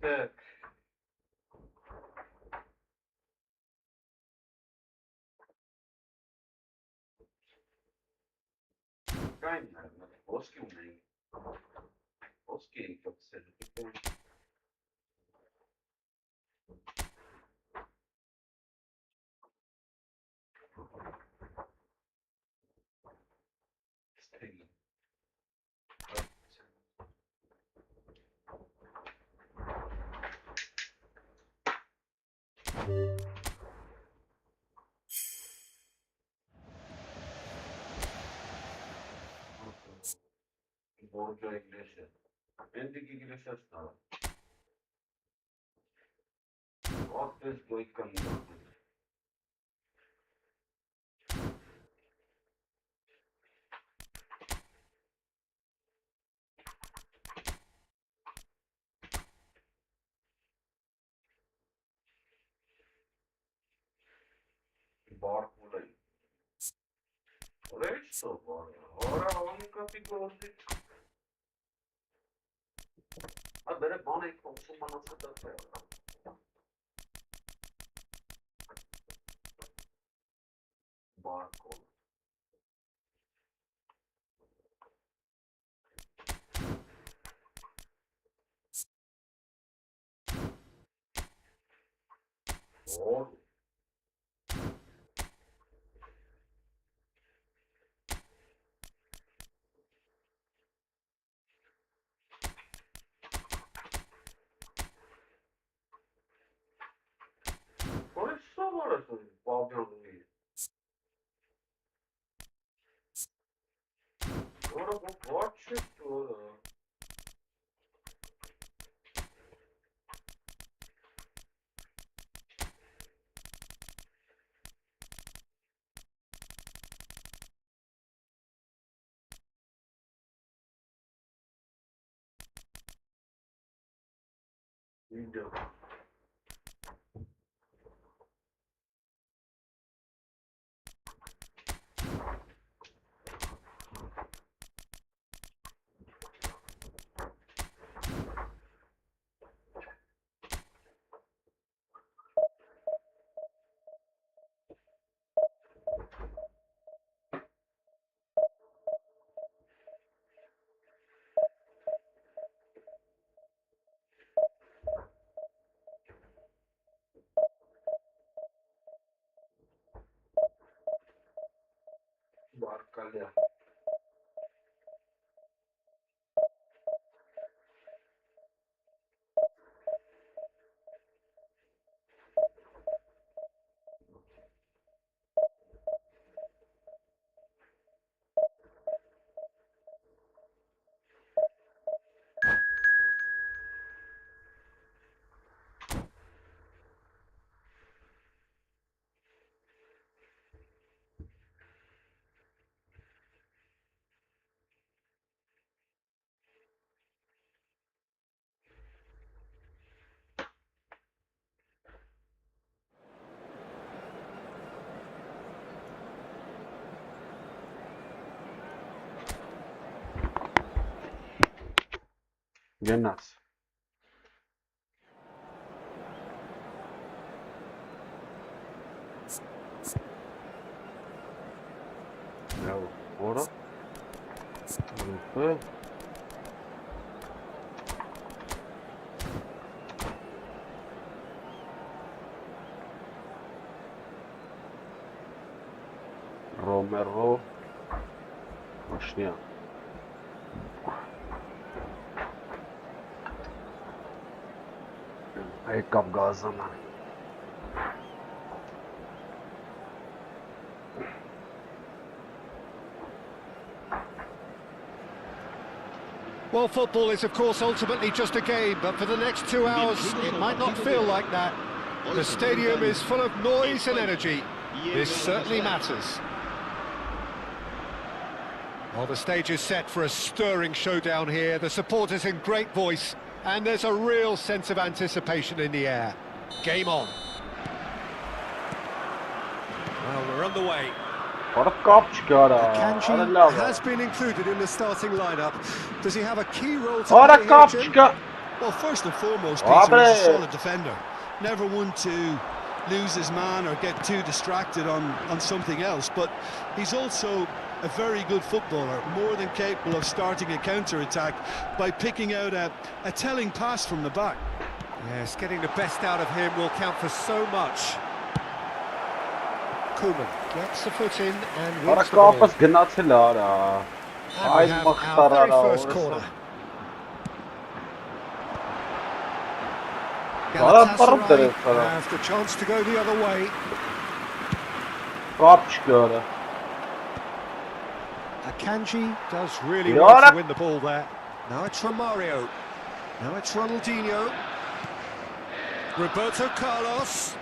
Так. Правильно, наверное, плоский умный. Плоский, как сказать, Стрим. Borca İngilizce. Ben de İngilizce sınavı. What is going on? Bar buradayım. Oraya hiç soğuk var ya. Oraya onun kapıyı gördük. Ha böyle bana ilk olsun bana sıkıntı ya. Bar kol. Doğru. Oraya su var orası. Pavyonun değil. Orada bu var çıktı orada. Video. Bar kalya. Gennaz. Ora. Rupe. Romero. Maşniya. Ayakkabı gazlama. Well, football is, of course, ultimately just a game, but for the next 2 hours, it might not feel like that. The stadium is full of noise and energy. This certainly matters. Well, the stage is set for a stirring showdown here. The supporters in great voice, and there's a real sense of anticipation in the air. Game on. Well, we're underway. Alik-GAMING has been included in the starting lineup. Does he have a key role to play here, Jim? Well, first and foremost, Peter, he's a solid defender. Never one to lose his man or get too distracted on something else. But he's also a very good footballer, more than capable of starting a counter-attack by picking out a telling pass from the back. Yes, getting the best out of him will count for so much. Koeman gets the foot in and wins the ball. And we have our very first corner. Galatasaray have the chance to go the other way. Akanji does really well to win the ball there. Now it's Romario. Now it's Ronaldinho. Roberto Carlos.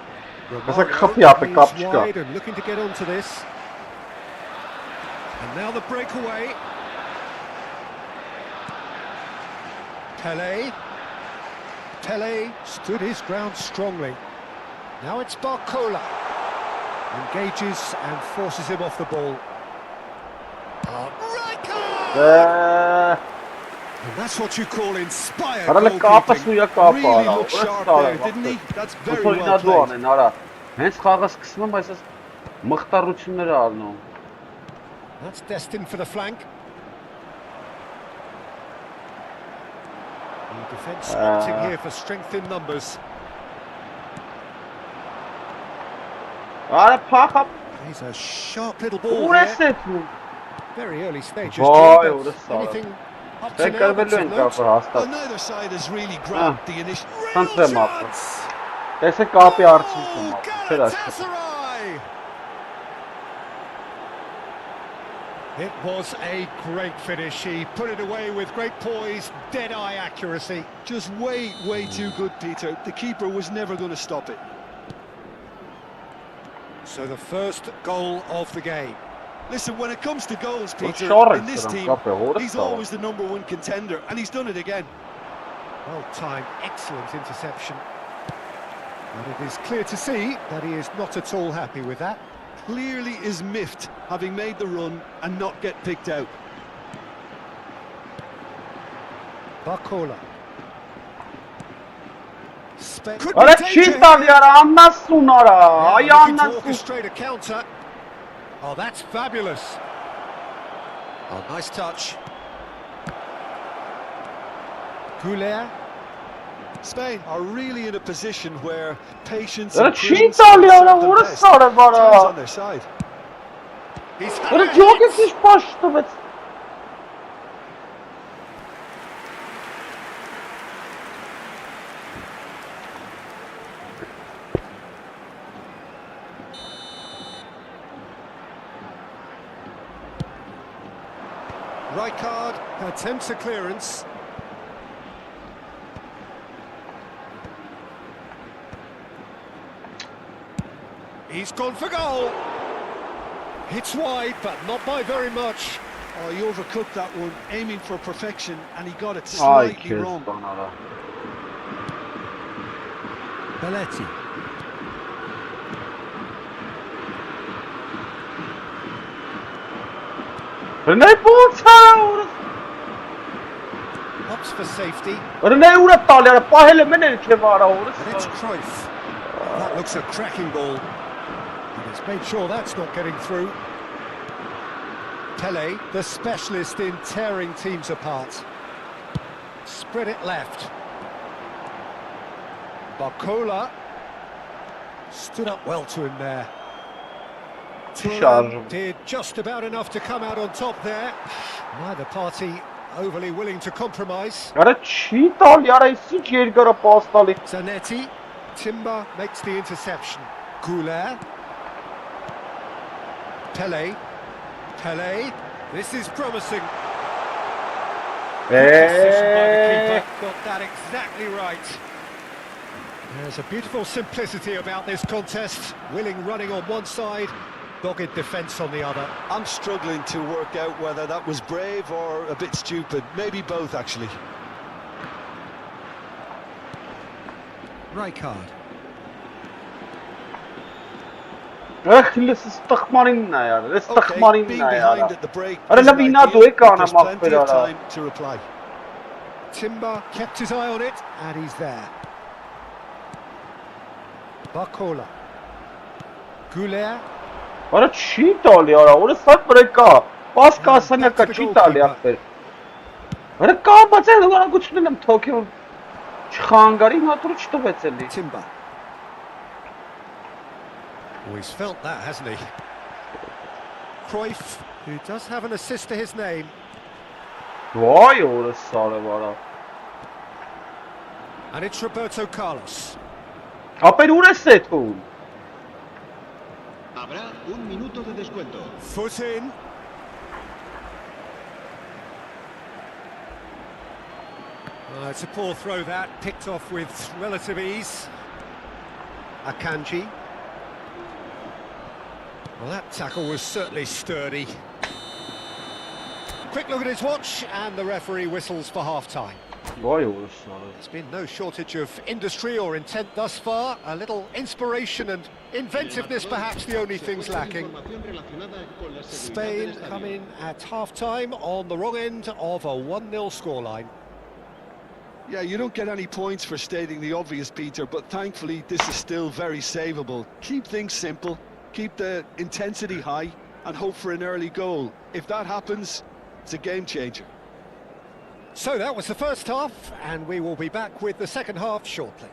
Romario is wide and looking to get onto this. And now the breakaway. Pelé. Pelé stood his ground strongly. Now it's Barcola. Engages and forces him off the ball. And that's what you call inspired goalkeeping. Really looked sharp there, didn't he? That's very well played. That's destined for the flank. The defence opting here for strength in numbers. He's a sharp little ball here. Very early stages. Anything up to now that's a note? Well, neither side has really grabbed the initial. Galatasaray! It was a great finish. He put it away with great poise, dead-eye accuracy. Just way too good, Peter. The keeper was never going to stop it. So the first goal of the game. Listen, when it comes to goals, Peter, in this team, he's always the #1 contender, and he's done it again. Well-timed, excellent interception. And it is clear to see that he is not at all happy with that. Clearly is miffed, having made the run and not get picked out. Barcola. Could be danger. Looking to orchestrate a counter. Oh, that's fabulous. Oh, nice touch. Goulet. Spain are really in a position where patience and prudence on their side. He's Rijkaard attempts a clearance. He's gone for goal. Hits wide, but not by very much. Oh, he overcooked that one, aiming for perfection, and he got it slightly wrong. Belletti. Opts for safety. And it's Cruyff. That looks a cracking ball. And he's made sure that's not getting through. Pele, the specialist in tearing teams apart. Spread it left. Barcola stood up well to him there. Turan did just about enough to come out on top there. Neither party overly willing to compromise. Zanetti, Timber makes the interception. Goulet. Pele. Pele. This is promising. Decision by the keeper. Got that exactly right. There's a beautiful simplicity about this contest. Willing running on one side, dogged defence on the other. I'm struggling to work out whether that was brave or a bit stupid. Maybe both, actually. Rijkaard. Okay, being behind at the break. There's plenty of time to reply. Timber kept his eye on it, and he's there. Barcola. Goulet. Ora چی دال یارا اون سات برای کا باز کا سنگ کا چی دال یا پھر ora کا بچے دوغا کچھ نہیں تو کیوں خانگاری ما تو چی تو بچلی Timber. Oh, he's felt that, hasn't he? Cruyff, who does have an assist to his name. وای اون سال بارا And it's Roberto Carlos. اپر اون ستون Habrá un minuto de descuento. Foot in. It's a poor throw that, picked off with relative ease. Akanji. Well, that tackle was certainly sturdy. Quick look at his watch, and the referee whistles for half-time. وای اون سال There's been no shortage of industry or intent thus far. A little inspiration and inventiveness, perhaps the only things lacking. Spain come in at half-time on the wrong end of a 1-0 scoreline. Yeah, you don't get any points for stating the obvious, Peter, but thankfully this is still very savable. Keep things simple, keep the intensity high, and hope for an early goal. If that happens, it's a game changer. So that was the first half, and we will be back with the second half shortly.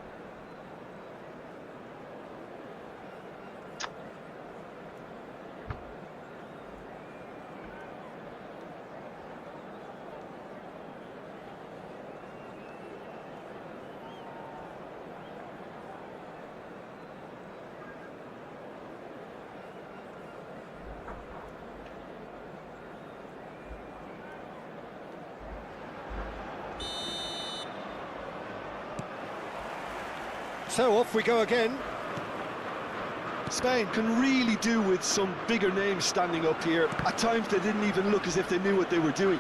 So off we go again. Spain can really do with some bigger names standing up here. At times they didn't even look as if they knew what they were doing.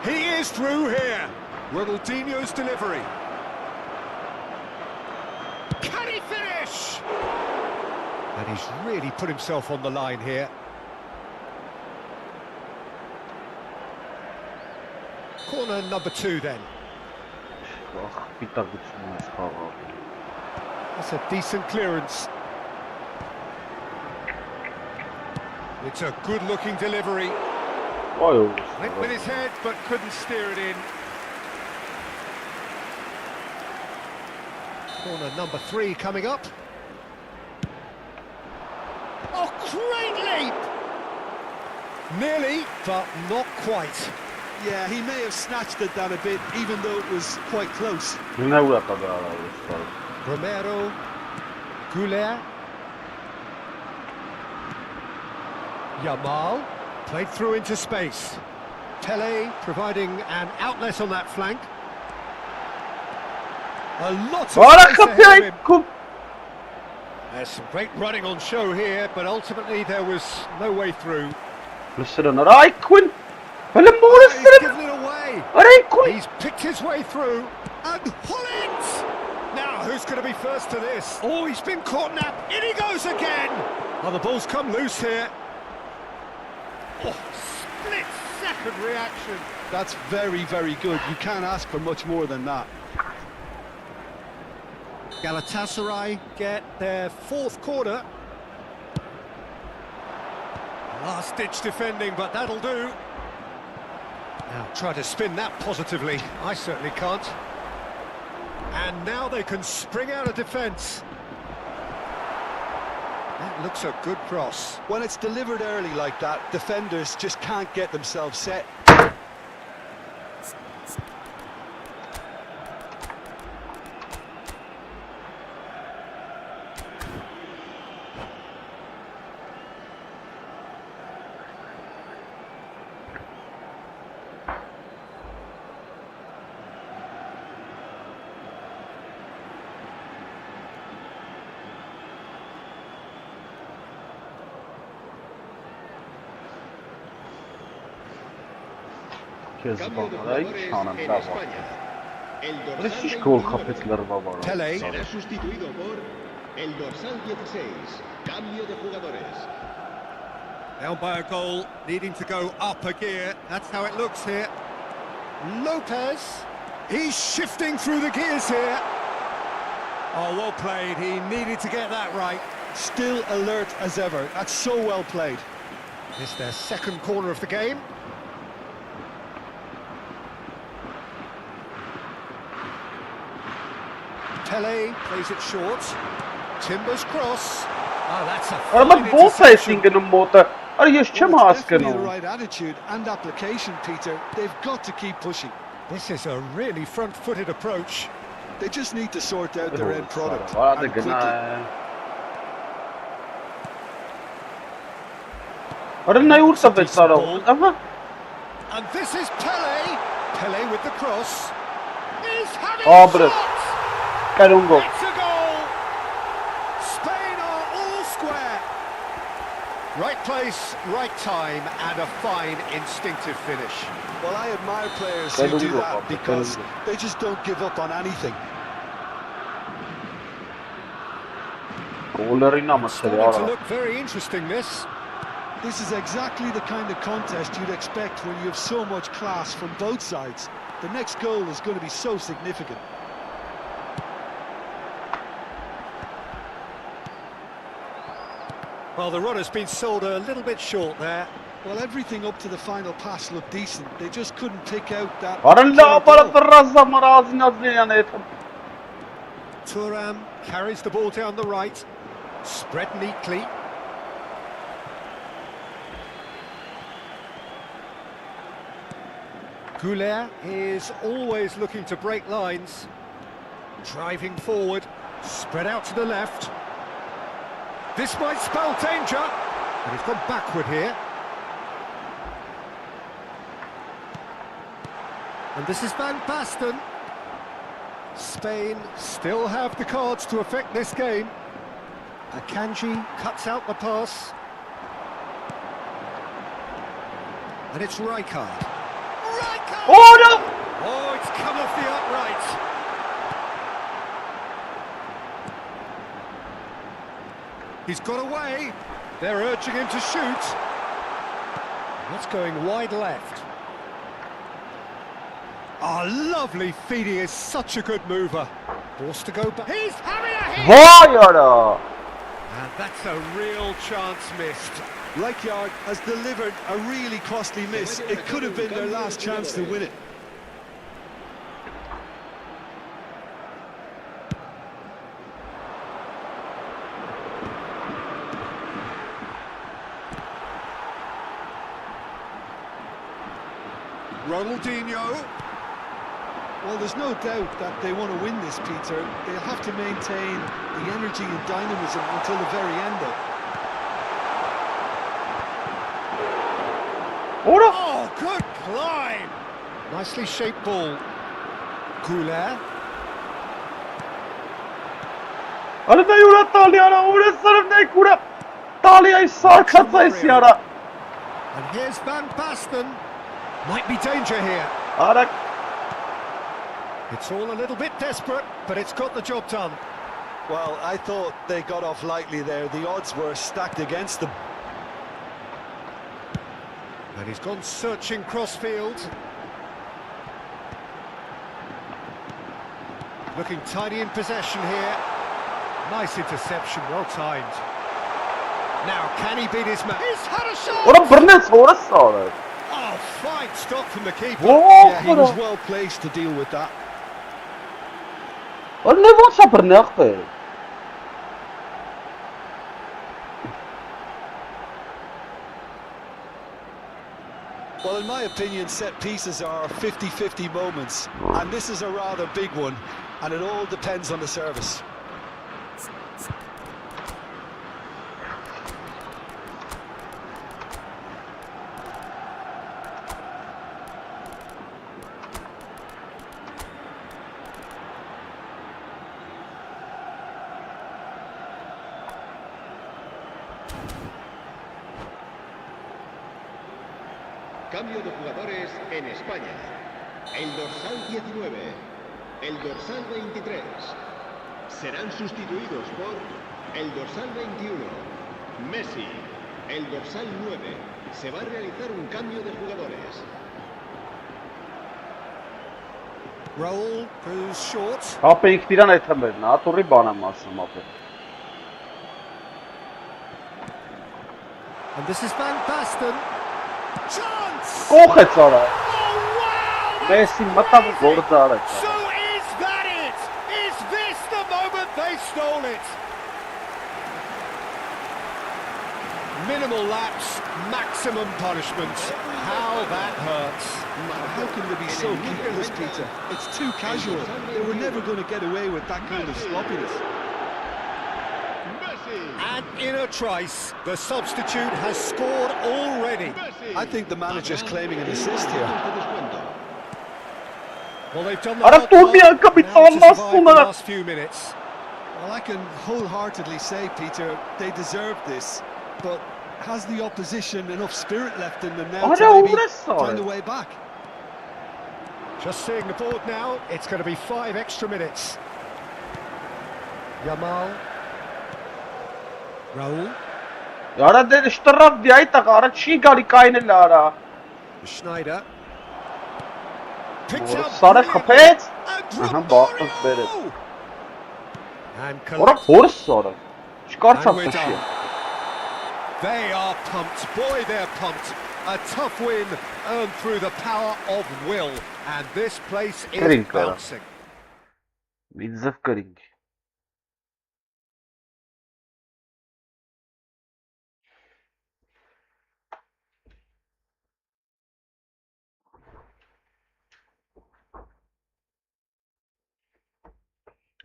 He is through here. Ronaldinho's delivery. Can he finish? And he's really put himself on the line here. Corner number 2 then. That's a decent clearance. It's a good-looking delivery. Went with his head, but couldn't steer it in. Corner number 3 coming up. Oh, great leap! Nearly, but not quite. Yeah, he may have snatched it down a bit, even though it was quite close. Romero, Goulet, Yamal, played through into space. Pele providing an outlet on that flank. A lot of space ahead of him. There's some great running on show here, but ultimately there was no way through. He's given it away. He's picked his way through. And Holland! Now, who's going to be first to this? Oh, he's been caught now. In he goes again. Oh, the ball's come loose here. Oh, split-second reaction. That's very, very good. You can't ask for much more than that. Galatasaray get their fourth corner. Last-ditch defending, but that'll do. Now try to spin that positively. I certainly can't. And now they can spring out of defence. That looks a good cross. When it's delivered early like that, defenders just can't get themselves set. Cambio de jugadores en España. El dorsal Gol 21 kapitleri var. Pele. será sustituido por el dorsal 16. Cambio de jugadores. Down by a goal, needing to go up a gear. That's how it looks here. Lopez. He's shifting through the gears here. Oh, well played. He needed to get that right. Still alert as ever. That's so well played. It's their second corner of the game. Pele plays it short. Timbers cross. Oh, that's a Arada fine bol interception. sayısının moda. Ar jeszcze Well, ma it's definitely the askını. right attitude and application, Peter. They've got to keep pushing. This is a really front-footed approach. They just need to sort out their end product. Hadi and quickly. gına. Arada ne ursa besara. Ama And this is Pele. Pele with the cross. He's having Oh, a bro. shot. Karungo. It's a goal. Spain are all square. Right place, right time, and a fine instinctive finish. Well, I admire players who do that because they just don't give up on anything. Gollerin ama Starting to seriyor. look very interesting, this. This is exactly the kind of contest you'd expect when you have so much class from both sides. The next goal is going to be so significant. Well, the run has been sold a little bit short there. Well, everything up to the final pass looked decent. They just couldn't pick out that. Arın la killer aparat goal. razza marazin azliyan etim. Thuram carries the ball down the right. Spread neatly. Goulet is always looking to break lines. Driving forward. Spread out to the left. This might spell danger. And he's gone backward here. And this is Van Basten. Spain still have the cards to affect this game. Akanji cuts out the pass. And it's Rijkaard. Rijkaard! Oh no! Oh, it's come off the upright. He's got away. They're urging him to shoot. That's going wide left. Oh, lovely feed. He is such a good mover. Forced to go back. He's having a hit! Vay ara! And that's a real chance missed. Rijkaard has delivered a really costly miss. It could have been their last chance to win it. Ronaldinho. Well, there's no doubt that they want to win this, Peter. They'll have to maintain the energy and dynamism until the very end, though. Ora! Oh, good climb! Nicely shaped ball. Goulet. Arada yura Talyana, ora sarım ne kura. Talya'yı sarkatayız yara. And here's Van Basten. Might be danger here. Ara It's all a little bit desperate, but it's got the job done. Well, I thought they got off lightly there. The odds were stacked against them. And he's gone searching crossfield. Looking tidy in possession here. Nice interception, well timed. Now, can he beat his man? He's had a shot! Ora Burnett, ora sağlar. Oh, fine stop from the keeper. Yeah, he was well placed to deal with that. Ora ne was a Burnett? Well, in my opinion, set pieces are 50-50 moments, and this is a rather big one, and it all depends on the service. Cambio de jugadores en España. El dorsal 19, el dorsal 23. Serán sustituidos por el dorsal 21, Messi. El dorsal 9. Se va a realizar un cambio de jugadores. Raul goes short. Ապե ինքնիրան այդ հմերն, ատուրի բան եմ ասում ապե։ And this is Van Basten. Chance! Կողեց արա։ Oh, wow! Մեսին մտավ ու գործ արեց։ So is that it? Is this the moment they stole it? Minimal lapse, maximum punishment. How that hurts. How can they be so careless, Peter? It's too casual. They were never going to get away with that kind of sloppiness. And in a trice, the substitute has scored already. I think the manager's claiming an assist here. Well, they've done the Ara hard dur bir part kapitan now to survive the aslında. last few minutes. Well, I can wholeheartedly say, Peter, they deserved this, but has the opposition enough spirit left in them now to maybe find a way back? Just seeing the board now, it's going to be 5 extra minutes. Yamal. Raul. Արա դե շտրավ դի այտեղ արա չի գալի կայնել արա։ Schneider. Picks up. Սարը խփեց։ Ահա բախտս բերեց։ And Ora հորս սարը։ Չկարծա And we're տշի։ done. They are pumped. Boy, they're pumped. A tough win earned through the power of will. And this place is Green colour. bouncing. Միձև կրինգ։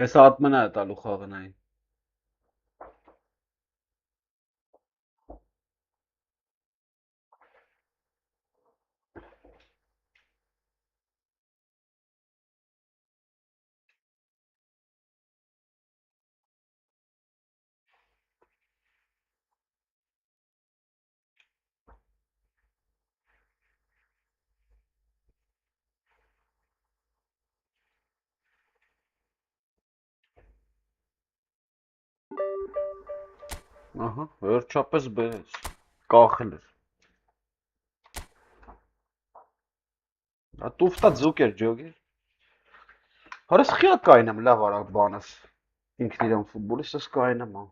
Այս ատմնա է տալու խաղնային։ Ահա, վերջապես բերեց։ Կախել էր։ Տուֆտա ձուկ էր ջոգեր։ Հարս խիա կայնեմ լավ արա բանս։ Ինքն իրան ֆուտբոլիստս կայնեմ ա։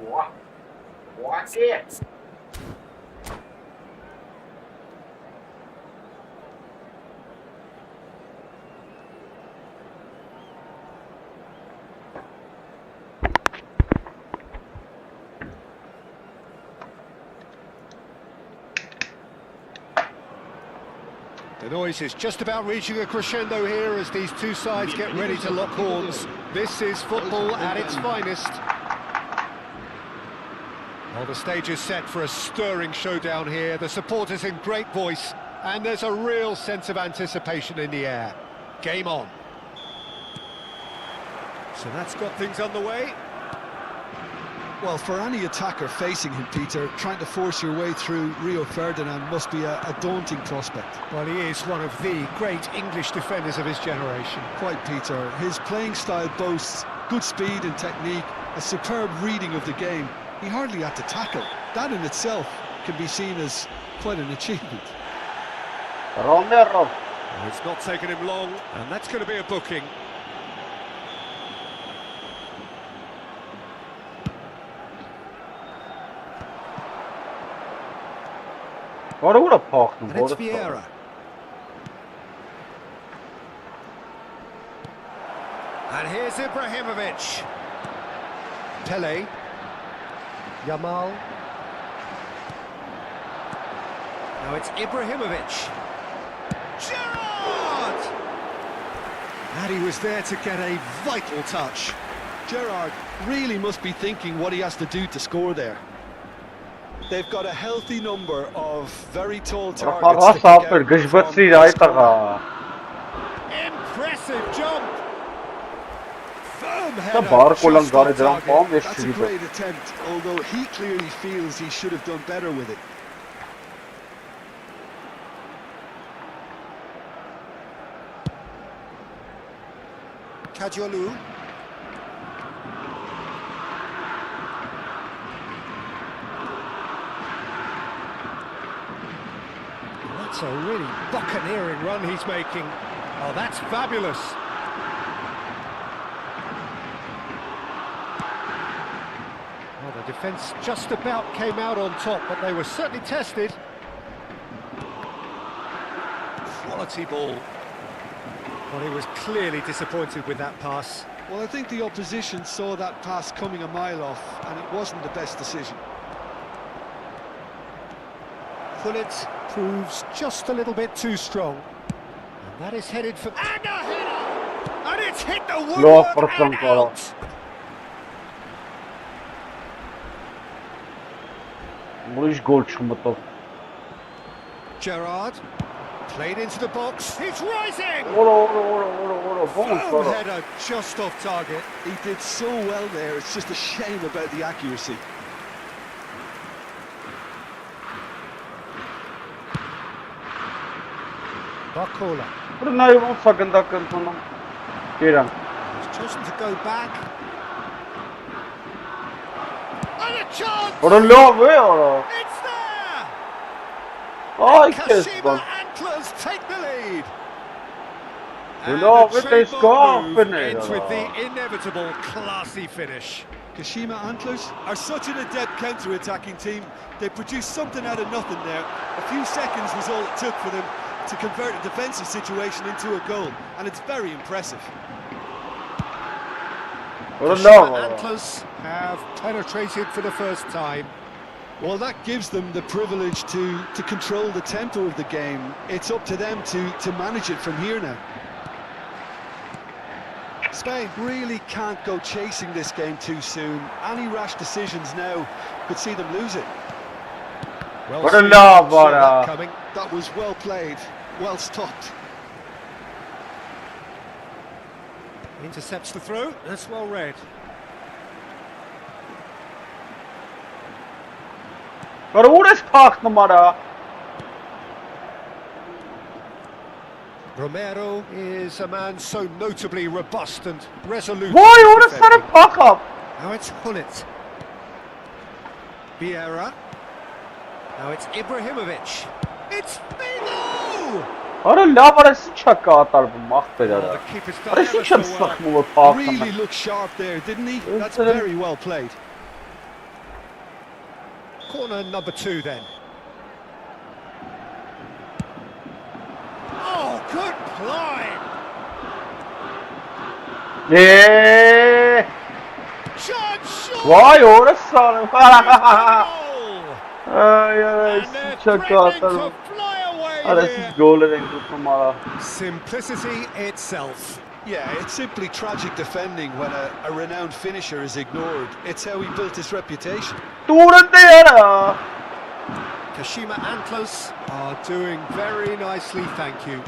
What? The noise is just about reaching a crescendo here as these two sides get ready to lock horns. This is football at its finest. Well, the stage is set for a stirring showdown here. The supporters in great voice, and there's a real sense of anticipation in the air. Game on. So that's got things underway. Well, for any attacker facing him, Peter, trying to force your way through Rio Ferdinand must be a daunting prospect. Well, he is one of the great English defenders of his generation. Quite, Peter. His playing style boasts good speed and technique, a superb reading of the game. He hardly had to tackle. That in itself can be seen as quite an achievement. Romero. It's not taken him long, and that's going to be a booking. What would have parked him? And it's Vieira. And here's Ibrahimovic. Pele. Yamal. Now it's Ibrahimovic. Gerrard! And he was there to get a vital touch. Gerrard really must be thinking what he has to do to score there. They've got a healthy number of very tall targets. Impressive jump. Firm That's a great attempt, although he clearly feels he should have done better with it. Kadiolu. That's a really buccaneering run he's making. Oh, that's fabulous. Well, the defence just about came out on top, but they were certainly tested. Quality ball. Well, he was clearly disappointed with that pass. Well, I think the opposition saw that pass coming a mile off, and it wasn't the best decision. Gullit proves just a little bit too strong. And that is headed for... And a header! And it's hit the woodwork and out! Gerrard played into the box. He's rising! Firm header just off target. He did so well there, it's just a shame about the accuracy. Barcola. He's chosen to go back. And a chance! It's there! Kashima Antlers take the lead. And the trademark move ends with the inevitable classy finish. Kashima Antlers are such an adept counter-attacking team. They produced something out of nothing there. A few seconds was all it took for them to convert a defensive situation into a goal, and it's very impressive. The Antlers have penetrated for the first time. Well, that gives them the privilege to control the tempo of the game. It's up to them to manage it from here now. Spain really can't go chasing this game too soon. Any rash decisions now could see them lose it. Well, that was well played, well stopped. Intercepts the throw, that's well read. Romero is a man so notably robust and resolute. Now it's Gullit. Vieira. Now it's Ibrahimovic. It's Figo! The keeper's done ever so well. Really looked sharp there, didn't he? That's very well played. Corner number 2 then. Oh, good play! Chance shot! Vay orası. Goal! Ay ay And they're çok threatening atarım. to fly away Hadi here. siz gol edin tutmamalı. Simplicity itself. Yeah, it's simply tragic defending when a renowned finisher is ignored. It's how he built his reputation. Durun ya. Kashima Antlers are doing very nicely, thank you.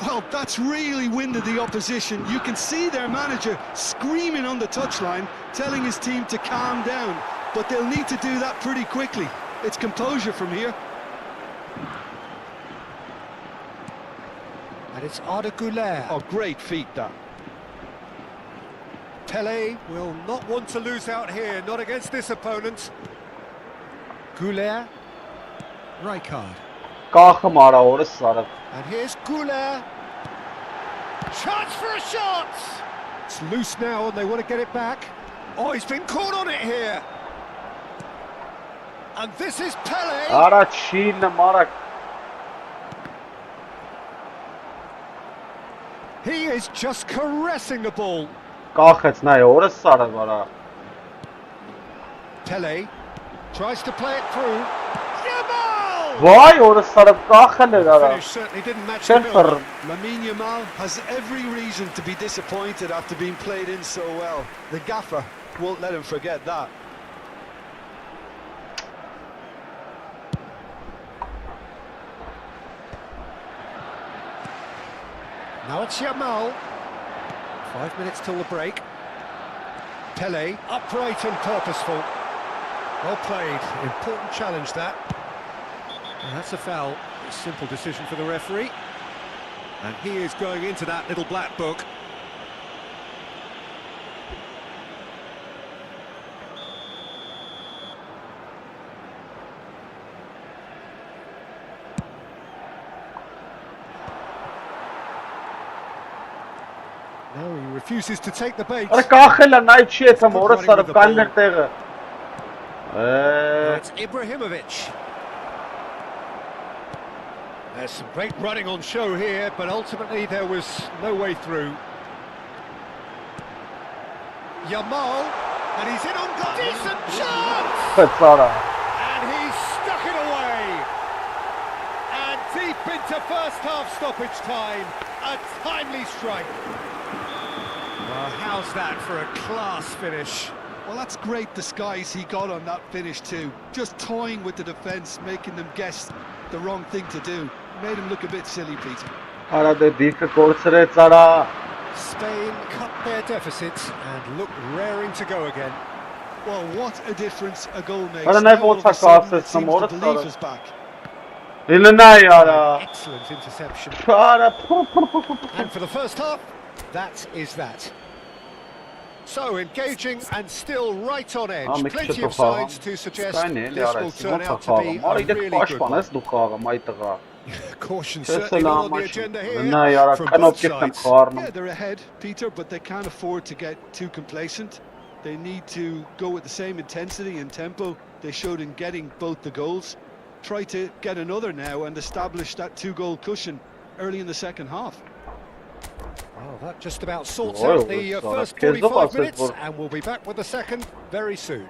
Well, that's really winded the opposition. You can see their manager screaming on the touchline, telling his team to calm down. But they'll need to do that pretty quickly. It's composure from here. And it's Arda Güler. Oh, great feat, that. Pele will not want to lose out here, not against this opponent. Güler. Rijkaard. Kalkım ara orası sarı. And here's Güler. Chance for a shot! It's loose now and they want to get it back. Oh, he's been caught on it here. And this is Pele. Ara Çin'le marak. He is just caressing the ball. Kalk et ne orası sarı bana. Pele tries to play it through. Yamal! Vay orası sarı kalkın ara. Finish certainly didn't match the Sıfır. bill. Lamine Yamal has every reason to be disappointed after being played in so well. The gaffer won't let him forget that. Now it's Yamal. 5 minutes till the break. Pele, upright and purposeful. Well played. Important challenge that. And that's a foul. A simple decision for the referee. And he is going into that little black book. No, he refuses to take the bait. Ara kalkın lan ne içiyorsun orası sarı kandır teğe. It's Ibrahimovic. There's some great running on show here, but ultimately there was no way through. Yamal, and he's in on goal. Decent chance! Sarı. And he's stuck it away. And deep into first half stoppage time, a timely strike. Well, how's that for a class finish? Well, that's great disguise he got on that finish too. Just toying with the defence, making them guess the wrong thing to do. Made him look a bit silly, Peter. Ara dedi ki gol sırası ara. Spain cut their deficit and look raring to go again. Well, what a difference a goal makes. Ara ne Now all of a bolsa sudden kalsın it seems the orası belief sarı. is back. Eline yara. Excellent interception. Ara. And for the first half, that is that. So engaging and still right on edge. Am Plenty of signs to suggest this will turn out to be a really good one. Caution certainly not on the agenda here from both sides. Yeah, they're ahead, Peter, but they can't afford to get too complacent. They need to go with the same intensity and tempo they showed in getting both the goals. Try to get another now and establish that 2-goal cushion early in the second half. Well, that just about sorts out the first 45 minutes, and we'll be back with the second very soon.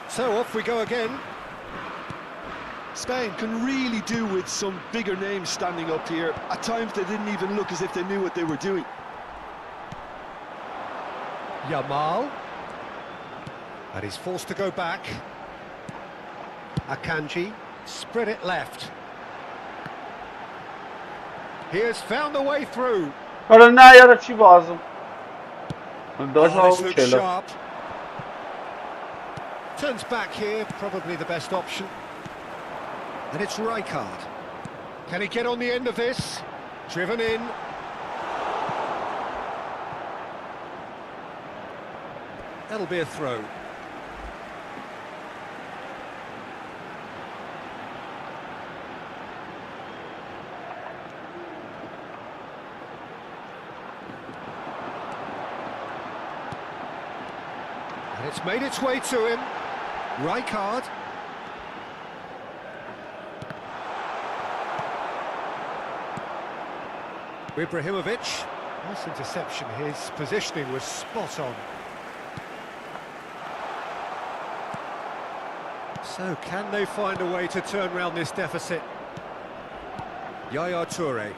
So off we go again. Spain can really do with some bigger names standing up here. At times they didn't even look as if they knew what they were doing. Yamal. And he's forced to go back. Akanji, spread it left. He has found the way through. Ara ne yara çi bazım. This looks sharp. Turns back here, probably the best option. And it's Rijkaard. Can he get on the end of this? Driven in. That'll be a throw. It's made its way to him. Right card. Ibrahimovic. Nice interception. His positioning was spot on. So can they find a way to turn around this deficit? Yaya Toure.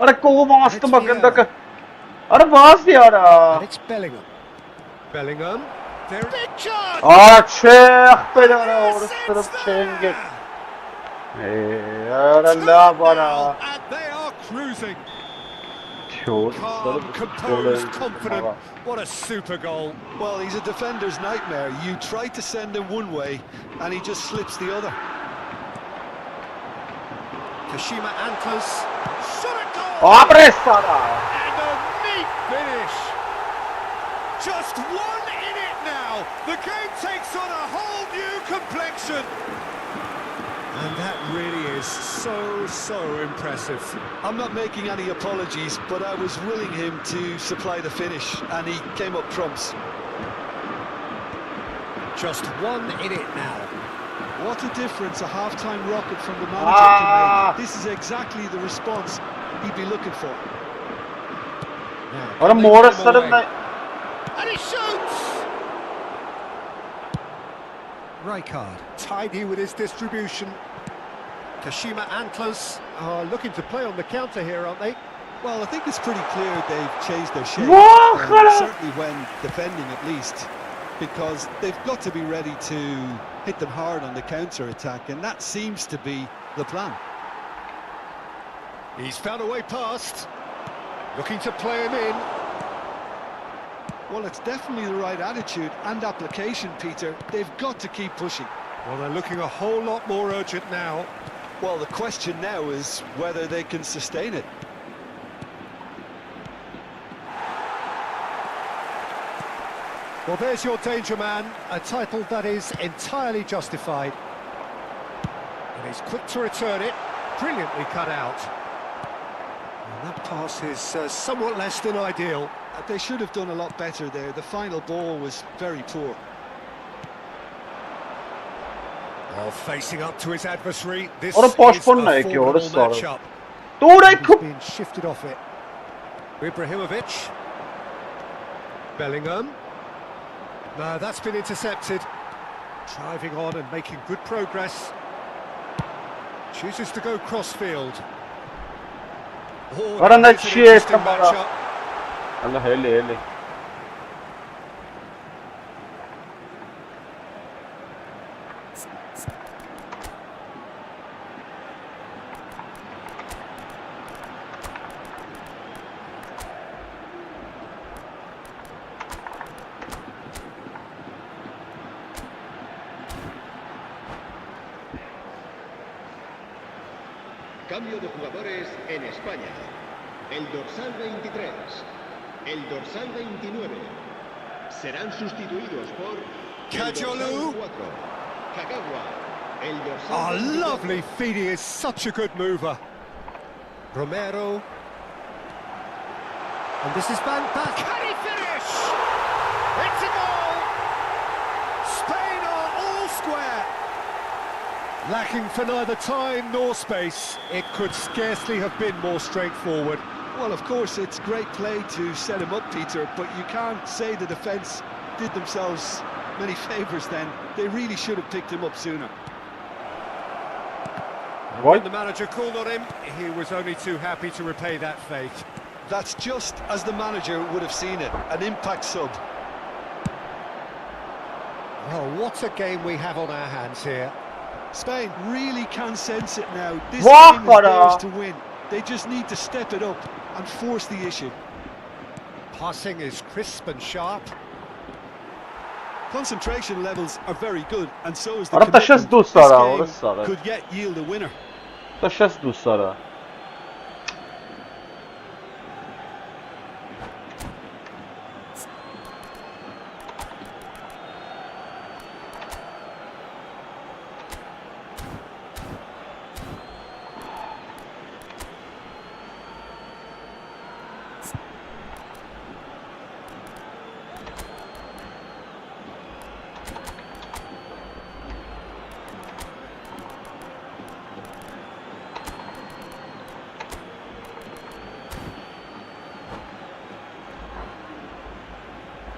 अरे को वास्त बगंदा का अरे वास्त यार And it's Bellingham. Bellingham. There big chance. Sheikh पे जा रहा और इस तरफ चेंगे यार अल्लाह बड़ा And they are cruising. छोड़ Calm, composed, confident. What a super goal. Well, he's a defender's nightmare. You try to send him one way, and he just slips the other. Kashima Antlers. Shot a goal! बापरे साला And a neat finish. Just one in it now. The game takes on a whole new complexion. And that really is so impressive. I'm not making any apologies, but I was willing him to supply the finish, and he came up trumps. Just one in it now. What a difference a half-time rocket from the manager can make. This is exactly the response he'd be looking for. अरे more sir में And he shoots! Rijkaard, tidy with his distribution. Kashima Antlers are looking to play on the counter here, aren't they? Well, I think it's pretty clear they've changed their shape, Whoa, certainly when defending at least, because they've got to be ready to hit them hard on the counter-attack, and that seems to be the plan. He's found a way past, looking to play him in. Well, it's definitely the right attitude and application, Peter. They've got to keep pushing. Well, they're looking a whole lot more urgent now. Well, the question now is whether they can sustain it. Well, there's your danger man, a title that is entirely justified. And he's quick to return it, brilliantly cut out. And that pass is somewhat less than ideal. They should have done a lot better there. The final ball was very poor. Well, facing up to his adversary, this What a is posh a one, like, you're formidable a sorry. matchup. Toure He's been shifted off it. Ibrahimovic. Bellingham. No, that's been intercepted. Driving on and making good progress. Chooses to go cross-field. Oh, What a nice it's an shit, interesting Tamara. matchup. Allah hele hele Cambio de jugadores en España. El dorsal 23, el dorsal 29 serán sustituidos por el Kajolu. dorsal 4, Kagawa. El dorsal Oh, 24, lovely feeding is such a good mover. Romero. And this is Van Back. Can he finish? It's a goal! Spain are all square. Lacking for neither time nor space, it could scarcely have been more straightforward. Well, of course, it's great play to set him up, Peter, but you can't say the defence did themselves many favours then. They really should have picked him up sooner. And when the manager called on him, he was only too happy to repay that fate. That's just as the manager would have seen it, an impact sub. Well, what a game we have on our hands here. Spain really can sense it now. This Wow, game is theirs Farah. to win. They just need to step it up and force the issue. Passing is crisp and sharp. Concentration levels are very good, and so is the Arada commitment. dost This dara, game orası ara. could yet yield a winner. Taşas dostlara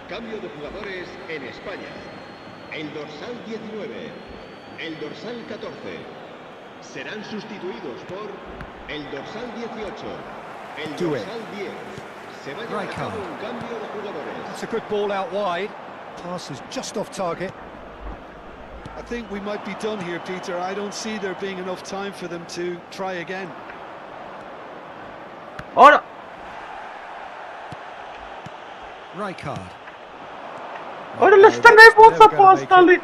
Cambio de jugadores en España. El dorsal 19, el dorsal 14. Serán sustituidos por el dorsal 18, el dorsal 10. Se va a llevar a cabo un cambio de jugadores. It's a good ball out wide. Pass is just off target. I think we might be done here, Peter. I don't see there being enough time for them to try again. Ora! Rijkaard. Ora, Leicester ne bulsa pastali.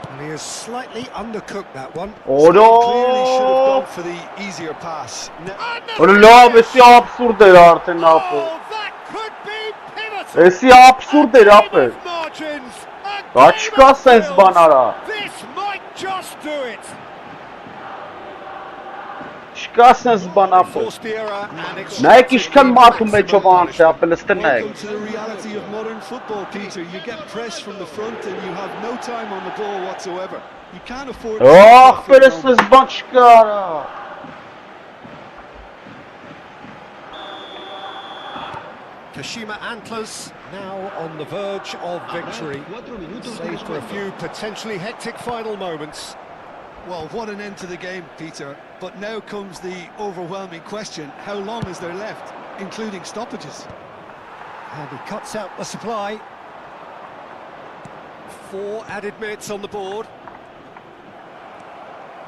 And he has slightly undercooked that one. Clearly should have Ora! gone for the easier pass. Ora, la, esi absurd era artık ne yapıyor? Oh, that could be pivotal. Esi absurd era yapıyor. Margins. Kaçka sens banara. This might just do it. Kaçka sens bana. Forced the error and Ne kişken martum be çoban şey yapıyor Leicester ne? Welcome to the reality of modern football, Peter. You get pressed from the front and you have no time on the ball whatsoever. You can't afford to Oh, böyle sens ban çıkara. Kashima Antlers now on the verge of victory. Save for a few potentially hectic final moments. Well, what an end to the game, Peter. But now comes the overwhelming question. How long is there left, including stoppages? And he cuts out the supply. 4 added minutes on the board.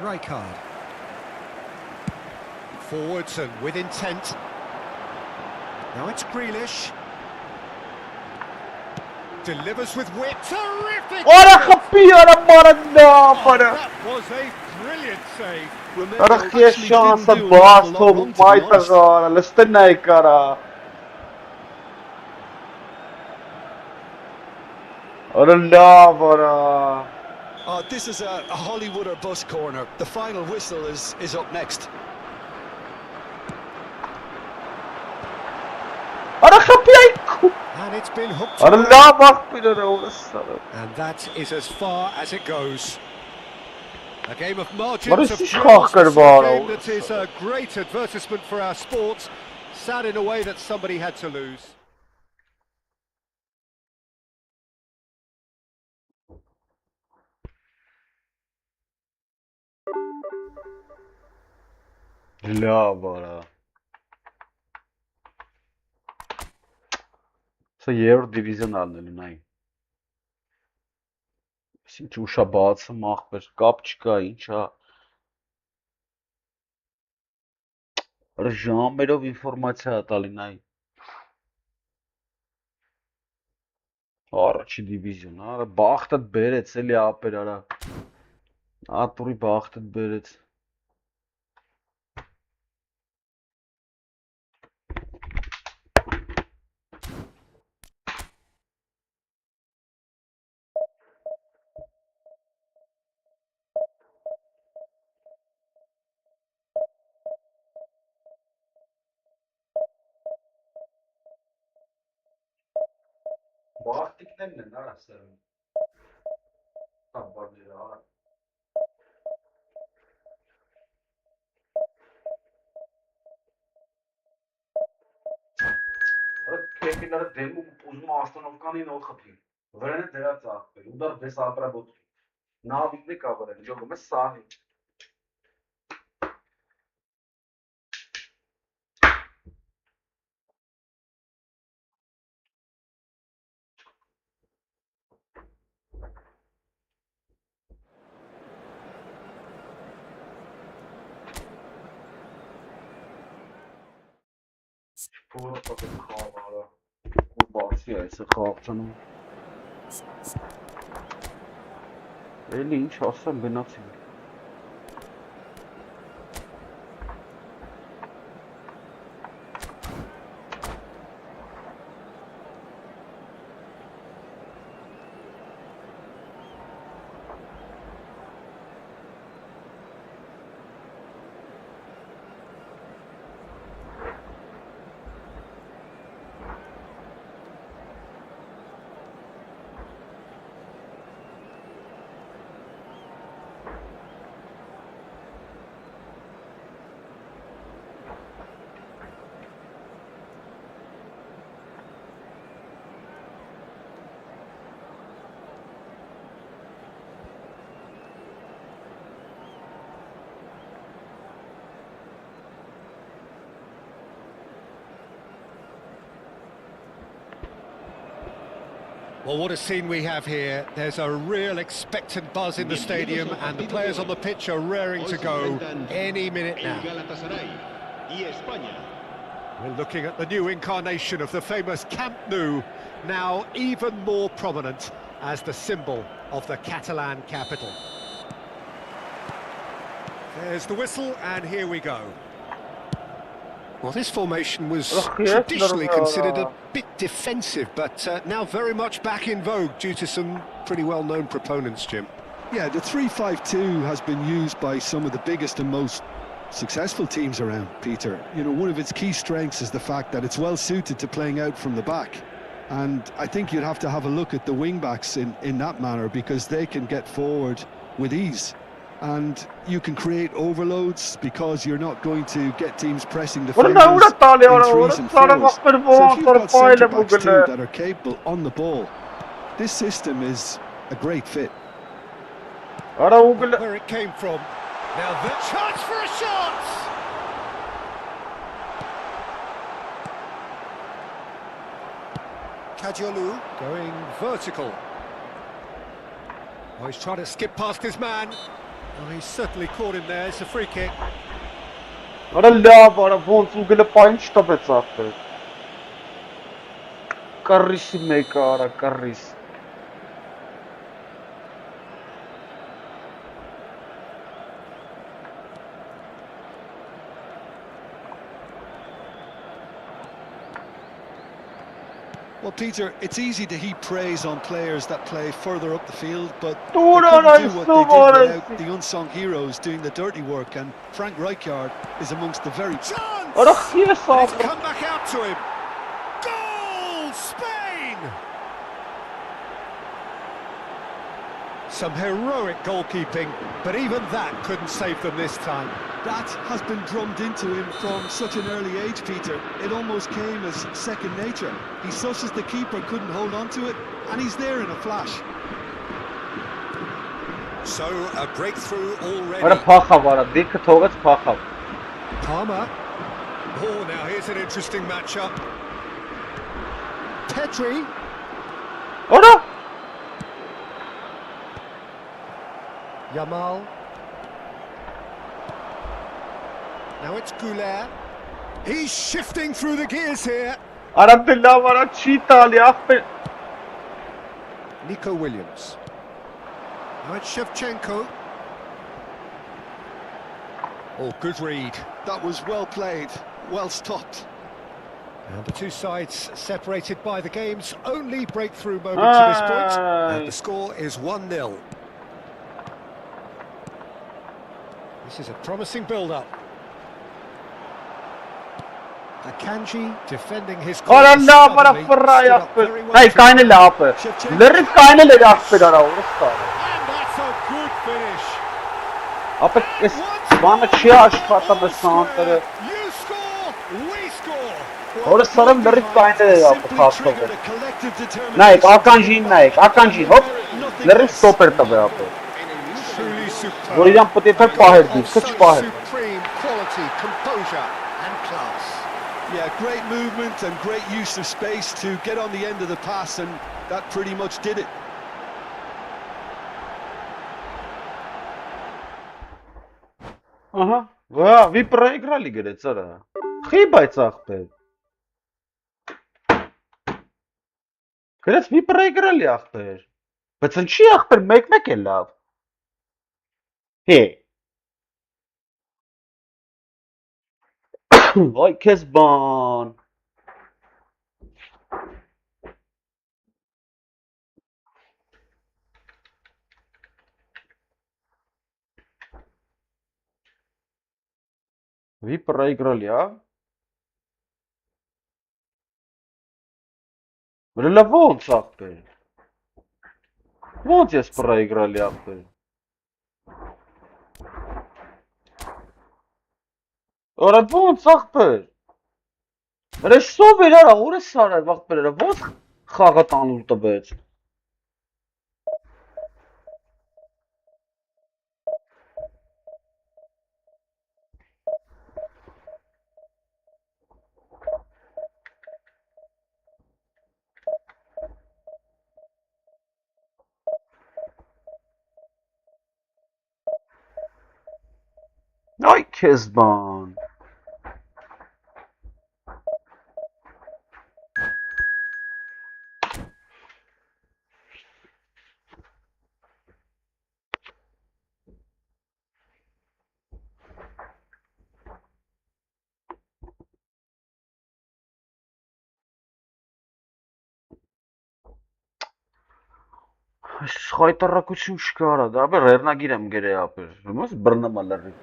Rijkaard. Forwards and with intent. Now it's Grealish. Delivers with wit. Terrific! Ora kapıya maranda para. That was a brilliant save. Ora que şansa basta bu mayta gara. Leicester ne kara? Ora la para. This is a Hollywood or bus corner. The final whistle is up next. Ora kapıya. And it's been hooked. Ora la bak bir ara orası. And that is as far as it goes. A game of margins What is of this thrills, hawker a ball? game that is a great advertisement for our sport. Sad in a way that somebody had to lose. La para. Սա երրորդ դիվիզիոնալն է նայ։ Ինչ ուշա բացը մախբեր, կապ չկա, ինչա։ Արա ժամերով ինֆորմացիա տալի նայ։ Առաջի դիվիզիոն, արա բախտդ բերեց էլի ապեր արա։ Ատուրի բախտդ բերեց։ Բախտիկներն են արա սերում։ Տաբարները արա։ Քեքիները դեմում ուզում աստոնովկանին օխփի։ Վրանը դրած ախպեր, ուդար բես ապրաբոտ։ Նավիկն է կավրել, ջոգում է սահի։ Puro papel kavara. Bu bahsiye ise kavçanım. Elin şahsen ben atayım. Well, what a scene we have here. There's a real expectant buzz in the stadium and the players on the pitch are raring to go any minute now. We're looking at the new incarnation of the famous Camp Nou, now even more prominent as the symbol of the Catalan capital. There's the whistle, and here we go. Well, this formation was traditionally considered a bit defensive, but now very much back in vogue due to some pretty well-known proponents, Jim. Yeah, the 3-5-2 has been used by some of the biggest and most successful teams around, Peter. You know, one of its key strengths is the fact that it's well suited to playing out from the back. And I think you'd have to have a look at the wing-backs in that manner, because they can get forward with ease. And you can create overloads because you're not going to get teams pressing defenders in 3s and 4s. So if you've got centre-backs too that are capable on the ball, this system is a great fit. Where it came from. Now the chance for a shot! Kadiolu going vertical. Oh, he's trying to skip past his man. Oh, he's certainly caught him there. It's a free kick. Well, Peter, it's easy to heap praise on players that play further up the field, but they couldn't do what they did without the unsung heroes doing the dirty work, and Frank Rijkaard is amongst the very... Chance! It's come back out to him. Goal! Spain! Some heroic goalkeeping, but even that couldn't save them this time. That has been drummed into him from such an early age, Peter. It almost came as second nature. He susses the keeper couldn't hold on to it, and he's there in a flash. So, a breakthrough already. Palmer. Oh, now here's an interesting matchup. Petri. Yamal. Now it's Goulet. He's shifting through the gears here. Nico Williams. Now it's Shevchenko. Oh, good read. That was well played, well stopped. And the two sides separated by the game's only breakthrough moment to this point. And the score is 1-0. This is a promising build-up. Akanji defending his goal. And that's a good finish. You score, we score. Truly superb. Supreme quality, composure and class. Yeah, great movement and great use of space to get on the end of the pass, and that pretty much did it. Ага, вы проиграли, говорит, сара. Хибайц ахпер. Говорит, вы проиграли ахпер. Բայց ինչի ախպեր մեկ-մեկ է լավ։ Հե։ Վայ քեզ բան։ Вы проиграли, а? Вряд ոնց ախպեր։ Ոնց ես проиграли ախպեր։ Արա ոնց ախպեր։ Վրա սովեր արա, ուր է սարը ախպերը, ոնց խաղը տանուլ տվեց։ Kezban. Խայտարակություն չկարա, դա բեր հերնագիր եմ գերե ապեր։ Ոնց բռնումա լրի։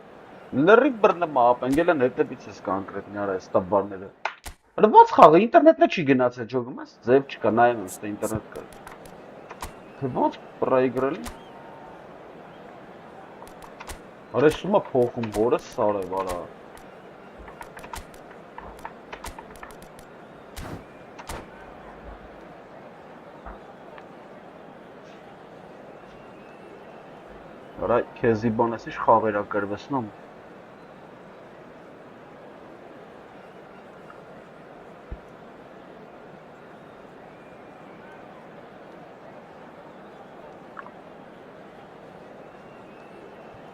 Լրի բռնումա ապ, ընկելն հետևից էս կոնկրետ նյարա էս տաբարները։ Հələ ոնց խաղը ինտերնետը չի գնացել ջոգում ես, ձև չկա, նայում եմ, ստե ինտերնետ կա։ Թե ոնց պրայգրելի։ Արա շումա փոխում, որը սարև արա։ Արա քեզի բանես ինչ խաղեր ակրվեսնում։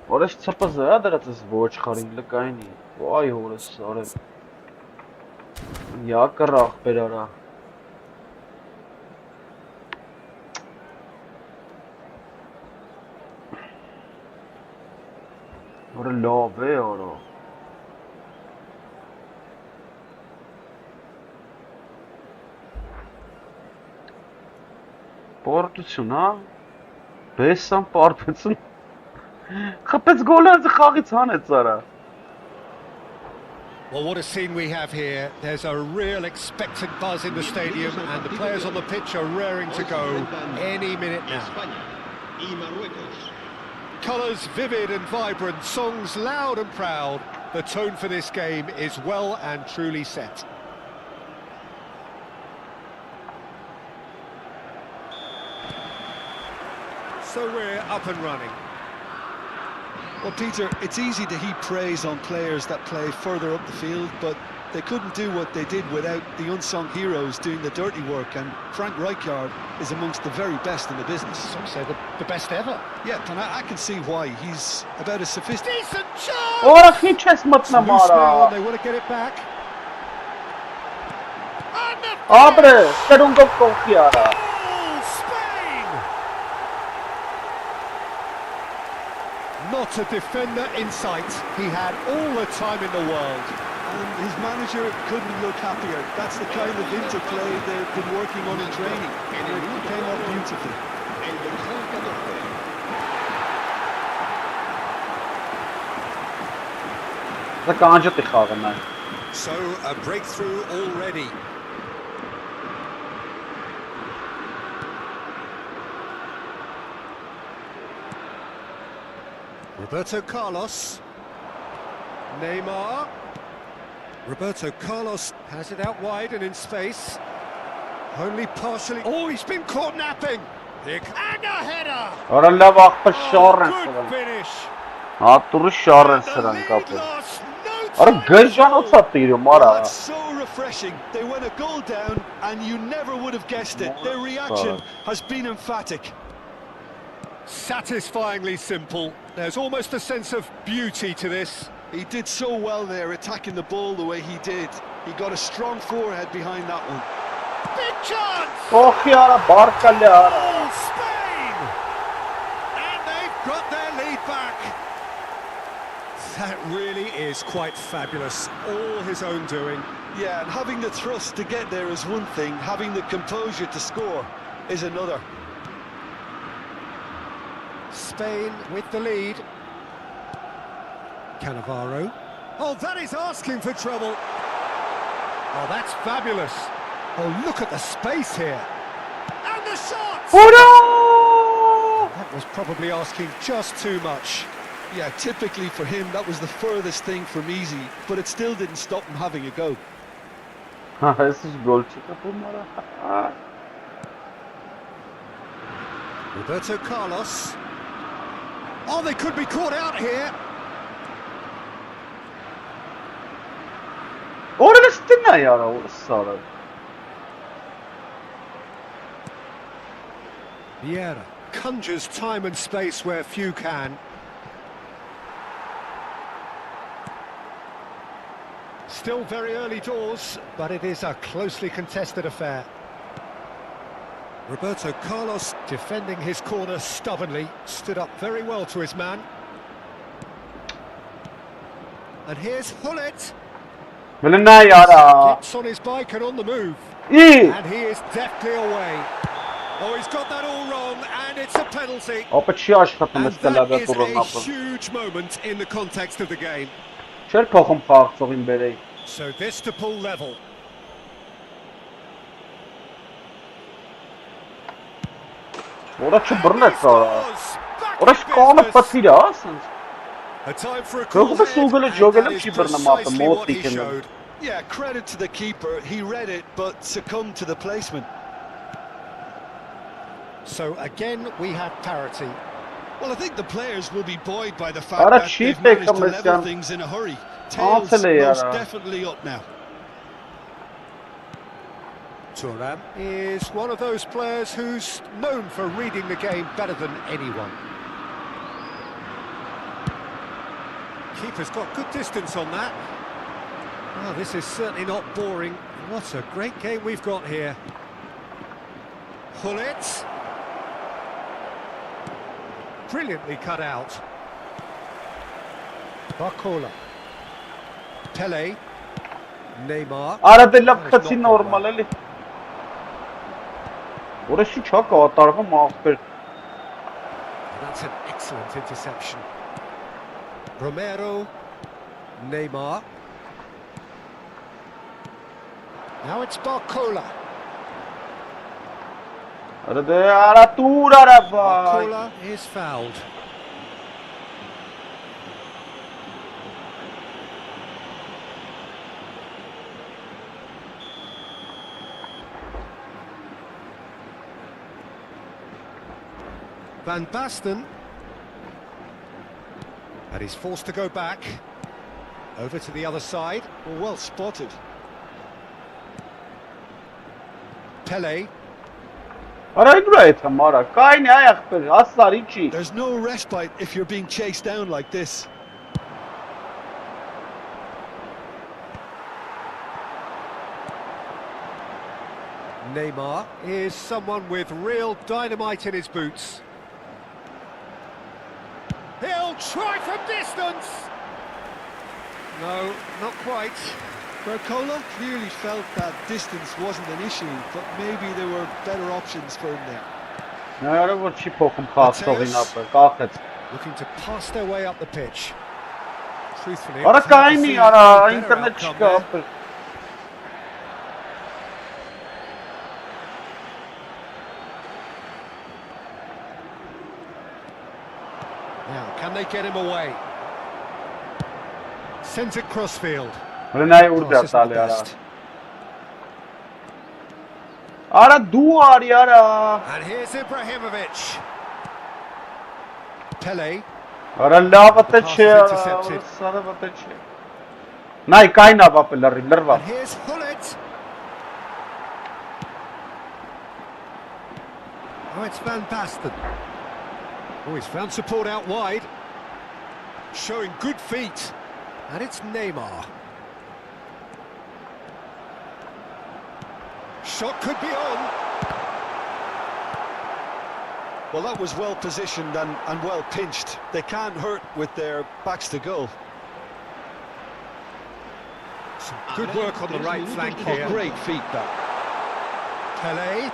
Որոշ ցպզա դրած էս ոչ խարին լկայինի։ Վայ հորս արև։ Յակր ախպեր արա։ Որը լավ է արա։ Պարտություն, հա։ Բեսան պարտություն։ Խփեց գոլը խաղից հանեց արա։ Well, what a scene we have here. There's a real expectant buzz in the stadium and the players on the pitch are raring to go any minute now. Colours vivid and vibrant, songs loud and proud. The tone for this game is well and truly set. So we're up and running. Well, Peter, it's easy to heap praise on players that play further up the field, but they couldn't do what they did without the unsung heroes doing the dirty work, and Frank Rijkaard is amongst the very best in the business. Some say the best ever. Yeah, and I can see why. He's about as sophisticated. Decent chance! Ora քիչ մտնա Loose now, մարա։ and they want to get it back. Abre, կրունգով կողքի արա։ Oh, Spain! Not a defender in sight. He had all the time in the world. And his manager couldn't look happier. That's the kind of interplay they've been working on in training. And it came off beautifully. Դա կանջտի խաղն է։ So a breakthrough already. Roberto Carlos. Neymar. Roberto Carlos has it out wide and in space. Only partially. Oh, he's been caught napping. And a header. Ora լավ ախպը շառ են Good սրան։ finish. Հատուրի շառ են սրան The lead կապել։ lost no Արա time. գրջանոցա տիրում արա։ That's so refreshing. They went a goal down and you never would have guessed it. Their reaction has been emphatic. Satisfyingly simple. There's almost a sense of beauty to this. He did so well there, attacking the ball the way he did. He got a strong forehead behind that one. Big chance! Կողքի արա, բարկալի արա։ Oh, Spain! And they've got their lead back. That really is quite fabulous. All his own doing. Yeah, and having the thrust to get there is one thing, having the composure to score is another. Spain with the lead. Cannavaro. Oh, that is asking for trouble. Oh, that's fabulous. Oh, look at the space here. And the shot! Ուրա! That was probably asking just too much. Yeah, typically for him, that was the furthest thing from easy, but it still didn't stop him having a go. Հա, ես ինչ գոլ չկապում արա։ Roberto Carlos. Oh, they could be caught out here. Ora լստինա յարա, ուրս սարը։ Vieira conjures time and space where few can. Still very early doors, but it is a closely contested affair. Roberto Carlos defending his corner stubbornly, stood up very well to his man. And here's Hullet. Gets on his bike and on the move. And he is deftly away. Oh, he's got that all wrong, and it's a penalty. And that is a huge moment in the context of the game. So this to pull level. Ora çuburlak ora. Ora şkona patira asens. A time for a cool head, and that is precisely what he showed. Yeah, credit to the keeper. He read it, but succumbed to the placement. So again, we have parity. Well, I think the players will be buoyed by the fact that they've managed to level things in a hurry. Tails most definitely up now. Thuram is one of those players who's known for reading the game better than anyone. Keeper's got good distance on that. Well, this is certainly not boring. What a great game we've got here. Hullet. Brilliantly cut out. Barcola. Pele. Neymar. Aradellakatsi normal eli. Orası çok o tarafa mahpir. That's an excellent interception. Romero. Neymar. Now it's Barcola. Barcola is fouled. Van Basten. And he's forced to go back. Over to the other side. Well spotted. Pele. There's no respite if you're being chased down like this. Neymar is someone with real dynamite in his boots. He'll try from distance! No, not quite. Barcola clearly felt that distance wasn't an issue, but maybe there were better options for him there. Looking to pass their way up the pitch. Truthfully, now, can they get him away? Sends it crossfield. And here's Ibrahimovic. Pele. And here's Hullet. Oh, it's Van Basten. Oh, he's found support out wide. Showing good feet. And it's Neymar. Shot could be on. Well, that was well positioned and well pinched. They can't hurt with their backs to goal. Some good work on the right flank here. Oh, great feet, that. Pele.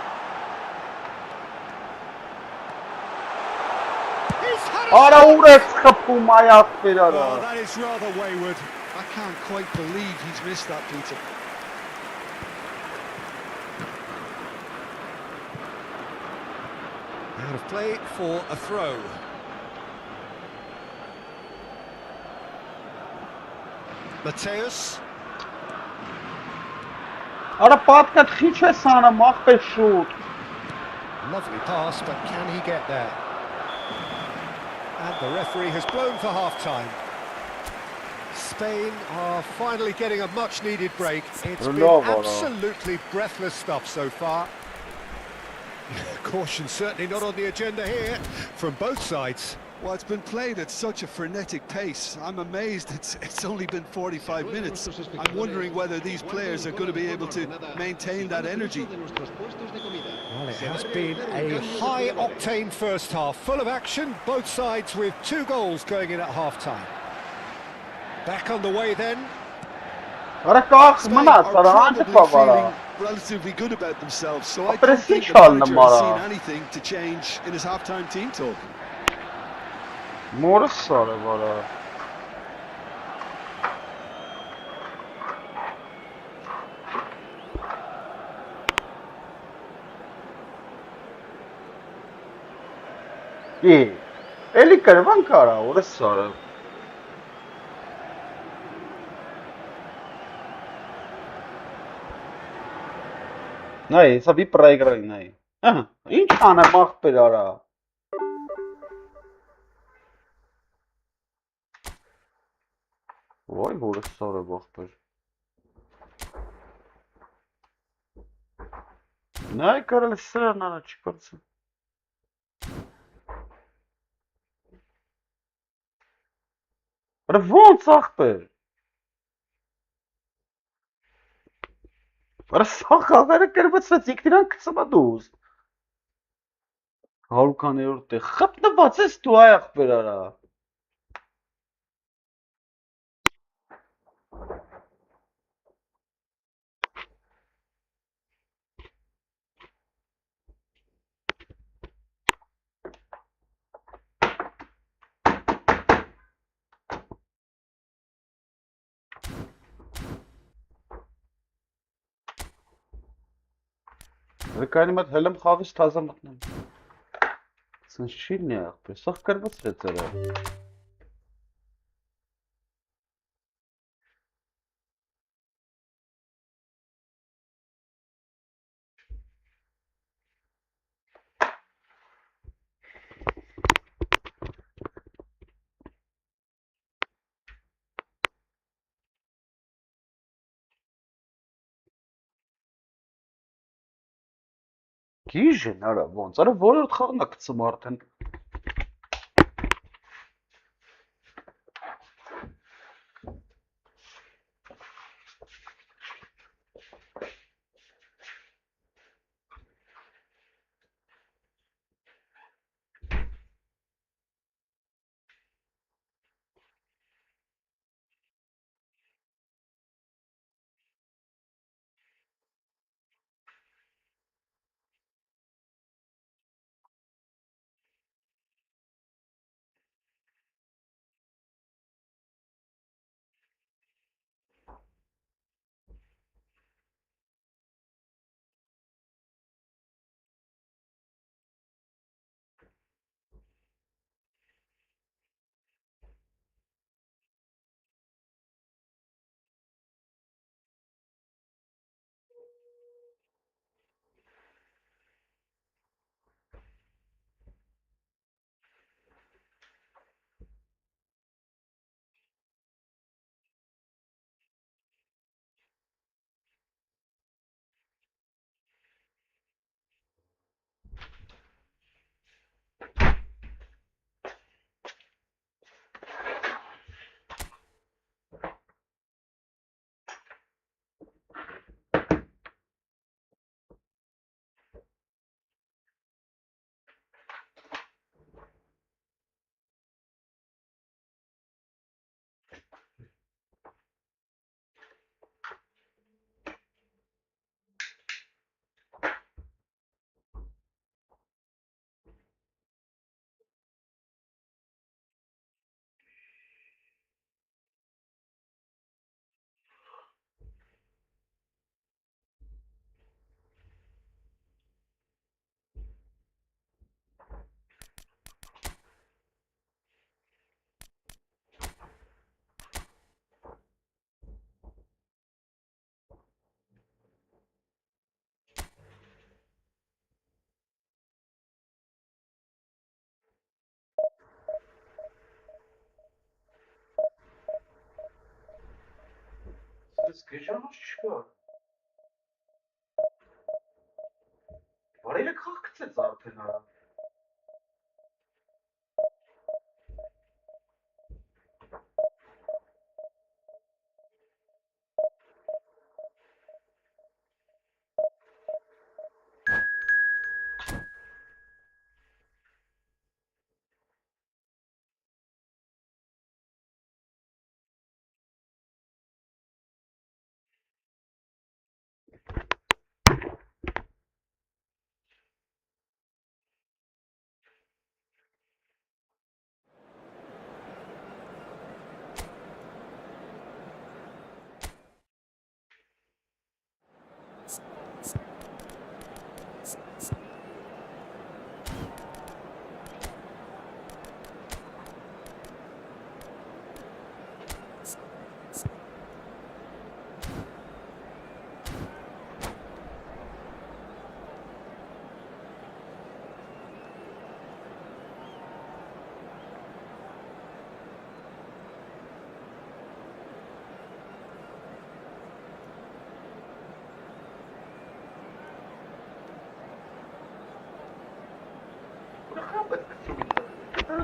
Oh, that is rather wayward. I can't quite believe he's missed that, Peter. Out of play for a throw. Mateus. Lovely pass, but can he get there? And the referee has blown for half-time. Spain are finally getting a much-needed break. It's been absolutely breathless stuff so far. Caution certainly not on the agenda here from both sides. Well, it's been played at such a frenetic pace. I'm amazed it's only been 45 minutes. I'm wondering whether these players are going to be able to maintain that energy. Well, it has been a high-octane first half, full of action, both sides with 2 goals going in at half-time. Back on the way then. Spain are probably feeling relatively good about themselves, so I don't think the manager has seen anything to change in his half-time team talk. Morris var. İyi. Eli karvan kara orası sarı. Nay, sabi проиграли, nay. Ինչ անեմ ախպեր արա։ Vay orası sarı ախպեր։ Nay կարելի սրան արա չկարծեմ։ Արա ոնց ախպեր։ Արա սա խաղերը կրվեցրեց ինքնիրան կծմա դուզ։ Հալկաներորդ է, խպնված ես դու այ ախպեր արա։ Վկայանի մատ հելեմ խավից թազա մտնեմ։ Սենց շիլն է ախպեր, սաղ կրվեցրեց արա։ Գիժ են արա ոնց, արա որորդ խաղն է կծում արդեն։ Գժանոց չկա։ Բարելը խաղ գցեց արդեն արա։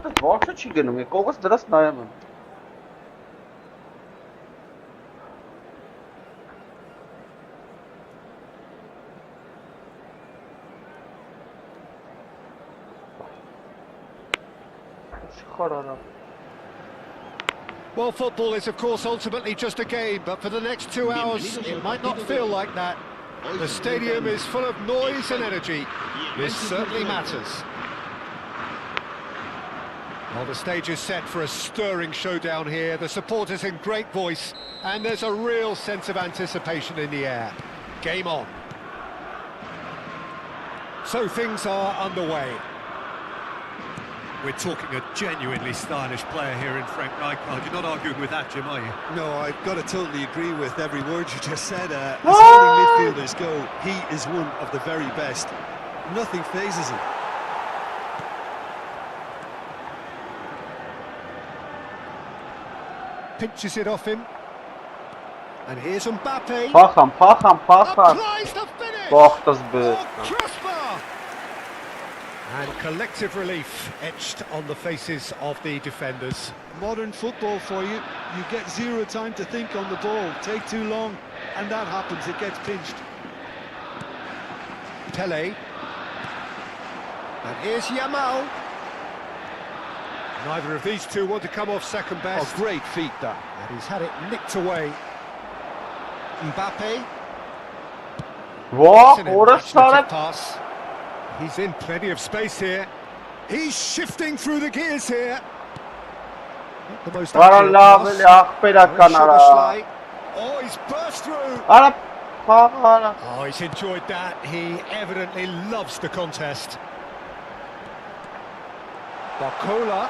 Դա ոչ չի գնում, կողս դրած նայում եմ։ Well, football is, of course, ultimately just a game, but for the next 2 hours, it might not feel like that. The stadium is full of noise and energy. This certainly matters. Well, the stage is set for a stirring showdown here. The supporters in great voice, and there's a real sense of anticipation in the air. Game on. So things are underway. We're talking a genuinely stylish player here in Frank Rijkaard. You're not arguing with that, Jim, are you? No, I've got to totally agree with every word you just said. As holding midfielders go, he is one of the very best. Nothing phases him. Pinches it off him. And here's Mbappe. Փախան, Applies the finish. Բախտս բը։ Crossbar. And collective relief etched on the faces of the defenders. Modern football for you. You get zero time to think on the ball. Take too long, and that happens. It gets pinched. Pele. And here's Yamal. Neither of these two want to come off second best. Oh, great feat, that. And he's had it nicked away. Mbappe. Ո՞վ, It's an որը imaginative շարը։ pass. He's in plenty of space here. He's shifting through the gears here. Not the most Արա accurate լավ pass. էլի աղբերական արա։ Szoboszlai. Oh, he's burst through. Արա փաղարա։ Oh, he's enjoyed that. He evidently loves the contest. Barcola.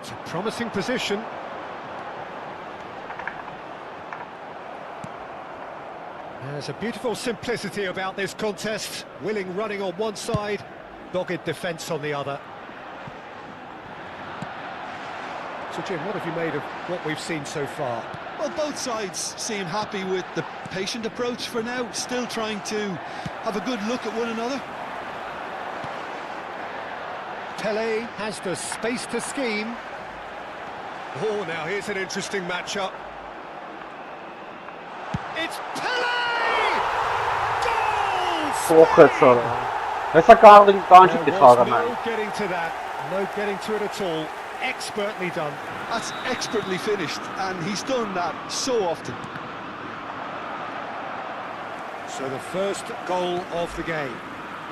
It's a promising position. There's a beautiful simplicity about this contest. Willing running on one side, dogged defence on the other. So Jim, what have you made of what we've seen so far? Well, both sides seem happy with the patient approach for now, still trying to have a good look at one another. Pele has the space to scheme. Oh, now here's an interesting matchup. It's Pele! Goals! Փոխեց արա։ Հեսա կարող ենք կանչի There was խաղը no նայ։ getting to that, no getting to it at all. Expertly done. That's expertly finished, and he's done that so often. So the first goal of the game.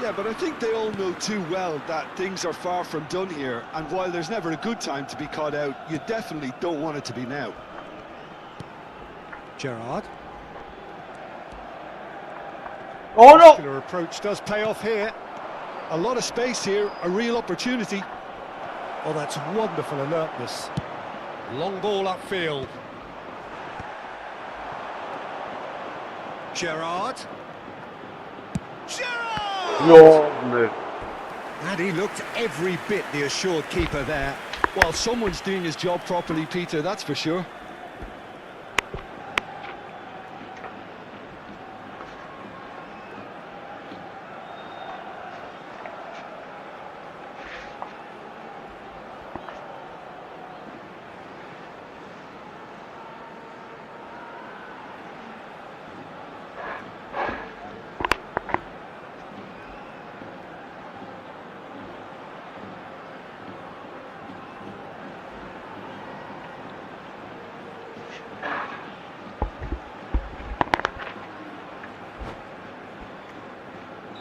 Yeah, but I think they all know too well that things are far from done here, and while there's never a good time to be caught out, you definitely don't want it to be now. Gerrard. Oh no! Particular approach does pay off here. A lot of space here, a real opportunity. Oh, that's wonderful alertness. Long ball upfield. Gerrard. Gerrard! No. And he looked every bit the assured keeper there. Well, someone's doing his job properly, Peter, that's for sure.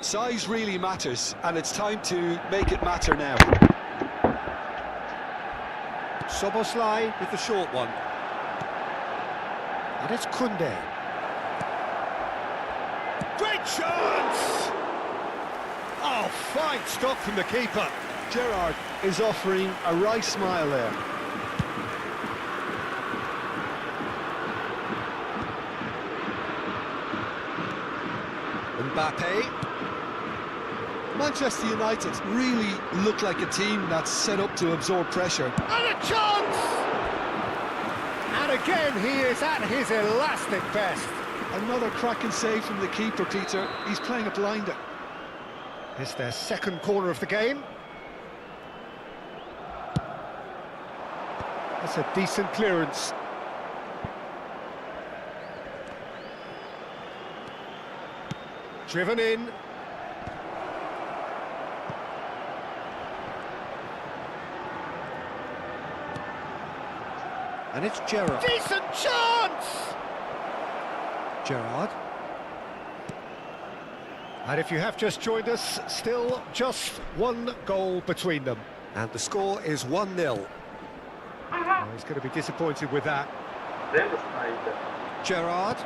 Size really matters, and it's time to make it matter now. Szoboszlai with the short one. And it's Kunde. Great chance! Oh, fine stop from the keeper. Gerrard is offering a wry smile there. Mbappe. Manchester United really look like a team that's set up to absorb pressure. And a chance! And again, he is at his elastic best. Another cracking save from the keeper, Peter. He's playing a blinder. It's their second corner of the game. That's a decent clearance. Driven in. And it's Gerrard. Decent chance! Gerrard. And if you have just joined us, still just one goal between them. And the score is 1-0. Well, he's going to be disappointed with that. Gerrard.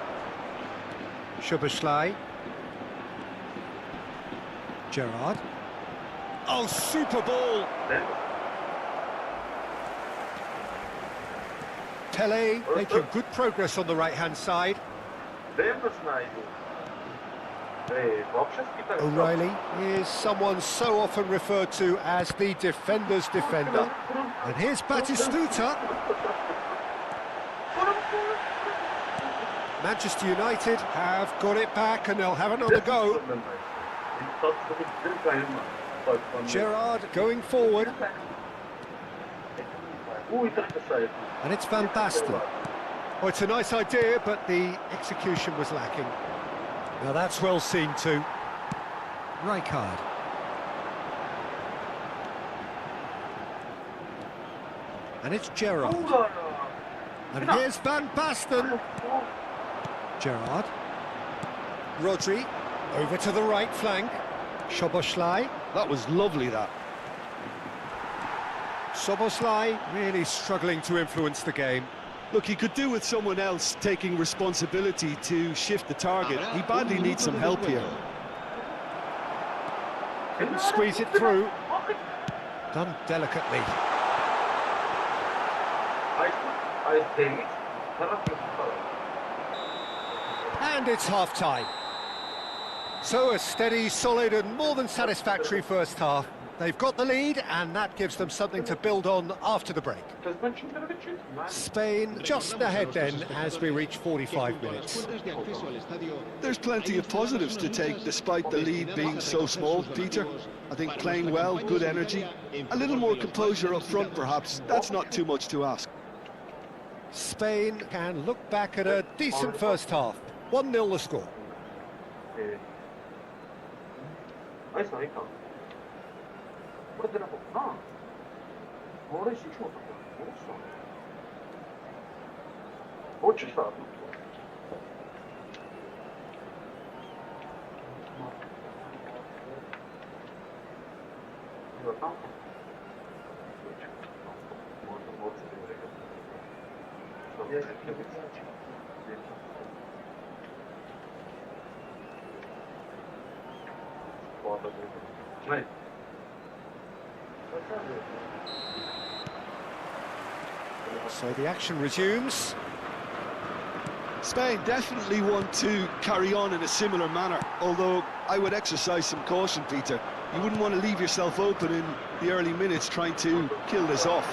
Szoboszlai. Gerrard. Oh, super ball! Tele making good progress on the right-hand side. O'Reilly is someone so often referred to as the defender's defender. And here's Batistuta. Manchester United have got it back and they'll have another go. Gerrard going forward. And it's Van Basten. Oh, it's a nice idea, but the execution was lacking. Now that's well seen too. Rijkaard. And it's Gerrard. And here's Van Basten. Gerrard. Rodri. Over to the right flank. Szoboszlai. That was lovely, that. Szoboszlai really struggling to influence the game. Look, he could do with someone else taking responsibility to shift the target. He badly needs some help here. Couldn't squeeze it through. Done delicately. And it's half-time. So a steady, solid and more than satisfactory first half. They've got the lead and that gives them something to build on after the break. Spain just ahead then as we reach 45 minutes. There's plenty of positives to take despite the lead being so small, Peter. I think playing well, good energy, a little more composure up front perhaps. That's not too much to ask. Spain can look back at a decent first half. 1-0 the score. So the action resumes. Spain definitely want to carry on in a similar manner, although I would exercise some caution, Peter. You wouldn't want to leave yourself open in the early minutes trying to kill this off.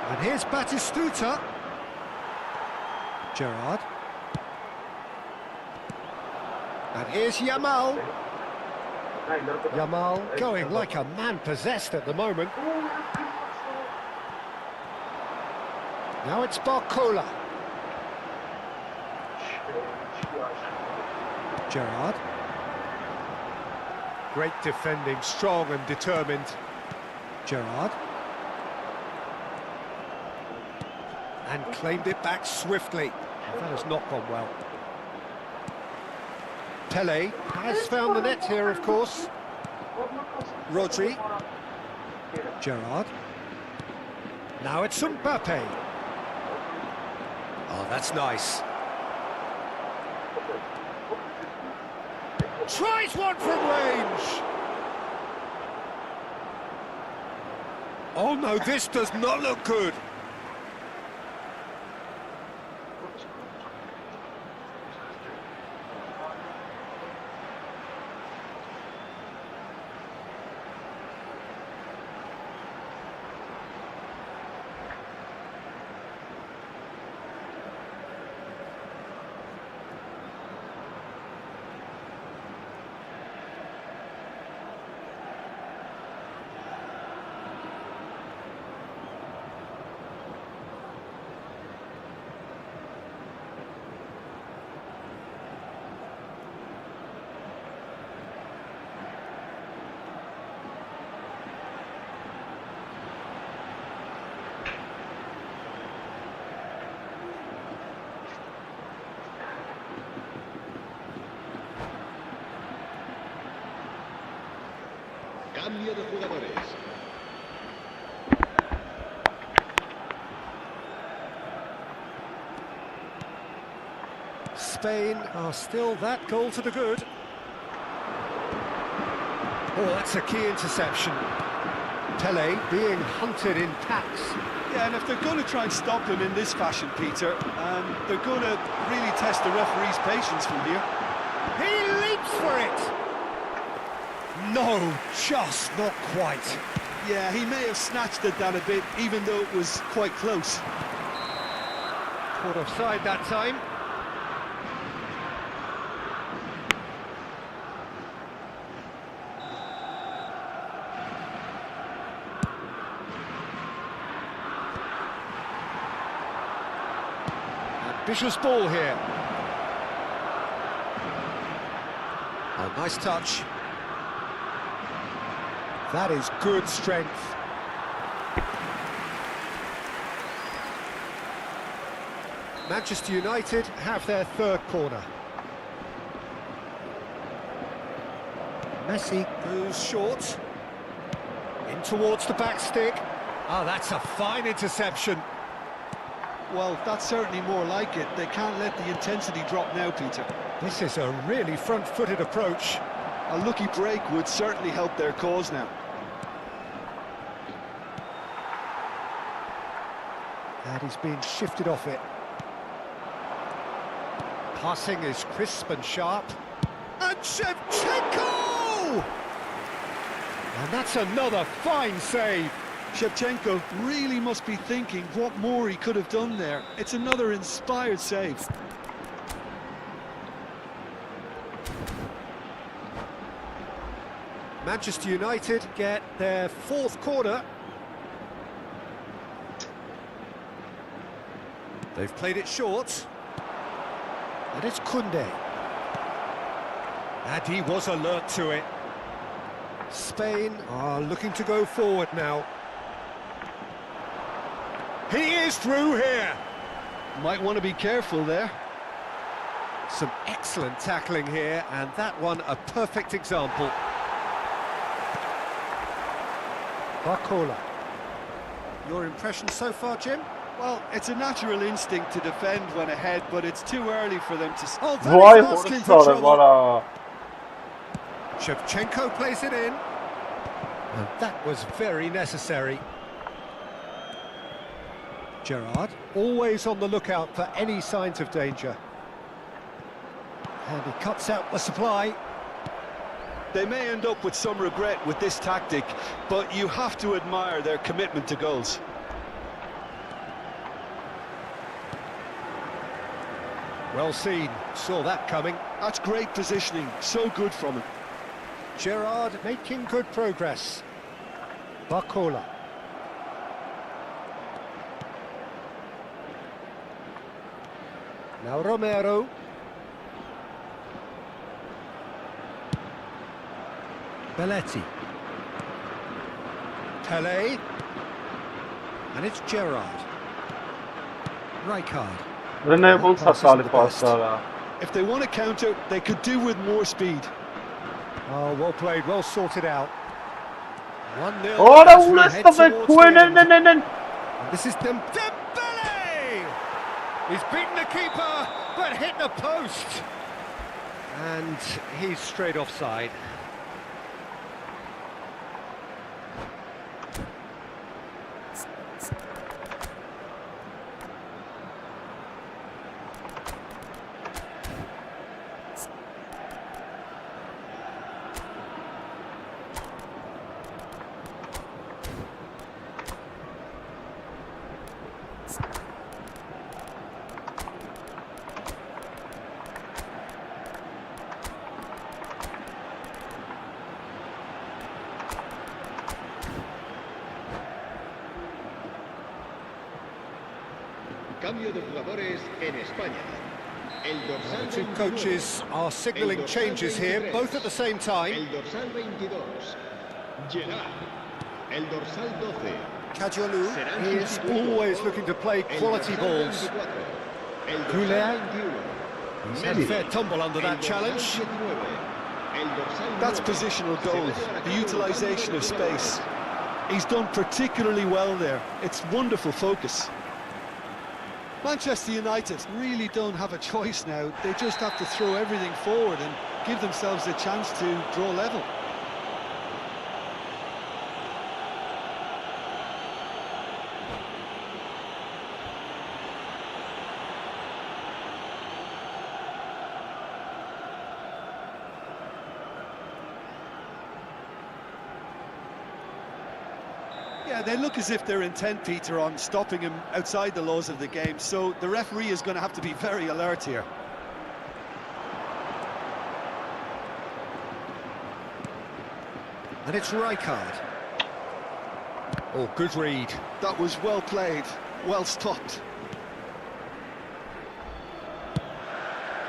And here's Batistuta. Gerrard. And here's Yamal. Yamal going like a man possessed at the moment. Now it's Barcola. Gerrard. Great defending, strong and determined. Gerrard. And claimed it back swiftly. That has not gone well. Tele has found the net here, of course. Rodri. Gerrard. Now it's Mbappe. Oh, that's nice. Tries one from range. Oh no, this does not look good. Cambio de jugadores. Spain are still that goal to the good. Oh, that's a key interception. Pele being hunted in packs. Yeah, and if they're going to try and stop him in this fashion, Peter, they're going to really test the referee's patience from here. He leaps for it! No, just not quite. Yeah, he may have snatched at that a bit, even though it was quite close. Caught offside that time. Ambitious ball here. Oh, nice touch. That is good strength. Manchester United have their third corner. Messi goes short. In towards the back stick. Oh, that's a fine interception. Well, that's certainly more like it. They can't let the intensity drop now, Peter. This is a really front-footed approach. A lucky break would certainly help their cause now. And he's been shifted off it. Passing is crisp and sharp. And Shevchenko! And that's another fine save. Shevchenko really must be thinking what more he could have done there. It's another inspired save. Manchester United get their fourth corner. They've played it short. And it's Koundé. And he was alert to it. Spain are looking to go forward now. He is through here. Might want to be careful there. Some excellent tackling here, and that one a perfect example. Barcola. Your impression so far, Jim? Well, it's a natural instinct to defend when ahead, but it's too early for them to... Oh, Vay very fast into trouble. valla. Shevchenko plays it in. And that was very necessary. Gerrard, always on the lookout for any signs of danger. And he cuts out the supply. They may end up with some regret with this tactic, but you have to admire their commitment to goals. Well seen, saw that coming. That's great positioning, so good from him. Gerrard making good progress. Barcola. Now Romero. Belletti. Pele. And it's Gerrard. Rijkaard. Rene ոնց է տալի պասը։ If they want to counter, they could do with more speed. Oh, well played, well sorted out. 1-0. Ora as we ունես head տվեք towards the քույնեն end. են։ This is Dembele! He's beaten the keeper, but hit the post. And he's straight offside. Cambio de jugadores en España. El dorsal The two 22. coaches are signalling changes here, both at the same time. El dorsal 22. Gerard. El dorsal 12. Cadiolou Serán is sustituidos always por looking to play el quality dorsal balls. 24. El Goulet. dorsal 21. He's had a fair tumble under El that dorsal challenge. 19. That's positional goal, the utilisation of space. He's done particularly well there. It's wonderful focus. Manchester United really don't have a choice now. They just have to throw everything forward and give themselves a chance to draw level. Yeah, they look as if they're intent, Peter, on stopping him outside the laws of the game, so the referee is going to have to be very alert here. And it's Rijkaard. Oh, good read. That was well played, well stopped.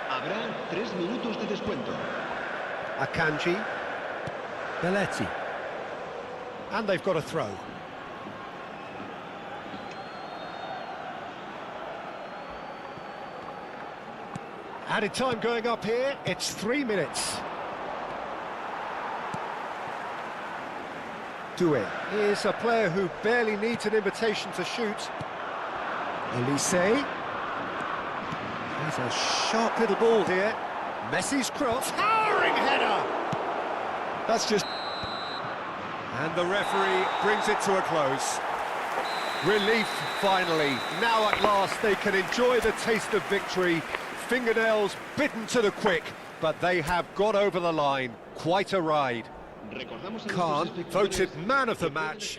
Habrá 3 minutos de descuento. Akanji. Belletti. And they've got a throw. Added time going up here, it's 3 minutes. Doué is a player who barely needs an invitation to shoot. Elise. He's a sharp little ball here. Messi's cross, towering header! That's just... And the referee brings it to a close. Relief, finally. Now at last they can enjoy the taste of victory. Fingernails bitten to the quick, but they have got over the line. Quite a ride. Khan voted man of the match.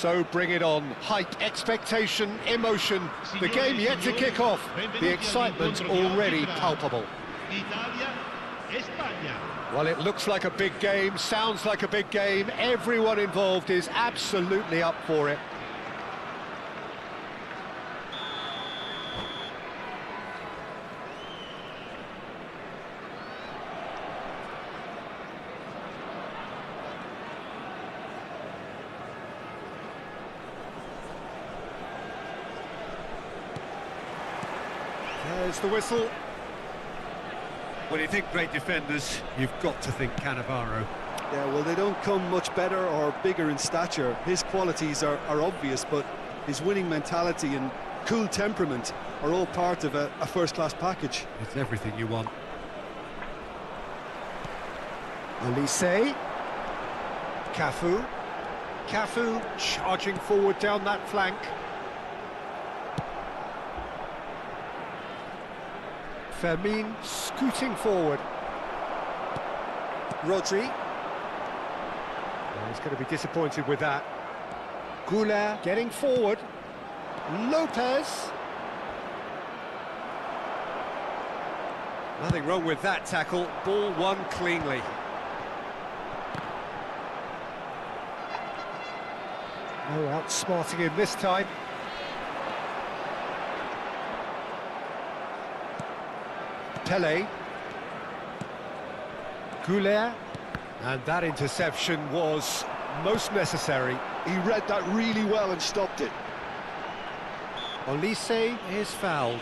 So bring it on. Hype, expectation, emotion. The game yet to kick off. The excitement already palpable. Well, it looks like a big game, sounds like a big game. Everyone involved is absolutely up for it. There's the whistle. When you think great defenders, you've got to think Cannavaro. Yeah, well, they don't come much better or bigger in stature. His qualities are obvious, but his winning mentality and cool temperament are all part of a first-class package. It's everything you want. Olise. Cafu. Cafu charging forward down that flank. Fermin scooting forward. Rodri. He's going to be disappointed with that. Goulart getting forward. Lopez. Nothing wrong with that tackle. Ball won cleanly. No outsmarting him this time. Pele. Goulart. And that interception was most necessary. He read that really well and stopped it. Olise is fouled.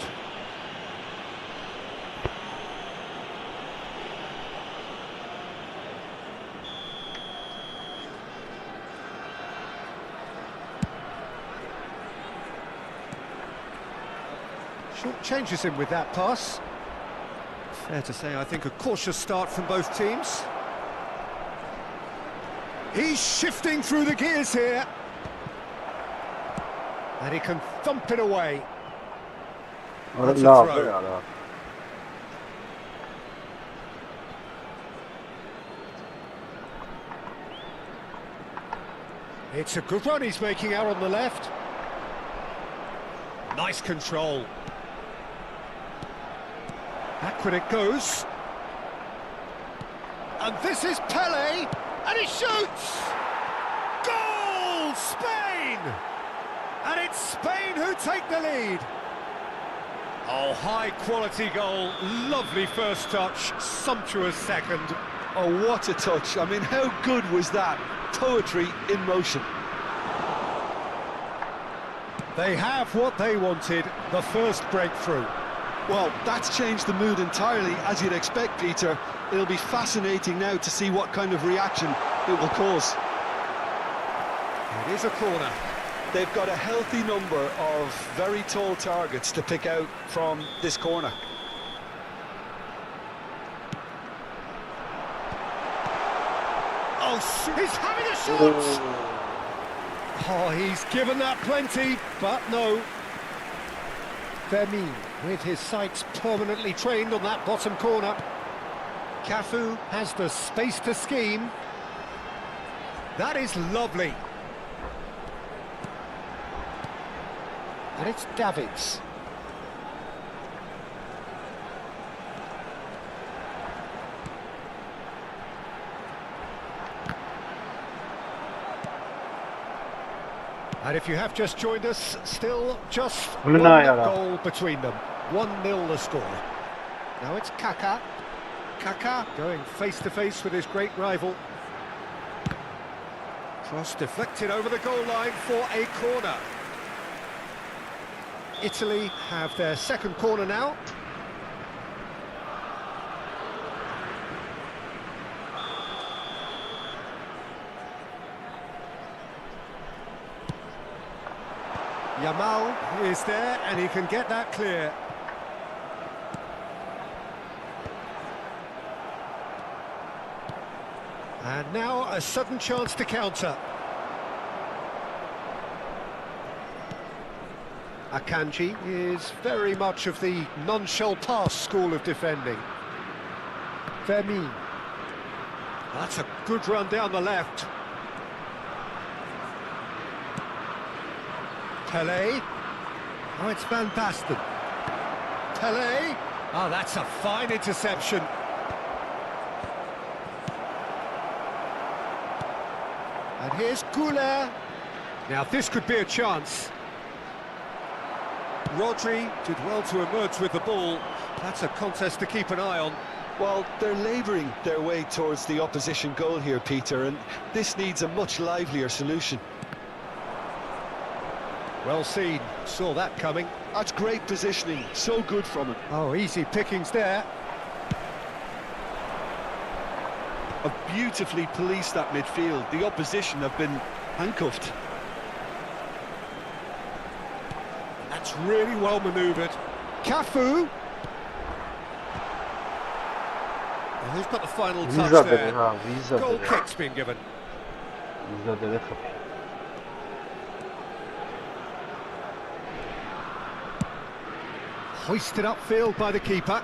Short changes him with that pass. Fair to say, I think a cautious start from both teams. He's shifting through the gears here. And he can thump it away. That's a throw. It's a good run he's making out on the left. Nice control. Backward it goes. And this is Pele. And he shoots! Goal! Spain! And it's Spain who take the lead. Oh, high-quality goal. Lovely first touch. Sumptuous second. Oh, what a touch. I mean, how good was that? Poetry in motion. They have what they wanted, the first breakthrough. Well, that's changed the mood entirely, as you'd expect, Peter. It'll be fascinating now to see what kind of reaction it will cause. It is a corner. They've got a healthy number of very tall targets to pick out from this corner. Oh, he's having a shot! Oh, he's given that plenty, but no. Fermin with his sights permanently trained on that bottom corner. Cafu has the space to scheme. That is lovely. And it's Davids. And if you have just joined us, still just one goal between them. 1-0 the score. Now it's Kaká. Kaká going face-to-face with his great rival. Cross deflected over the goal line for a corner. Italy have their second corner now. Yamal is there and he can get that clear. And now a sudden chance to counter. Akanji is very much of the non-shell pass school of defending. Fermin. That's a good run down the left. Pele. Oh, it's Van Basten. Pele. Oh, that's a fine interception. And here's Goulet. Now this could be a chance. Rodri did well to emerge with the ball. That's a contest to keep an eye on. Well, they're labouring their way towards the opposition goal here, Peter, and this needs a much livelier solution. Well seen, saw that coming. That's great positioning, so good from him. Oh, easy pickings there. Have beautifully policed that midfield. The opposition have been handcuffed. That's really well manoeuvred. Cafu. Well, who's got the final touch Visa there? dedi ha, visa Goal dedi. kick's been given. Visa dedi kapı. Hoisted upfield by the keeper.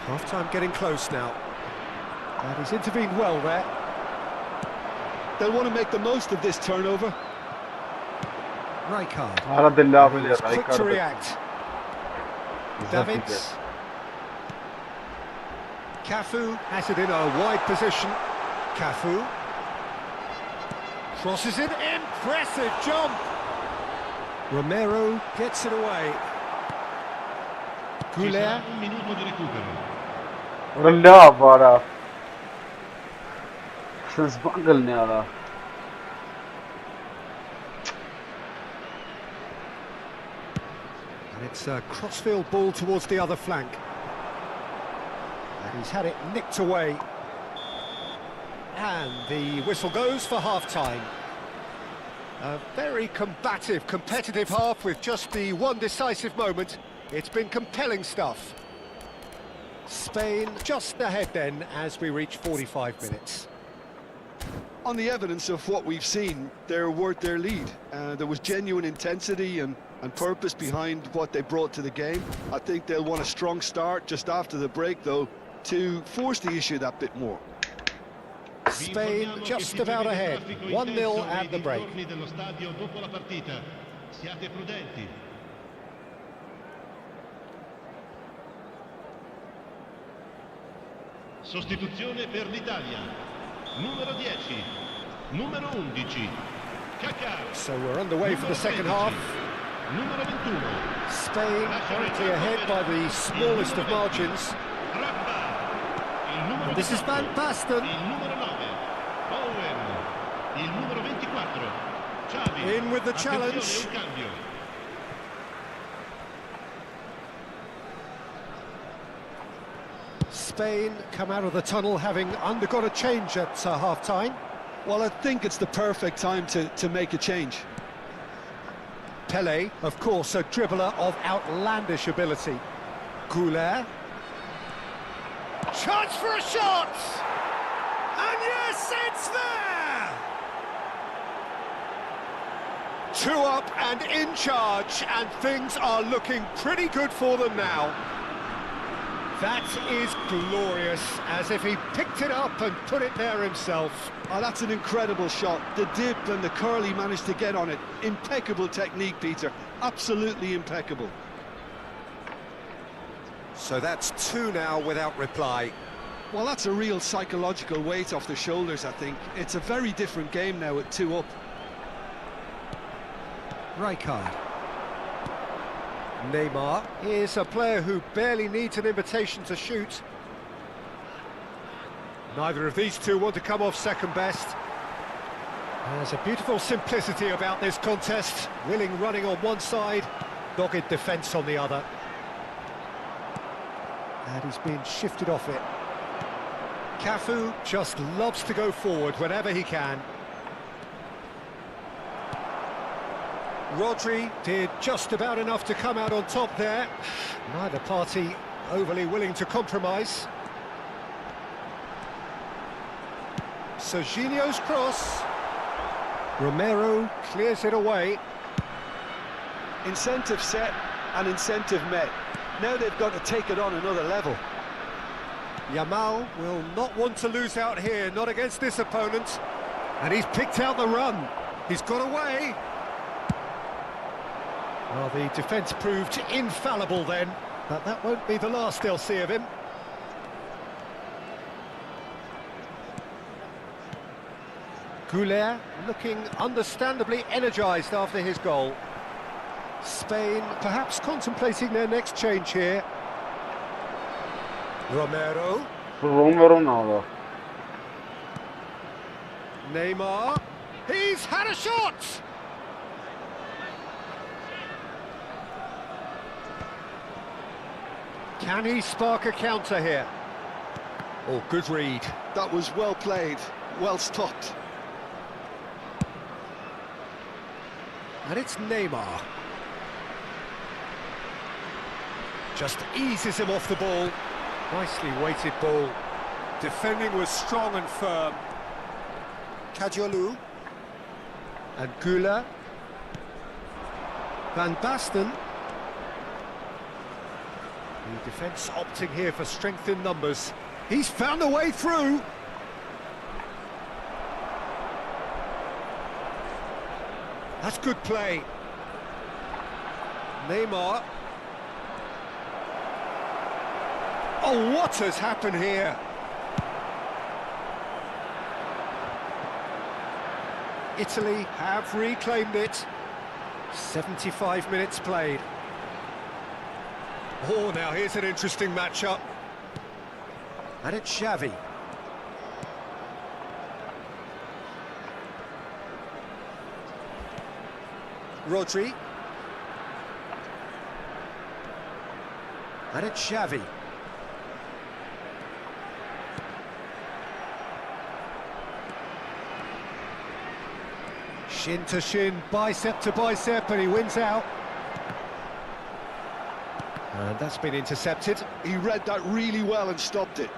Half-time getting close now. And he's intervened well there. They'll want to make the most of this turnover. Rijkaard. Ara deli abi ya, Quick to react. Davids. Cafu has it in a wide position. Cafu. Crosses it. Impressive jump. Romero gets it away. Goulet. Ralla bara. Since bangalne ara. And it's a crossfield ball towards the other flank. And he's had it nicked away. And the whistle goes for half-time. A very combative, competitive half with just the one decisive moment. It's been compelling stuff. Spain just ahead then as we reach 45 minutes. On the evidence of what we've seen, they're worth their lead. There was genuine intensity and purpose behind what they brought to the game. I think they'll want a strong start just after the break, though, to force the issue that bit more. Spain just about ahead, 1-0 at the break. Sostituzione per l'Italia. Numero 10, numero 11, Kaká. So we're underway for the second half. Numero 21. Spain currently ahead by the smallest of margins. And this is Van Basten. Il numero 9, Bowen. Il numero 24, Xavi. In with the challenge. Attenzione, un cambio. Spain come out of the tunnel having undergone a change at half-time. Well, I think it's the perfect time to make a change. Pele, of course, a dribbler of outlandish ability. Goulet. Chance for a shot! And yes, it's there! 2 up and in charge, and things are looking pretty good for them now. That is glorious, as if he picked it up and put it there himself. Oh, that's an incredible shot. The dip and the curl he managed to get on it. Impeccable technique, Peter. Absolutely impeccable. So that's 2 now without reply. Well, that's a real psychological weight off the shoulders, I think. It's a very different game now at 2 up. Rijkaard. Neymar is a player who barely needs an invitation to shoot. Neither of these two want to come off second best. There's a beautiful simplicity about this contest. Willing running on one side, dogged defence on the other. And he's been shifted off it. Cafu just loves to go forward whenever he can. Rodri did just about enough to come out on top there. Neither party overly willing to compromise. Serginho's cross. Romero clears it away. Incentive set and incentive met. Now they've got to take it on another level. Yamal will not want to lose out here, not against this opponent. And he's picked out the run. He's got away. Well, the defence proved infallible then, but that won't be the last they'll see of him. Goulet looking understandably energised after his goal. Spain perhaps contemplating their next change here. Romero. Romero. Neymar. He's had a shot! Can he spark a counter here? Oh, good read. That was well played, well stopped. And it's Neymar. Just eases him off the ball. Nicely weighted ball. Defending was strong and firm. Kadiolu. And Gula. Van Basten. The defence opting here for strength in numbers. He's found a way through. That's good play. Neymar. Oh, what has happened here? Italy have reclaimed it. 75 minutes played. Oh, now here's an interesting matchup. And it's Xavi. Rodri. And it's Xavi. Shin to shin, bicep to bicep, and he wins out. And that's been intercepted. He read that really well and stopped it.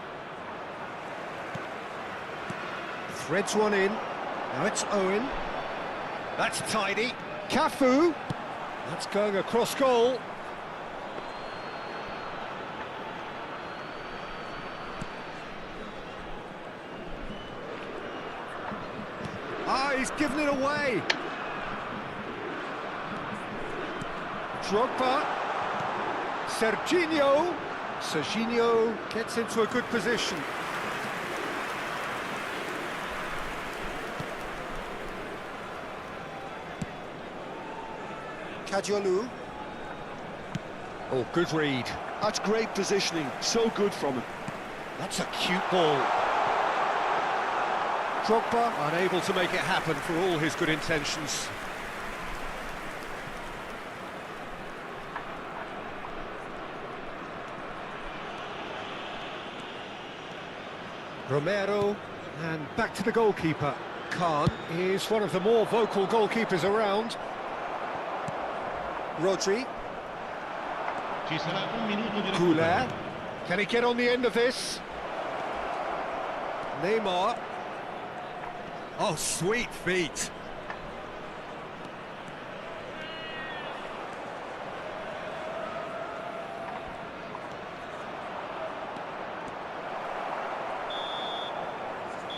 Threads one in. Now it's Owen. That's tidy. Cafu. That's going across goal. Ah, he's given it away. Drogba. Serginho gets into a good position. Kadiolu. Oh, good read. That's great positioning, so good from him. That's a cute ball. Drogba unable to make it happen for all his good intentions. Romero, and back to the goalkeeper. Khan is one of the more vocal goalkeepers around. Rodri. Goulet. Can he get on the end of this? Neymar. Oh, sweet feet.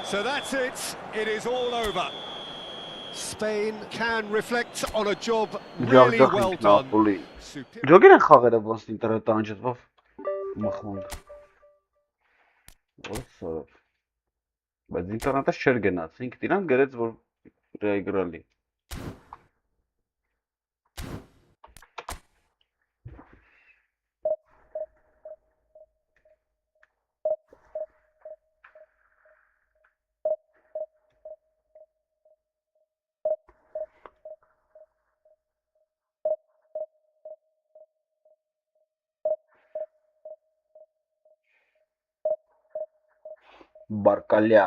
So that's it. It is all over. Spain can reflect on a job really well done. Ջոգին են խաղերը ոնց ինտերնետը անջատվավ մխմունք։ Ոնց սարավ։ Բայց ինտերնետը չէր գնաց, ինքն իրան գրեց որ ռեգրալի։ Բարկալյա։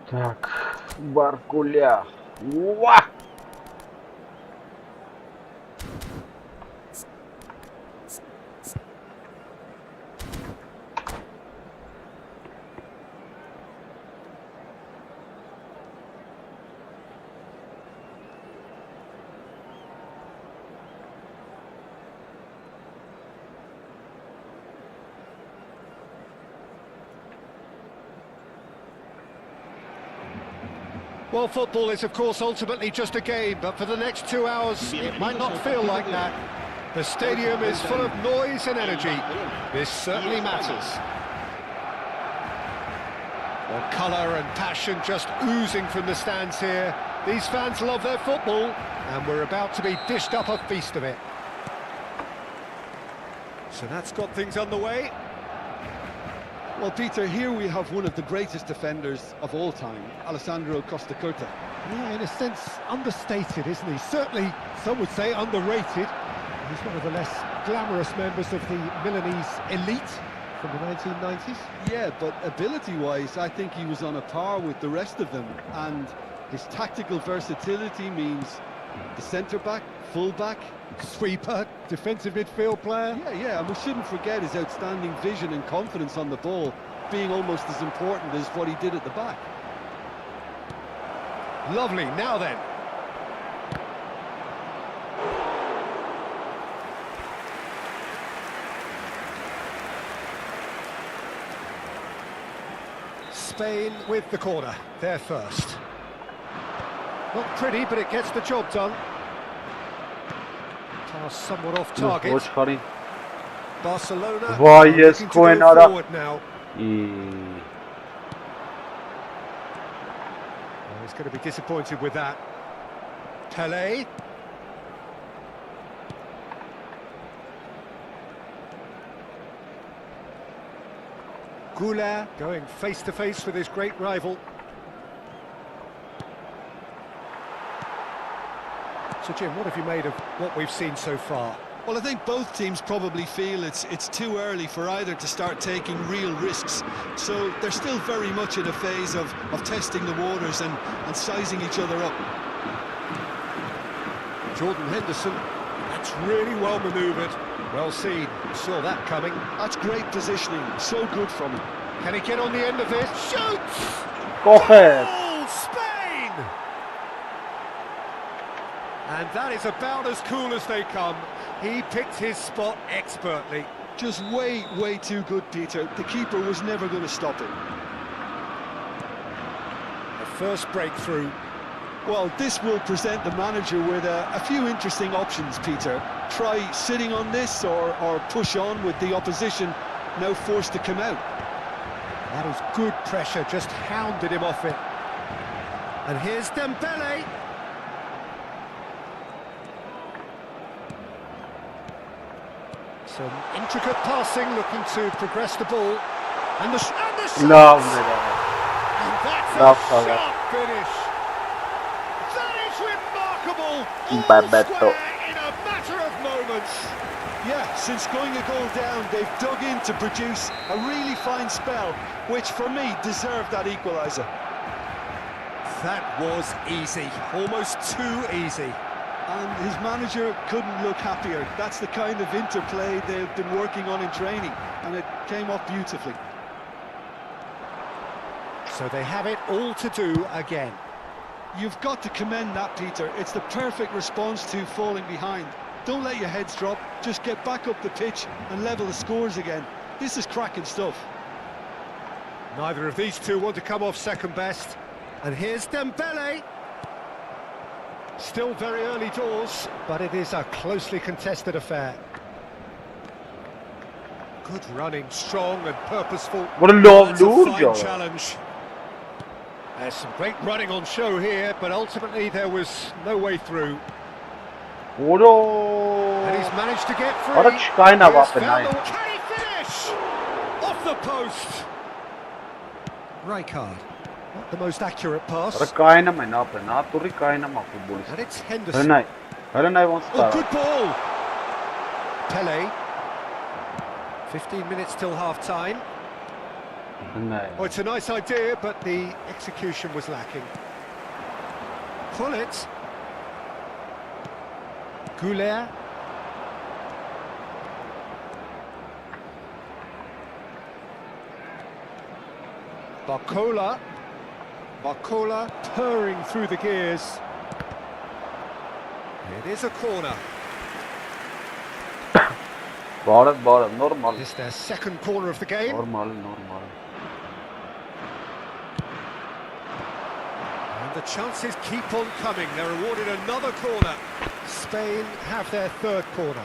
Так, Баркуля. Уа! Well, football is, of course, ultimately just a game, but for the next 2 hours, it might not feel like that. The stadium is full of noise and energy. This certainly matters. Well, colour and passion just oozing from the stands here. These fans love their football, and we're about to be dished up a feast of it. So that's got things underway. Well, Peter, here we have one of the greatest defenders of all time, Alessandro Costacurta. Yeah, in a sense, understated, isn't he? Certainly, some would say underrated. He's one of the less glamorous members of the Milanese elite from the 1990s. Yeah, but ability-wise, I think he was on a par with the rest of them. And his tactical versatility means the centre-back, full-back, Sweeper, defensive midfield player. Yeah, and we shouldn't forget his outstanding vision and confidence on the ball being almost as important as what he did at the back. Lovely, now then. Spain with the corner, they're first. Not pretty, but it gets the job done. Pass somewhat off target. Barcelona Vay, looking to go Escoenara. forward now. Oh, he's going to be disappointed with that. Pelé. Goulart going face to face with his great rival. So Jim, what have you made of what we've seen so far? Well, I think both teams probably feel it's too early for either to start taking real risks. So they're still very much in a phase of testing the waters and sizing each other up. Jordan Henderson, that's really well manoeuvred. Well seen, saw that coming. That's great positioning, so good from him. Can he get on the end of this? Shoots! Coge. Oh, Spain! And that is about as cool as they come. He picked his spot expertly. Just way too good, Peter. The keeper was never going to stop it. The first breakthrough. Well, this will present the manager with a few interesting options, Peter. Try sitting on this or push on with the opposition now forced to come out. That was good pressure, just hounded him off it. And here's Dembele. Some intricate passing, looking to progress the ball. And the shot! No, And that's no, a sharp finish. That is remarkable. All Babetto. square in a matter of moments. Yeah, since going a goal down, they've dug in to produce a really fine spell, which for me deserved that equaliser. That was easy, almost too easy. And his manager couldn't look happier. That's the kind of interplay they've been working on in training, and it came off beautifully. So they have it all to do again. You've got to commend that, Peter. It's the perfect response to falling behind. Don't let your heads drop, just get back up the pitch and level the scores again. This is cracking stuff. Neither of these two want to come off second best. And here's Dembele. Still very early doors, but it is a closely contested affair. Good running, strong and purposeful. What a That's a lovely fine job. challenge. There's some great running on show here, but ultimately there was no way through. And he's managed to get free. What a kind of Here's weapon, found eh? the- Can he finish? Off the post. Rijkaard. Not the most accurate pass. Rakaina maina pena, tu rikaina ma futbolist. And it's Henderson. Haranai wants Oh, to. good ball. Pele. 15 minutes till half-time. Oh, it's a nice idea, but the execution was lacking. Pull it. Goulet. Barcola. Barcola purring through the gears. It is a corner. Bora, normal. It's their second corner of the game. Normal. And the chances keep on coming. They're awarded another corner. Spain have their third corner.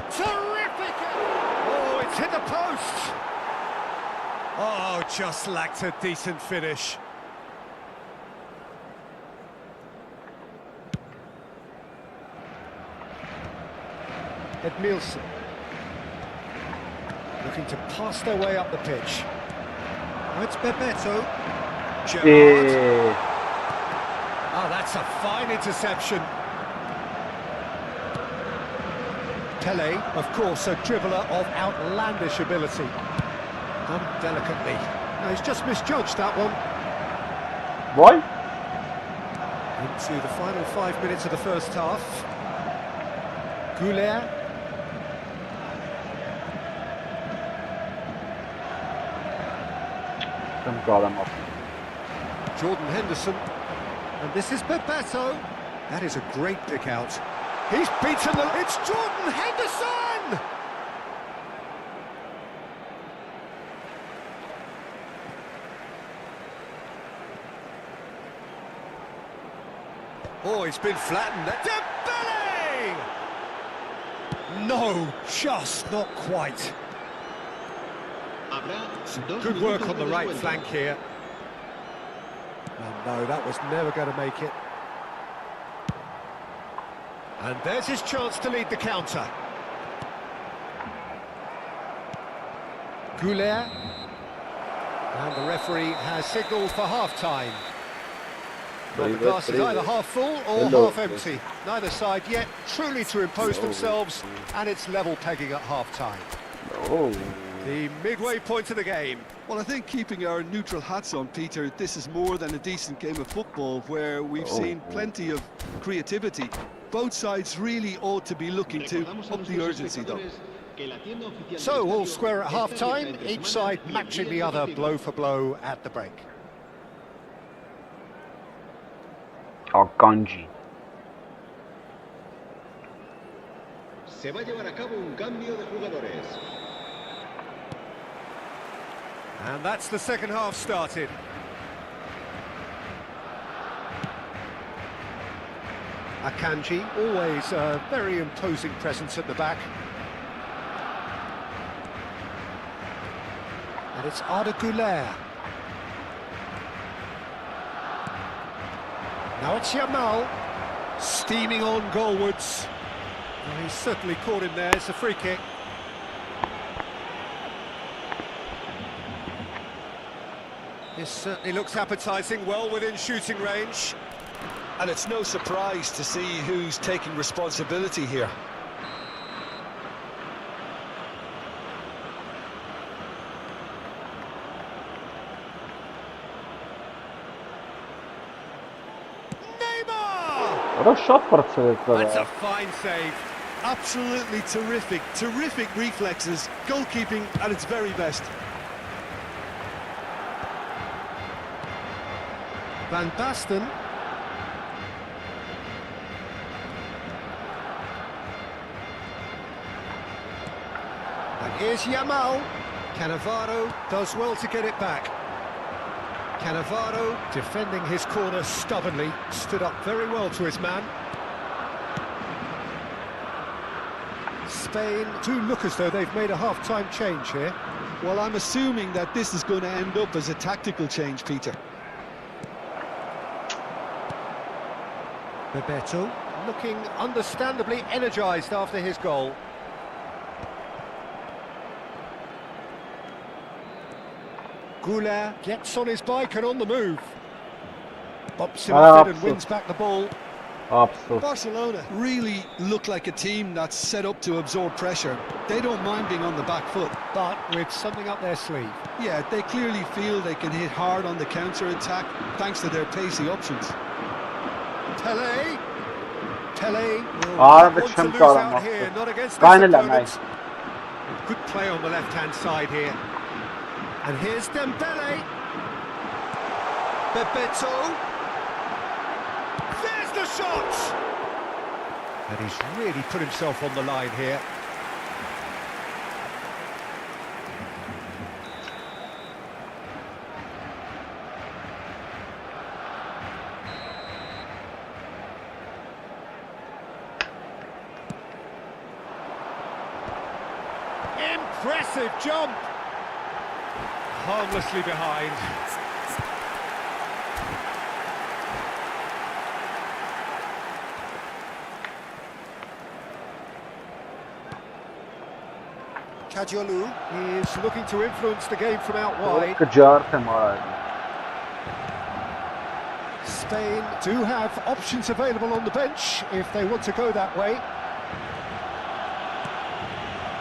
Terrific! Oh, it's hit the post! Oh, just lacked a decent finish. Edmilson. Looking to pass their way up the pitch. Oh, it's Bebeto. Gerrard. Oh, that's a fine interception. Pele, of course, a dribbler of outlandish ability. Done delicately. No, he's just misjudged that one. Why? Into the final 5 minutes of the first half. Goulet. Don't call him up. Jordan Henderson. And this is Bebeto. That is a great pick out. He's beaten the... It's Jordan Henderson! Oh, he's been flattened. Dembele! No, just not quite. Some good work on the right flank here. Oh, no, that was never going to make it. And there's his chance to lead the counter. Goulet. And the referee has signalled for half-time. Well, the glass is either half full or half empty. Neither side yet truly to impose themselves, and it's level pegging at half-time. The midway point of the game. Well, I think keeping our neutral hats on, Peter, this is more than a decent game of football where we've seen plenty of creativity. Both sides really ought to be looking to up the urgency, though. So, all square at half-time, each side matching the other blow for blow at the break. Akanji. Se va a llevar a cabo un cambio de jugadores. And that's the second half started. Akanji, always a very imposing presence at the back. And it's Arda Güler. Now it's Yamal, steaming on goalwards. Well, he's certainly caught him there, it's a free kick. This certainly looks appetising, well within shooting range. And it's no surprise to see who's taking responsibility here. Ora շատ բարձրացավ։ That's a fine save. Absolutely terrific, terrific reflexes, goalkeeping at its very best. Van Basten. And here's Yamal. Cannavaro does well to get it back. Cannavaro defending his corner stubbornly, stood up very well to his man. Spain do look as though they've made a half-time change here. Well, I'm assuming that this is going to end up as a tactical change, Peter. Bebeto looking understandably energised after his goal. Goulart gets on his bike and on the move. Bops him off it and wins back the ball. Absolutely. Barcelona really look like a team that's set up to absorb pressure. They don't mind being on the back foot. But with something up their sleeve. Yeah, they clearly feel they can hit hard on the counter-attack thanks to their pacey options. Tele will Ah, want the to lose champ out here, not against this Finally, opponent. nice. Good play on the left-hand side here. And here's Dembele. Bebeto. There's the shot! And he's really put himself on the line here. Impressive jump! Harmlessly behind. Kadiolu is looking to influence the game from out wide. Spain do have options available on the bench if they want to go that way.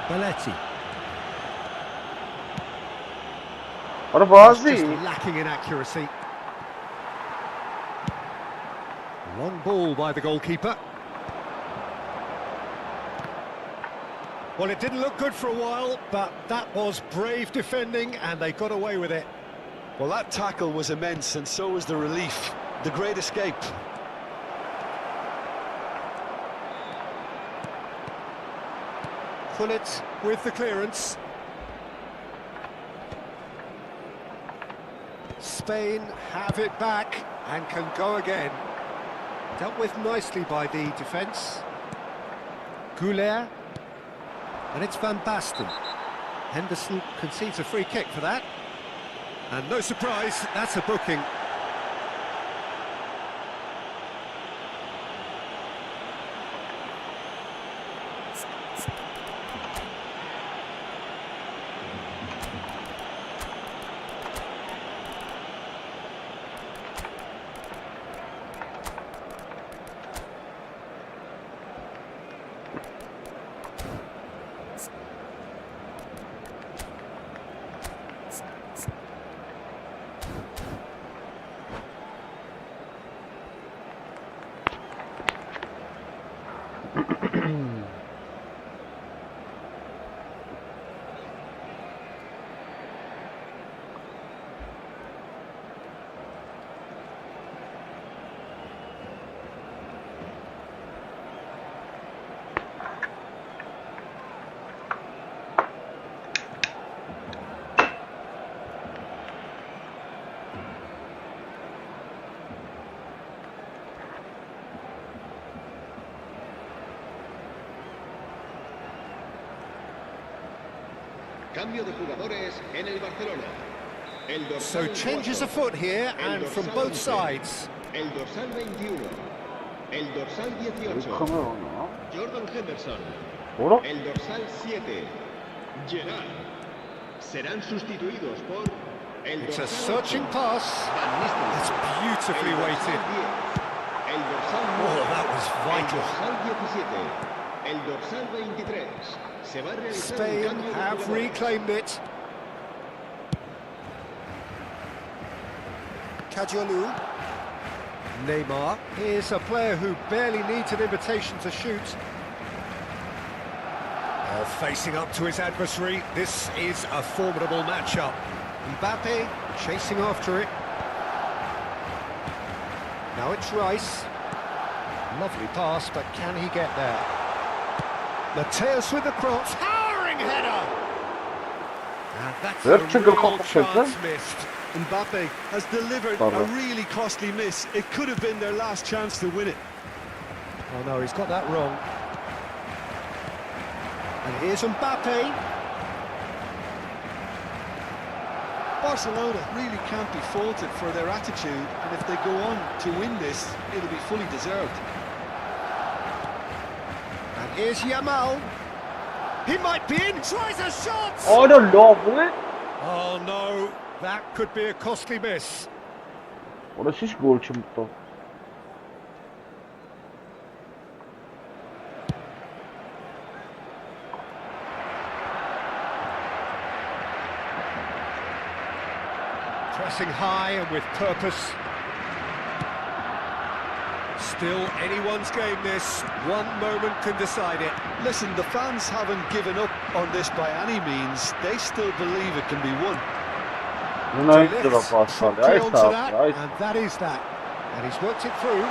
Belletti. Ora bazi. Just lacking in accuracy. Long ball by the goalkeeper. Well, it didn't look good for a while, but that was brave defending and they got away with it. Well, that tackle was immense, and so was the relief. The great escape. Gullit with the clearance. Spain have it back and can go again. Dealt with nicely by the defence. Goulart. And it's Van Basten. Henderson concedes a free kick for that. And no surprise, that's a booking. Cambio de jugadores en el Barcelona. So changes afoot here and from both sides. El dorsal 21. El dorsal 18. Jordan Henderson. El dorsal 7. Gerard. Serán sustituidos por el It's a dorsal searching 8. pass. Van Nistelrooy. It's beautifully El dorsal weighted. 10. El dorsal Oh, that was el vital. dorsal 17, el dorsal 23. Se va a realizar un Spain cambio de have jugadores. reclaimed it. Kajolu. Neymar. Here's a player who barely needs an invitation to shoot. Facing up to his adversary, this is a formidable matchup. Mbappe chasing after it. Now it's Rice. Lovely pass, but can he get there? Mateus with the cross. Towering header! And that's Hep a çıkır real kapı chance sesi. missed. Mbappe has delivered Bravo. a really costly miss. It could have been their last chance to win it. Oh no, he's got that wrong. And here's Mbappe. Barcelona really can't be faulted for their attitude, and if they go on to win this, it'll be fully deserved. And here's Yamal. He might be in, tries a shot! I don't know bu. Oh no, that could be a costly miss. Orası hiç gol çıktı. Pressing high and with purpose. Still anyone's game this. One moment can decide it. Listen, the fans haven't given up on this by any means. They still believe it can be won. Buna hiç de paslar. Play Ay onto sağ that, ol. Ay. and that is that. And he's worked it through.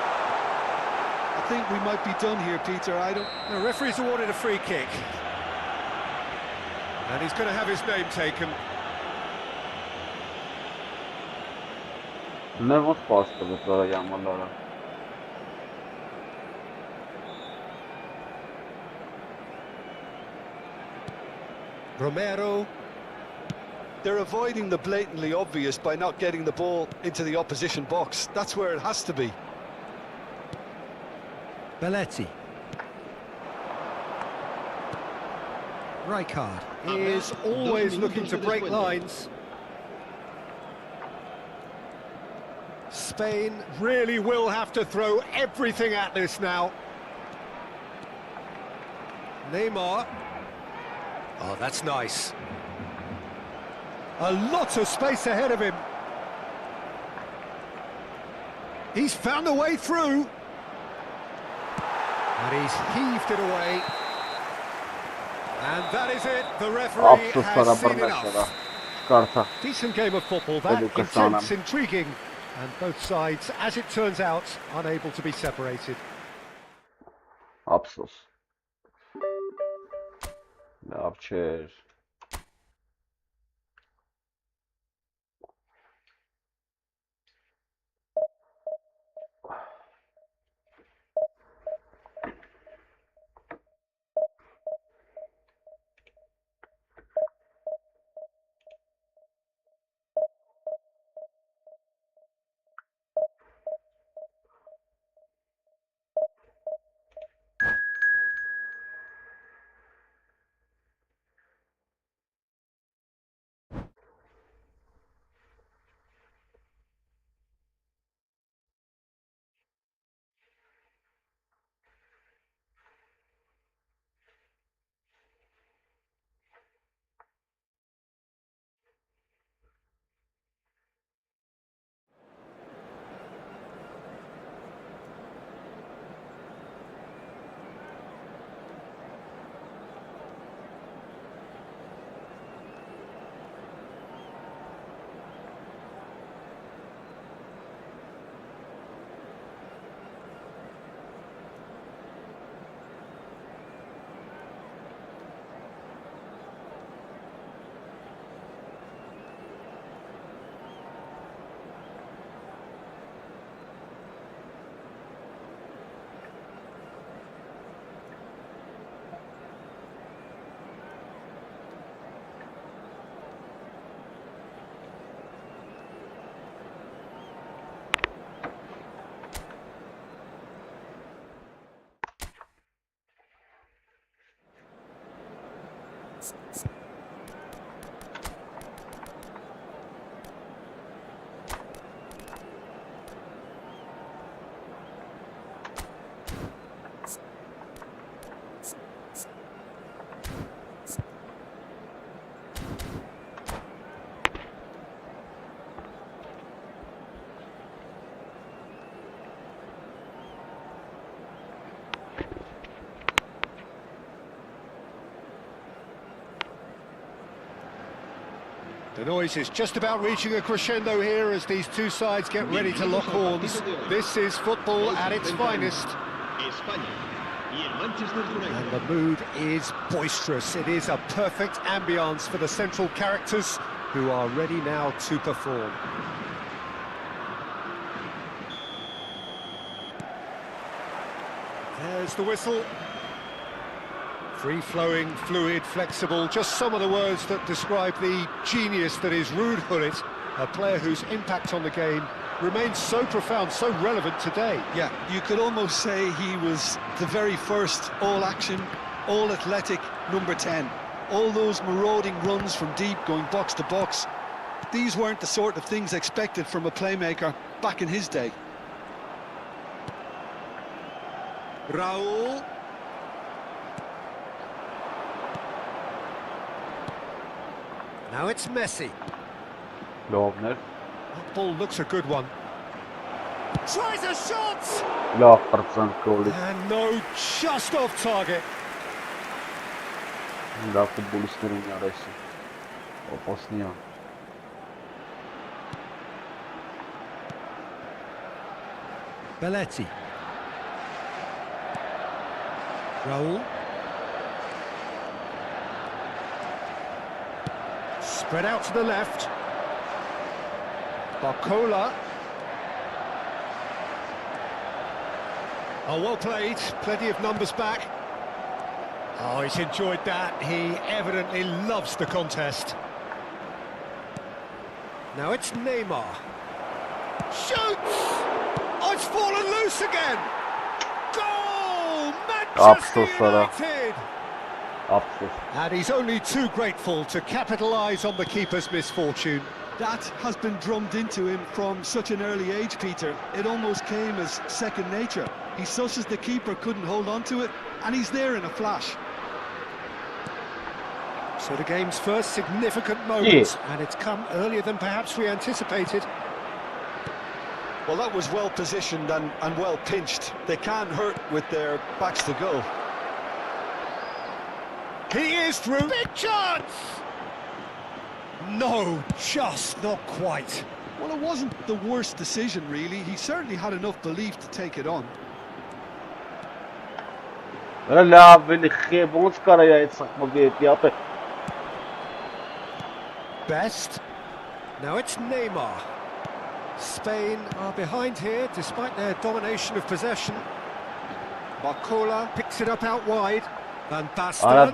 I think we might be done here, Peter. I don't... The referee's awarded a free kick. And he's going to have his name taken. Ne vur pastı bu sonra Yamallara. Romero. They're avoiding the blatantly obvious by not getting the ball into the opposition box. That's where it has to be. Belletti. Rijkaard. He is always looking to break lines. Spain really will have to throw everything at this now. Neymar. Oh, that's nice. A lot of space ahead of him. He's found a way through. And he's heaved it away. And that is it. The referee Absus has sana seen bırnaklara. enough. Çıkarsa. Decent game of football, that Lucas Sanam. intense, intriguing, and both sides, as it turns out, unable to be separated. Absus. Ne yapacağız? The noise is just about reaching a crescendo here as these two sides get ready to lock horns. This is football at its finest. España y el Manchester United. And the mood is boisterous. It is a perfect ambience for the central characters who are ready now to perform. There's the whistle. Free-flowing, fluid, flexible, just some of the words that describe the genius that is Ruud Gullit, a player whose impact on the game remains so profound, so relevant today. Yeah, you could almost say he was the very first all-action, all-athletic number 10. All those marauding runs from deep, going box to box, these weren't the sort of things expected from a playmaker back in his day. Raul. Now it's Messi. Lovner. That ball looks a good one. Tries a shot! Love percent goalie. And no, just off target. Da futbolistlerin arası. Opasnia. Belletti. Raul. Spread out to the left. Barcola. Oh, well played. Plenty of numbers back. Oh, he's enjoyed that. He evidently loves the contest. Now it's Neymar. Shoots! Oh, it's fallen loose again! Goal! Manchester United! Absurd. And he's only too grateful to capitalise on the keeper's misfortune. That has been drummed into him from such an early age, Peter. It almost came as second nature. He susses the keeper couldn't hold on to it, and he's there in a flash. So the game's first significant moment, and it's come earlier than perhaps we anticipated. Well, that was well positioned and well pinched. They can't hurt with their backs to goal. He is through. Big chance! No, just not quite. Well, it wasn't the worst decision, really. He certainly had enough belief to take it on. Best. Now it's Neymar. Spain are behind here despite their domination of possession. Barcola picks it up out wide. Van Basten.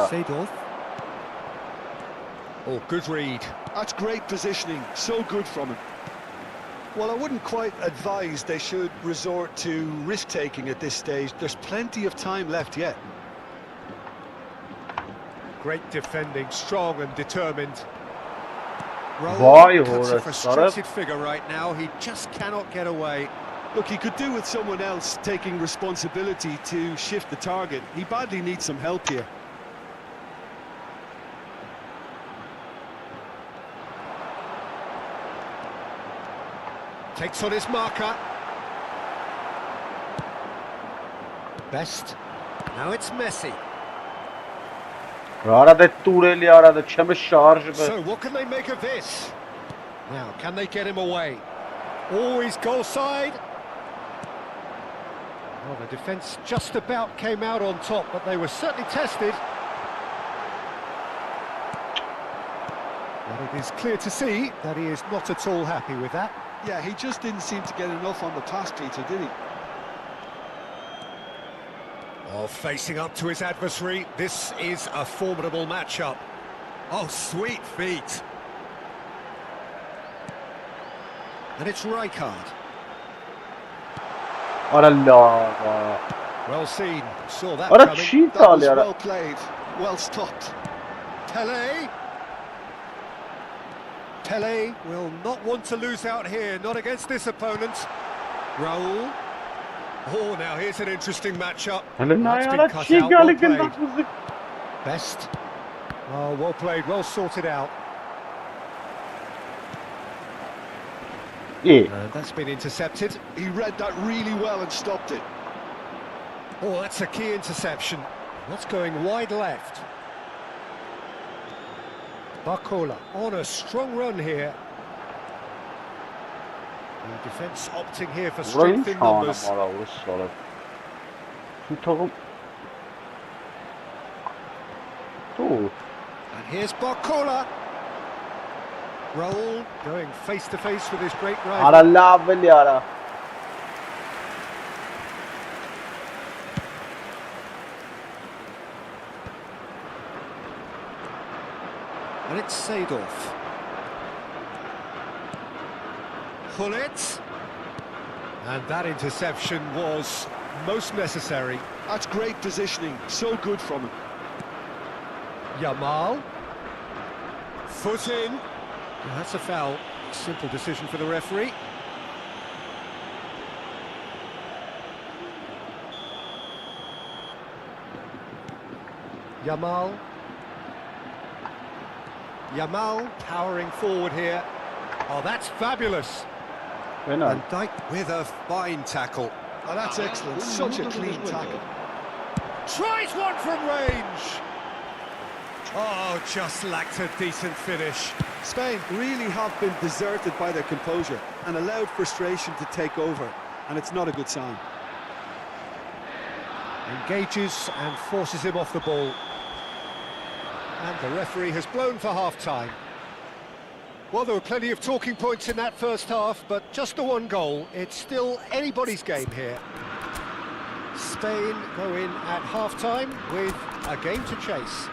Seedorf. Oh, good read. That's great positioning, so good from him. Well, I wouldn't quite advise they should resort to risk-taking at this stage. There's plenty of time left yet. Great defending, strong and determined. Vay Raul cuts a horas, frustrated figure right now. He just cannot get away. Look, he could do with someone else taking responsibility to shift the target. He badly needs some help here. Takes on his marker. Best. Now it's Messi. So what can they make of this? Now, can they get him away? Always goal side. Well, the defence just about came out on top, but they were certainly tested. But it is clear to see that he is not at all happy with that. Yeah, he just didn't seem to get enough on the pass, Peter, did he? Oh, facing up to his adversary, this is a formidable matchup. Oh, sweet feet. And it's Rijkaard. Well seen, saw that coming. That was well played, well stopped. Pelé. Pelé will not want to lose out here, not against this opponent. Raul. Oh, now here's an interesting matchup. That's been cut out, well played. Best. Oh, well played, well sorted out. And that's been intercepted. He read that really well and stopped it. Oh, that's a key interception. That's going wide left. Barcola on a strong run here. The defence opting here for strength in numbers. And here's Barcola. Raul going face to face with his great rival. And it's Seedorf. Hullet. And that interception was most necessary. That's great positioning, so good from him. Yamal. Foot in. Well, that's a foul. Simple decision for the referee. Yamal. Yamal powering forward here. Oh, that's fabulous. Bueno. And Dijk with a fine tackle. Oh, that's excellent. Such a clean tackle. Tries one from range. Oh, just lacked a decent finish. Spain really have been deserted by their composure and allowed frustration to take over, and it's not a good sign. Engages and forces him off the ball. And the referee has blown for half-time. Well, there were plenty of talking points in that first half, but just the one goal. It's still anybody's game here. Spain go in at half-time with a game to chase.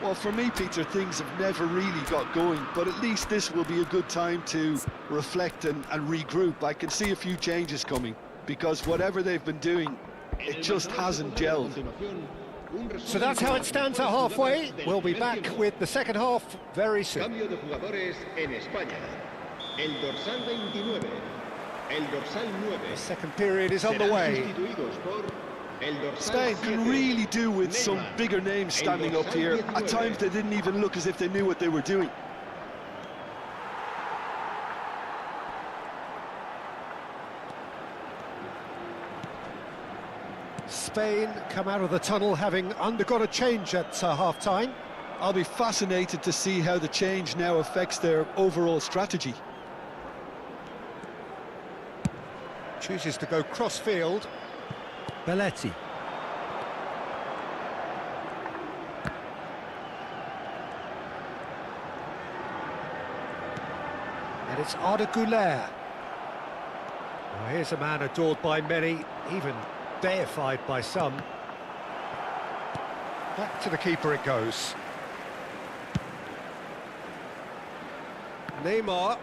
Well, for me, Peter, things have never really got going, but at least this will be a good time to reflect and regroup. I can see a few changes coming, because whatever they've been doing, it just hasn't gelled. So that's how it stands at halfway. We'll be back with the second half very soon. Cambio de jugadores en España. El dorsal 29. El dorsal 9. The second period is underway. Spain can really do with some bigger names standing up here. At times they didn't even look as if they knew what they were doing. Spain come out of the tunnel having undergone a change at half-time. I'll be fascinated to see how the change now affects their overall strategy. Chooses to go cross-field. Belletti. And it's Arda Güler. Well, here's a man adored by many, even deified by some. Back to the keeper it goes. Neymar.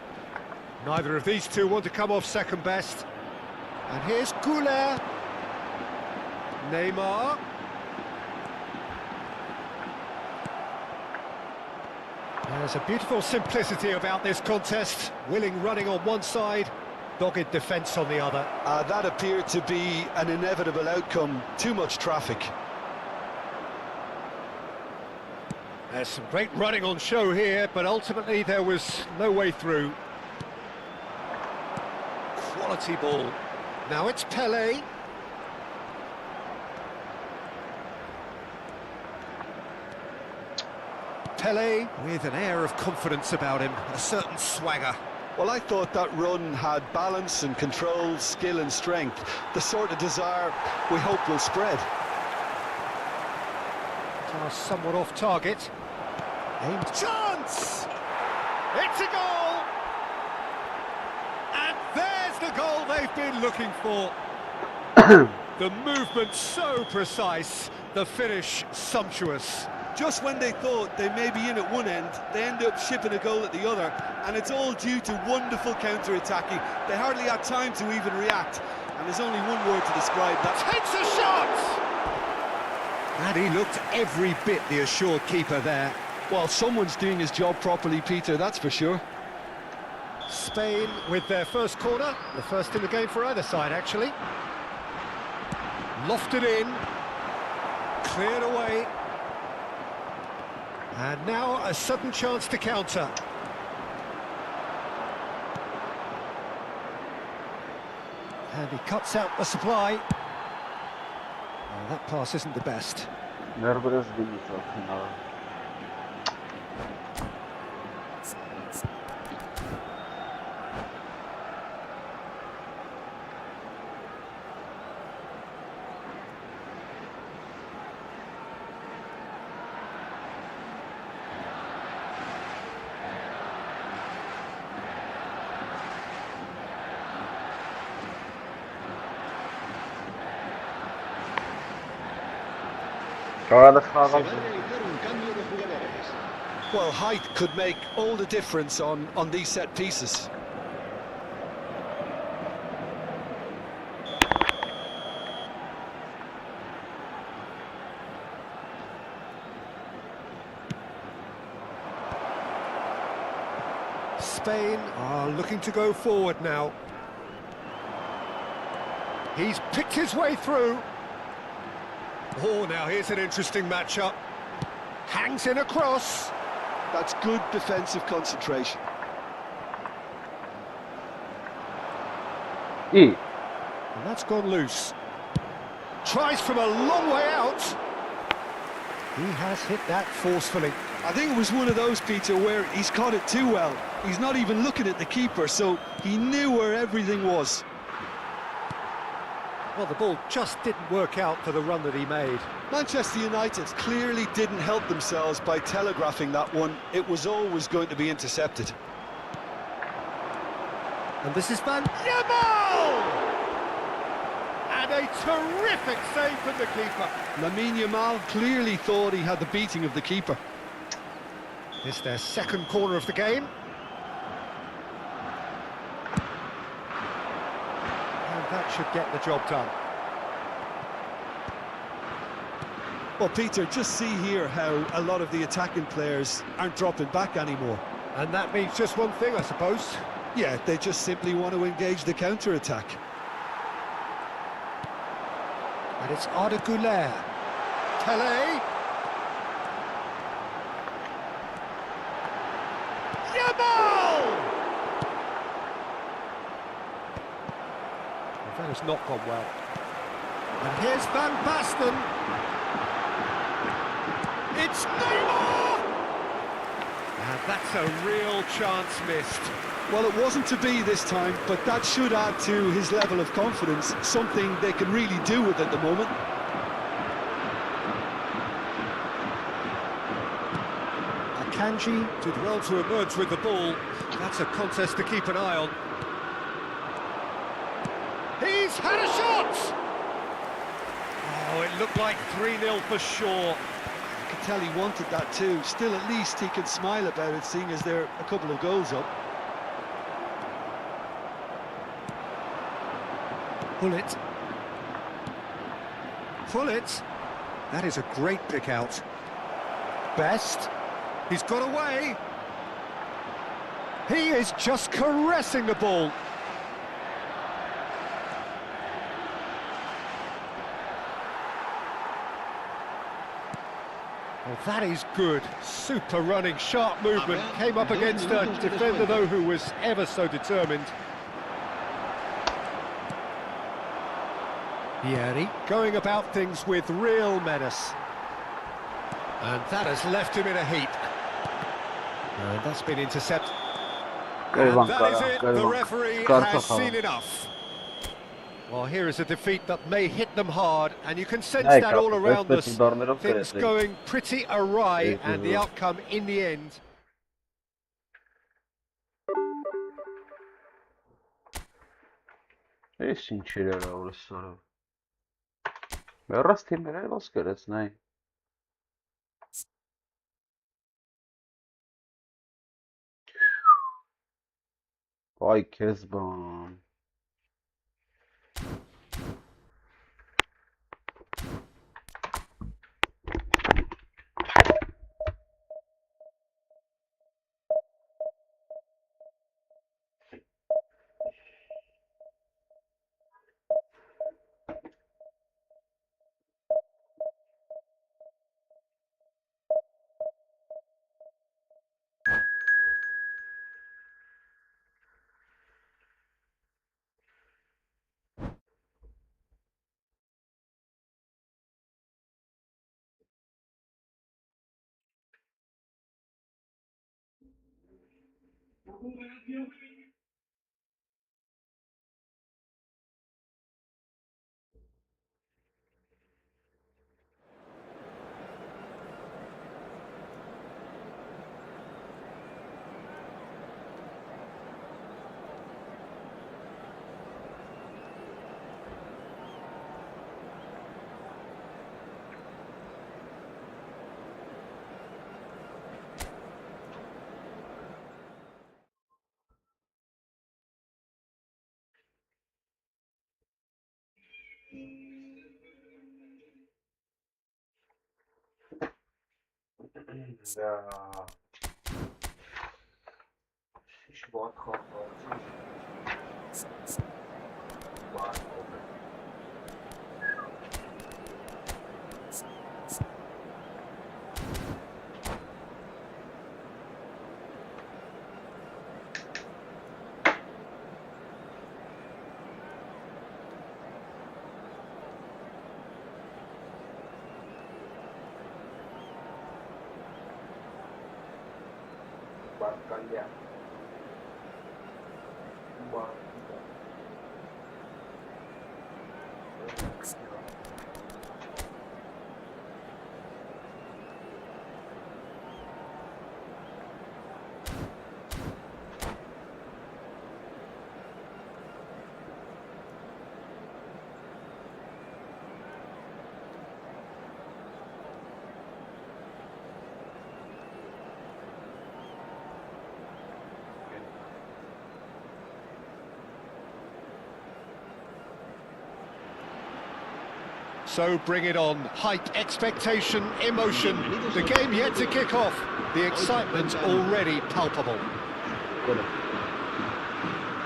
Neither of these two want to come off second best. And here's Güler. Neymar. There's a beautiful simplicity about this contest. Willing running on one side, dogged defence on the other. That appeared to be an inevitable outcome. Too much traffic. There's some great running on show here, but ultimately there was no way through. Quality ball. Now it's Pelé. Pelé with an air of confidence about him, a certain swagger. Well, I thought that run had balance and control, skill and strength. The sort of desire we hope will spread. Somewhat off target. Aimed. Chance! It's a goal! And there's the goal they've been looking for. The movement so precise, the finish sumptuous. Just when they thought they may be in at one end, they end up shipping a goal at the other, and it's all due to wonderful counter-attacking. They hardly had time to even react, and there's only one word to describe that. Takes a shot! And he looked every bit the assured keeper there. Well, someone's doing his job properly, Peter, that's for sure. Spain with their first corner, the first in the game for either side, actually. Lofted in, cleared away. And now a sudden chance to counter. And he cuts out the supply. Oh, that pass isn't the best. Cada Se va cada a realizar un cambio de jugadores. Well, height could make all the difference on these set pieces. Spain are looking to go forward now. He's picked his way through. Oh, now here's an interesting matchup. Hangs in a cross. That's good defensive concentration. İyi. And that's gone loose. Tries from a long way out. He has hit that forcefully. I think it was one of those, Peter, where he's caught it too well. He's not even looking at the keeper, so he knew where everything was. Well, the ball just didn't work out for the run that he made. Manchester United clearly didn't help themselves by telegraphing that one. It was always going to be intercepted. And this is Van Yamal! And a terrific save from the keeper. Lamine Yamal clearly thought he had the beating of the keeper. It's their second corner of the game. And that should get the job done. Well, Peter, just see here how a lot of the attacking players aren't dropping back anymore. And that means just one thing, I suppose. Yeah, they just simply want to engage the counter-attack. And it's Arda Güler. Tele. Yamal! Well, that has not gone well. And here's Van Basten. It's Neymar! And that's a real chance missed. Well, it wasn't to be this time, but that should add to his level of confidence, something they can really do with at the moment. Akanji did well to emerge with the ball. That's a contest to keep an eye on. He's had a shot! Oh, it looked like 3-0 for sure. I could tell he wanted that too. Still, at least he can smile about it, seeing as they're a couple of goals up. Pullet. Pullet. That is a great pick out. Best. He's got away. He is just caressing the ball. Well, that is good. Super running, sharp movement. Came up against a defender, though, who was ever so determined. Vieri going about things with real menace. And that has left him in a heap. And that's been intercepted. And that is it. The referee has seen enough. Well, here is a defeat that may hit them hard, and you can sense that all around us. Things going pretty awry, and the outcome in the end. E sincero, professore. Verrà stimolare lo scherzo, dai. Vay Kezban. Да. Şiş bak kaldı. Bak. Kalian. So bring it on. Hype, expectation, emotion. The game yet to kick off. The excitement already palpable.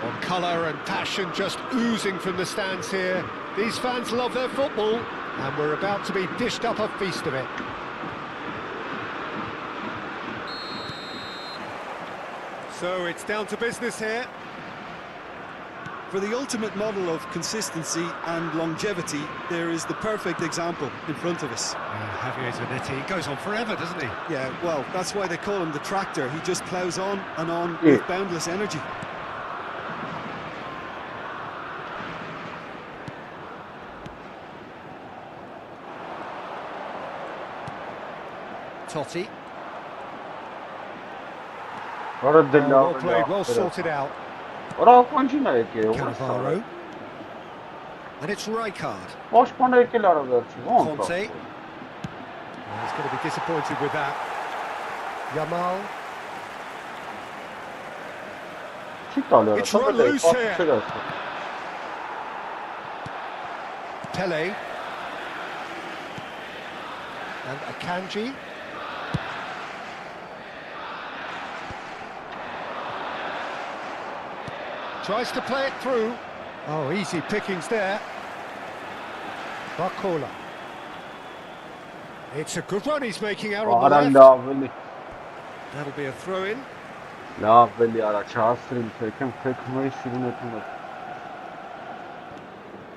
On colour and passion just oozing from the stands here. These fans love their football, and we're about to be dished up a feast of it. So it's down to business here. For the ultimate model of consistency and longevity, there is the perfect example in front of us. Javier Zanetti goes on forever, doesn't he? Yeah, well, that's why they call him the tractor. He just ploughs on and on with boundless energy. Totti. Well Well played, well sorted out. Cannavaro. And it's Rijkaard. Conte. Conte. He's going to be disappointed with that. Yamal. It's run loose here. Pele. And Akanji. Tries to play it through. Oh, easy pickings there. Barcola. It's a good run he's making out on the left. That'll be a throw-in.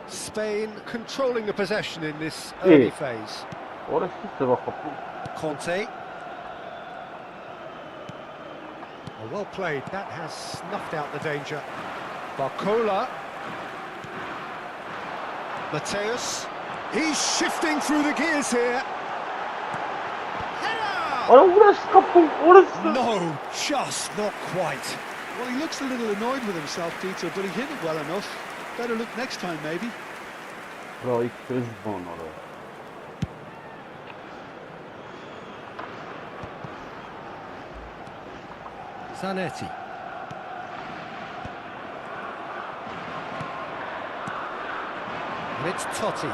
Spain controlling the possession in this early phase. Conte. Oh, well played. That has snuffed out the danger. Barcola. Mateus. He's shifting through the gears here. No, just not quite. Well, he looks a little annoyed with himself, Peter, but he hit it well enough. Better look next time, maybe. Zanetti. And it's Totti.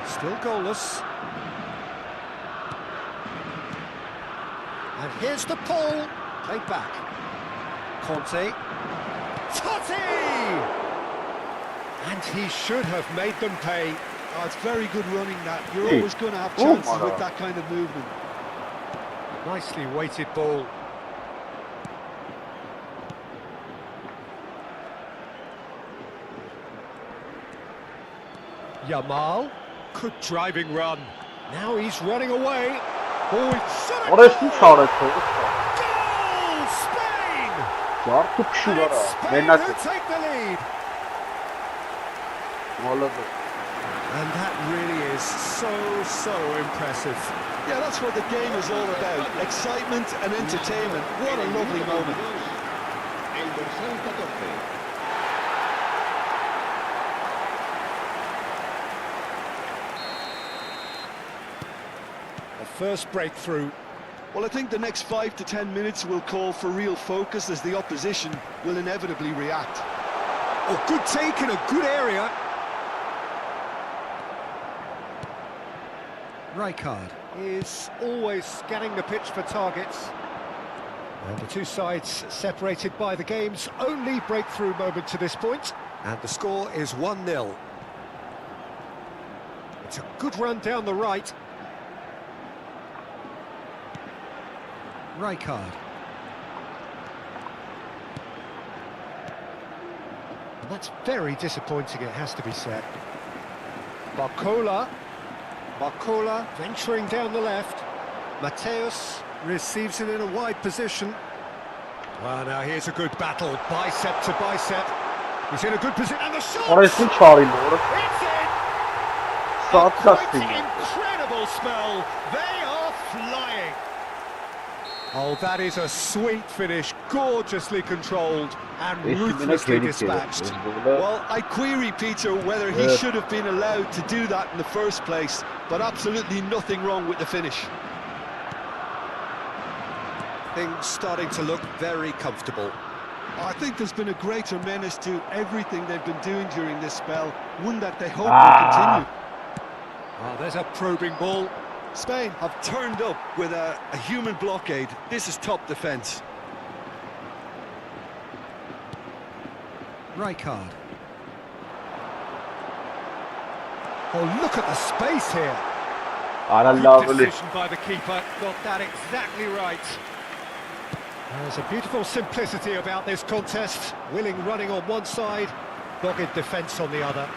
Still goalless. And here's the pull. Played back. Conte. Totti! And he should have made them pay. Oh, it's very good running, that. You're always going to have chances with that kind of movement. Nicely weighted ball. Yamal, good driving run. Now he's running away. Oh, it's Goal, Spain! And it's Spain who take the lead. And that really is so impressive. Yeah, that's what the game is all about. Excitement and entertainment. What a lovely moment. The first breakthrough. Well, I think the next 5 to 10 minutes will call for real focus as the opposition will inevitably react. Oh, good take in a good area. Rijkaard. is always scanning the pitch for targets. And the two sides separated by the game's only breakthrough moment to this point. And the score is 1-0. It's a good run down the right. Rijkaard. And that's very disappointing, it has to be said. Barcola venturing down the left. Mateus receives it in a wide position. Well, now here's a good battle, bicep to bicep. He's in a good position, and the shot! Orası çağırayım doğru. It's in! Saat A kastı. quite incredible spell. They are flying. Oh, that is a sweet finish, gorgeously controlled and ruthlessly dispatched. Well, I query, Peter, whether he should have been allowed to do that in the first place, but absolutely nothing wrong with the finish. Things starting to look very comfortable. I think there's been a greater menace to everything they've been doing during this spell, one that they hope will continue. Oh, there's a probing ball. Spain have turned up with a human blockade. This is top defence. Rijkaard. Oh, look at the space here. Good decision by the keeper. Got that exactly right. There's a beautiful simplicity about this contest. Willing running on one side, dogged defence on the other.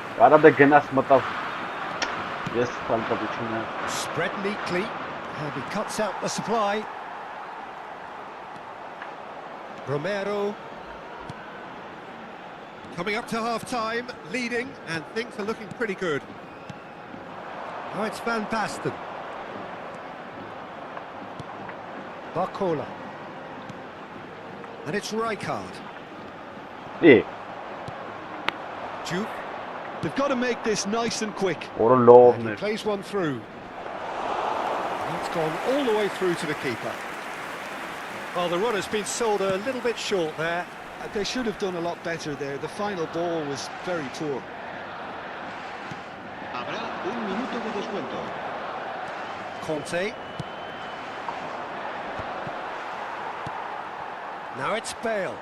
Spread neatly, and he cuts out the supply. Romero. Coming up to half-time, leading, and things are looking pretty good. Oh, it's Van Basten. Barcola. And it's Rijkaard. İyi. Duke. They've got to make this nice and quick. And he plays one through. And it's gone all the way through to the keeper. Well, the run has been sold a little bit short there. They should have done a lot better there. The final ball was very poor. Habrá un minuto de descuento. Conte. Now it's Bale.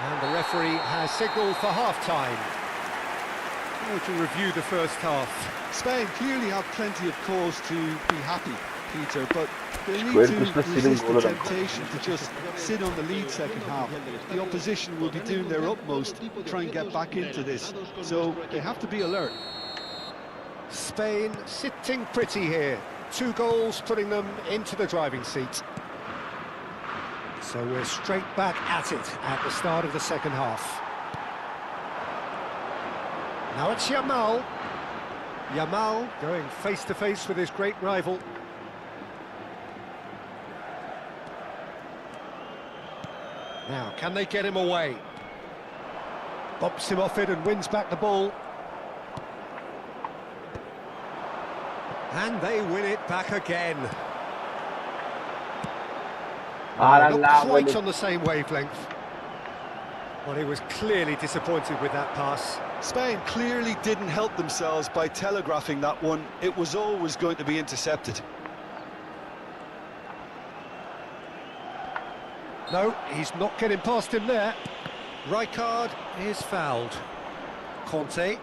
And the referee has signalled for half-time. To review the first half. Spain clearly have plenty of cause to be happy, Peter, but they need to resist the temptation to just sit on the lead second half. The opposition will be doing their utmost to try and get back into this, so they have to be alert. Spain sitting pretty here. 2 goals putting them into the driving seat. So we're straight back at it at the start of the second half. Now it's Yamal. Yamal going face-to-face with his great rival. Now, can they get him away? Bumps him off it and wins back the ball. And they win it back again. Not quite on the same wavelength. Well, he was clearly disappointed with that pass. Spain clearly didn't help themselves by telegraphing that one. It was always going to be intercepted. No, he's not getting past him there. Rijkaard is fouled. Conte.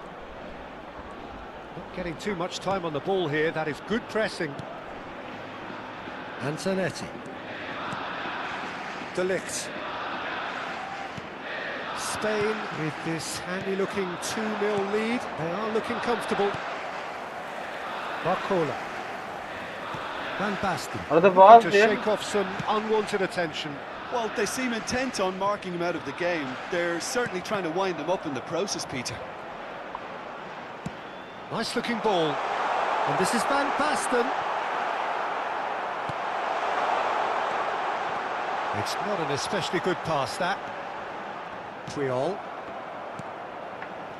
Not getting too much time on the ball here. That is good pressing. Antonetti. De Ligt. Spain with this handy-looking 2-0 lead. They are looking comfortable. Barcola. Van Basten. To shake off some unwanted attention. Well, they seem intent on marking him out of the game. They're certainly trying to wind them up in the process, Peter. Nice-looking ball. And this is Van Basten. It's not an especially good pass, that. Triol.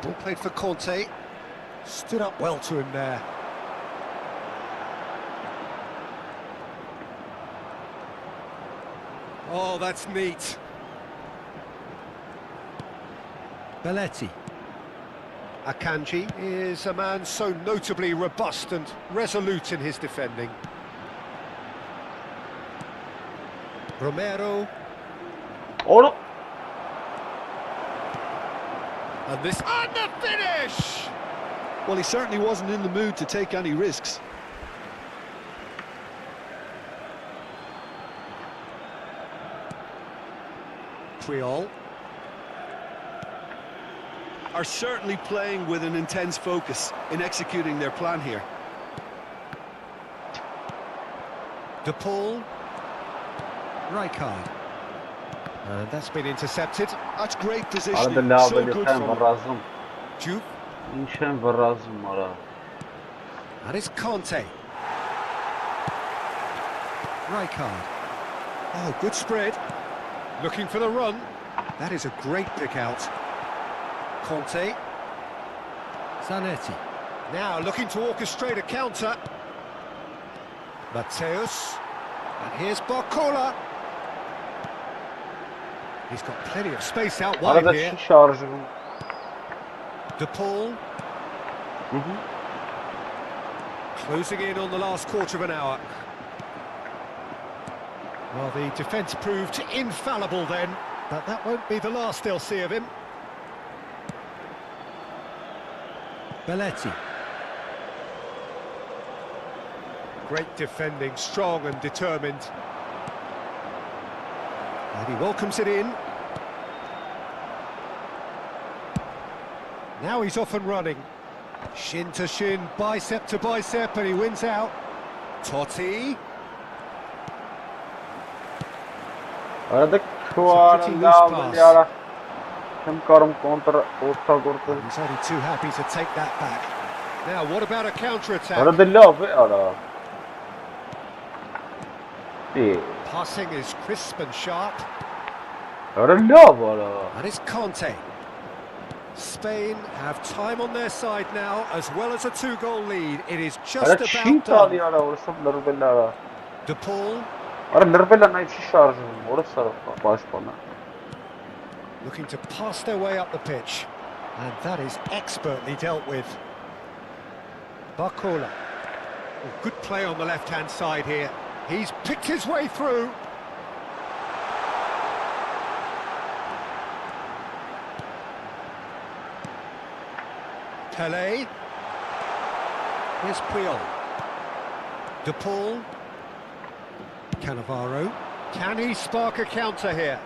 Ball played for Conte. Stood up well to him there. Oh, that's neat. Belletti. Akanji is a man so notably robust and resolute in his defending. Romero. Oğlum. And this... And the finish! Well, he certainly wasn't in the mood to take any risks. Puyol. Are certainly playing with an intense focus in executing their plan here. De Paul. Rijkaard. And that's been intercepted. That's great Arada positioning, lava so ile good sen from him. varazım. Juve. İnşen varazım var ha. And it's Conte. Rijkaard. Oh, good spread. Looking for the run. That is a great pick out. Conte. Zanetti. Now looking to orchestrate a counter. Mateus. And here's Barcola. He's got plenty of space out wide Arada here. şu şarjım. De Paul. Closing in on the last quarter of an hour. Well, the defence proved infallible then, but that won't be the last they'll see of him. Belletti. Great defending, strong and determined. And he welcomes it in. Now he's off and running. Shin to shin, bicep to bicep, and he wins out. Totti. Arada It's şu a pretty an loose lava pass. ile ara. Hem karım kontra orta kurtu. He's only too happy to take that back. Now, what about a counter-attack? Arada lava ara. İyi. Passing is crisp and sharp. Arada lava ara. And it's Conte. Spain have time on their side now, as well as a two-goal lead. It is just Arada about çiğ done. tali ara. Orası lırbe ara. De Paul Arada lırbe la nayçı şarjım. Orası baş bana. looking to pass their way up the pitch. And that is expertly dealt with. Barcola. Oh, good play on the left-hand side here. He's picked his way through. Pelé. Here's Puyol. De Paul. Cannavaro. Can he spark a counter here?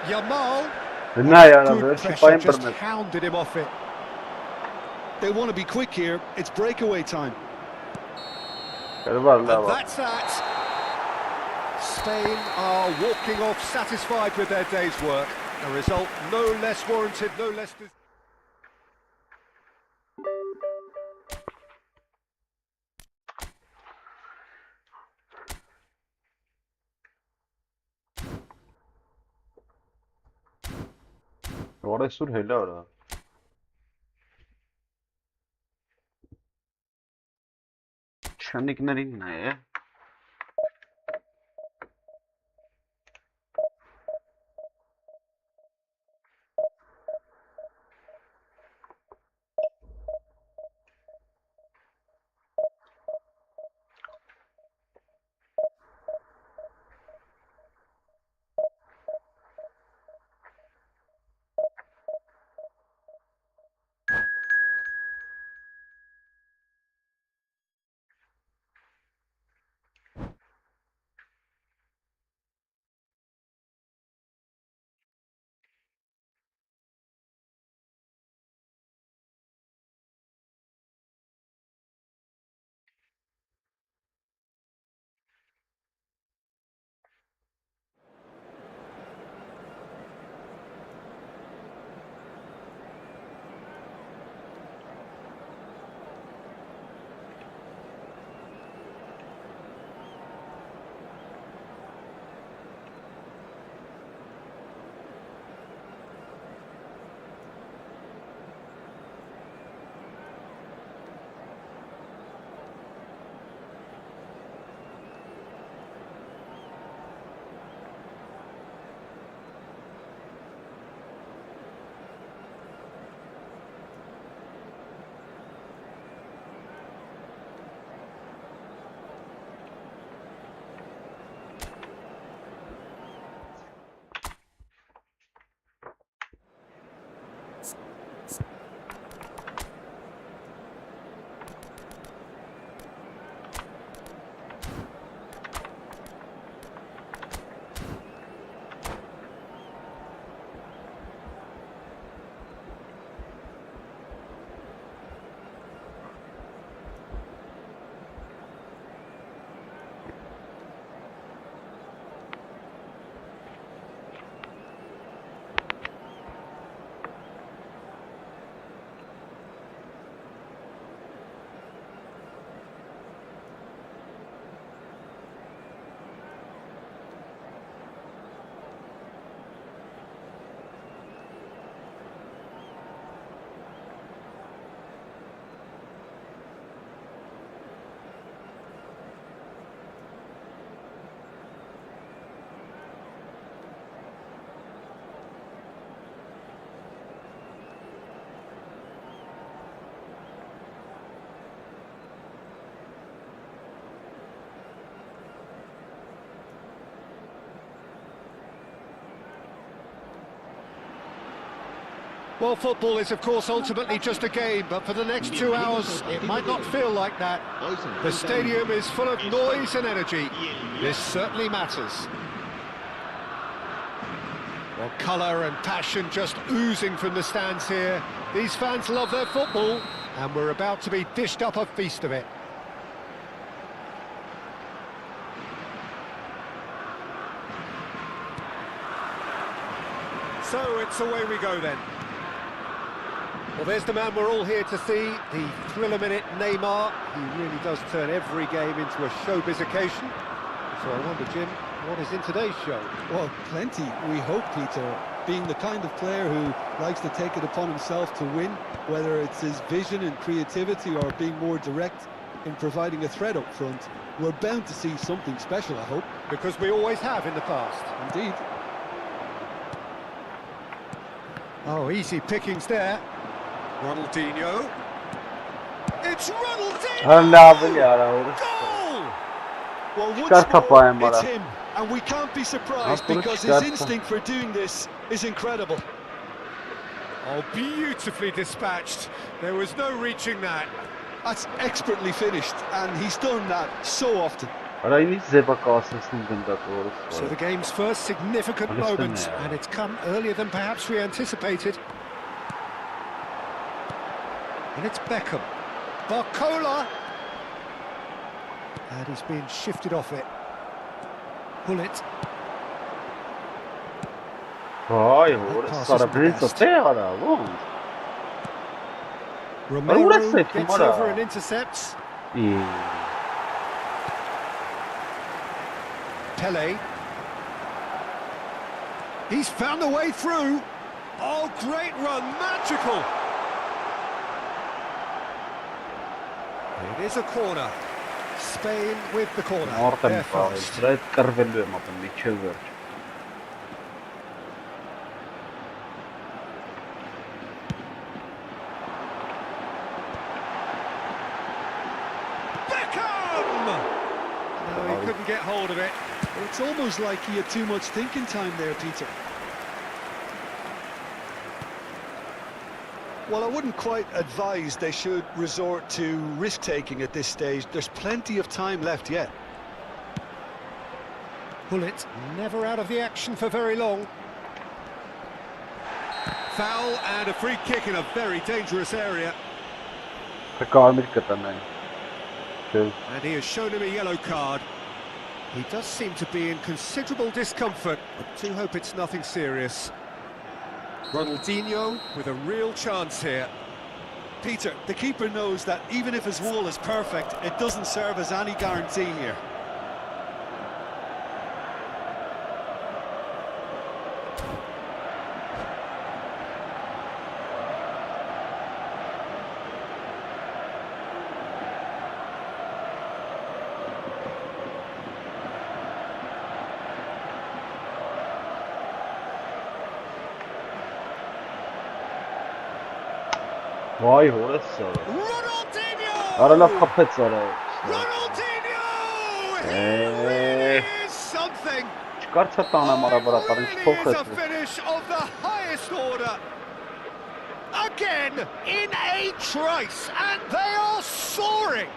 Yamal. Ne ya Good böyle şu pressure, payın just permet. hounded him off it. They want to be quick here. It's breakaway time. Şöyle var And lava. that's that. Spain are walking off satisfied with their day's work. A result no less warranted, no less... Orası sur hele ara. Şenlik nerin ne? Well, football is, of course, ultimately just a game, but for the next 2 hours, it might not feel like that. The stadium is full of noise and energy. This certainly matters. Well, colour and passion just oozing from the stands here. These fans love their football, and we're about to be dished up a feast of it. So it's away we go then. Well, there's the man we're all here to see, the thriller-minute Neymar. He really does turn every game into a showbiz occasion. So I wonder, Jim, what is in today's show? Well, plenty, we hope, Peter. Being the kind of player who likes to take it upon himself to win, whether it's his vision and creativity or being more direct in providing a threat up front, we're bound to see something special, I hope. Because we always have in the past. Indeed. Oh, easy pickings there. Ronaldinho. It's Ronaldinho! Goal! Well, once more, it's him, and we can't be surprised because his instinct for doing this is incredible. Oh, beautifully dispatched. There was no reaching that. That's expertly finished, and he's done that so often. So the game's first significant moment, and it's come earlier than perhaps we anticipated. And it's Beckham. Barcola! And he's being shifted off it. Bullet. Romero gets over and intercepts. Pele. He's found a way through. Oh, great run, magical. It is a corner. Spain with the corner. They're fast. Beckham! No, he couldn't get hold of it. It's almost like he had too much thinking time there, Peter. Well, I wouldn't quite advise they should resort to risk-taking at this stage. There's plenty of time left yet. Bullet never out of the action for very long. Foul and a free kick in a very dangerous area. And he has shown him a yellow card. He does seem to be in considerable discomfort, but do hope it's nothing serious. Ronaldinho with a real chance here. Peter, the keeper knows that even if his wall is perfect, it doesn't serve as any guarantee here. Vay orası. Ronaldinho! Something. Only is a finish of the highest order. Again in a trice, and they are soaring.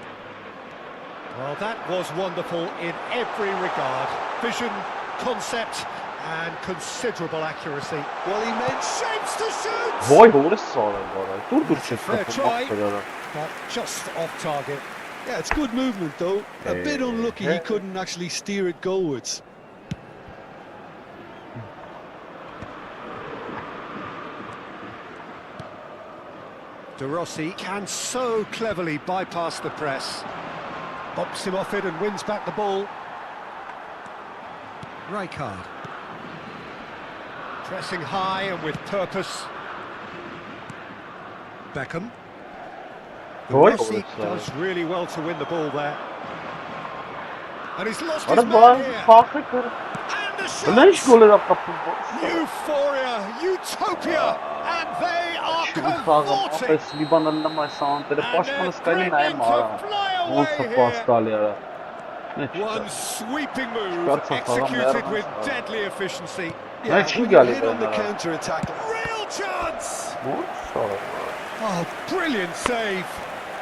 Well, that was wonderful in every regard. Vision, concept, and considerable accuracy. Well, he meant shapes to shoot. Vay orası Dur Fair try, but just off target. Yeah, it's good movement though. A bit unlucky he couldn't actually steer it goalwards. De Rossi can so cleverly bypass the press. Bops him off it and wins back the ball. Rijkaard. Pressing high and with purpose. Beckham. De Rossi does really well to win the ball there. And he's lost his man here. And the shot! Euphoria, utopia, and they are cavorting. And they're threatening to fly away here. One sweeping move, executed with deadly efficiency. Yeah, hit on the counter-attack. Real chance! Oh, brilliant save.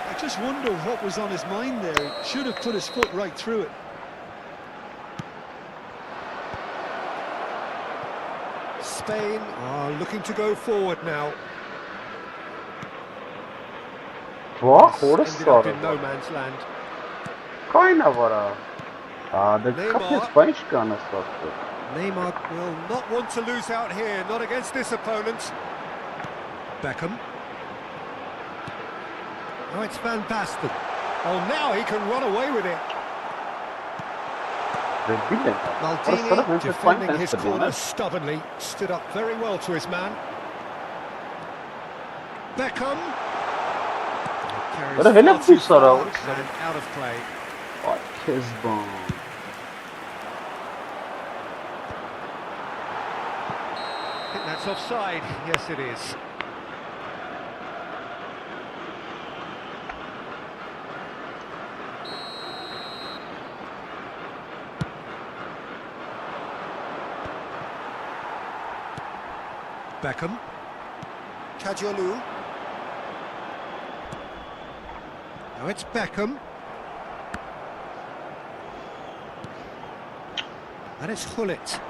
I just wonder what was on his mind there. He should have put his foot right through it. Spain are looking to go forward now. What? Ended up in no man's land. Kind of what? The Neymar. cup is Spanish kind of stuff. Neymar will not want to lose out here, not against this opponent. Beckham. Oh, it's Van Basten. Oh, now he can run away with it. Maldini defending his corner stubbornly, stood up very well to his man. Beckham. Carries far too far and out of play. Kezban. I think that's offside. Yes, it is. Beckham. Kadiolu. Now it's Beckham. And it's Hullet.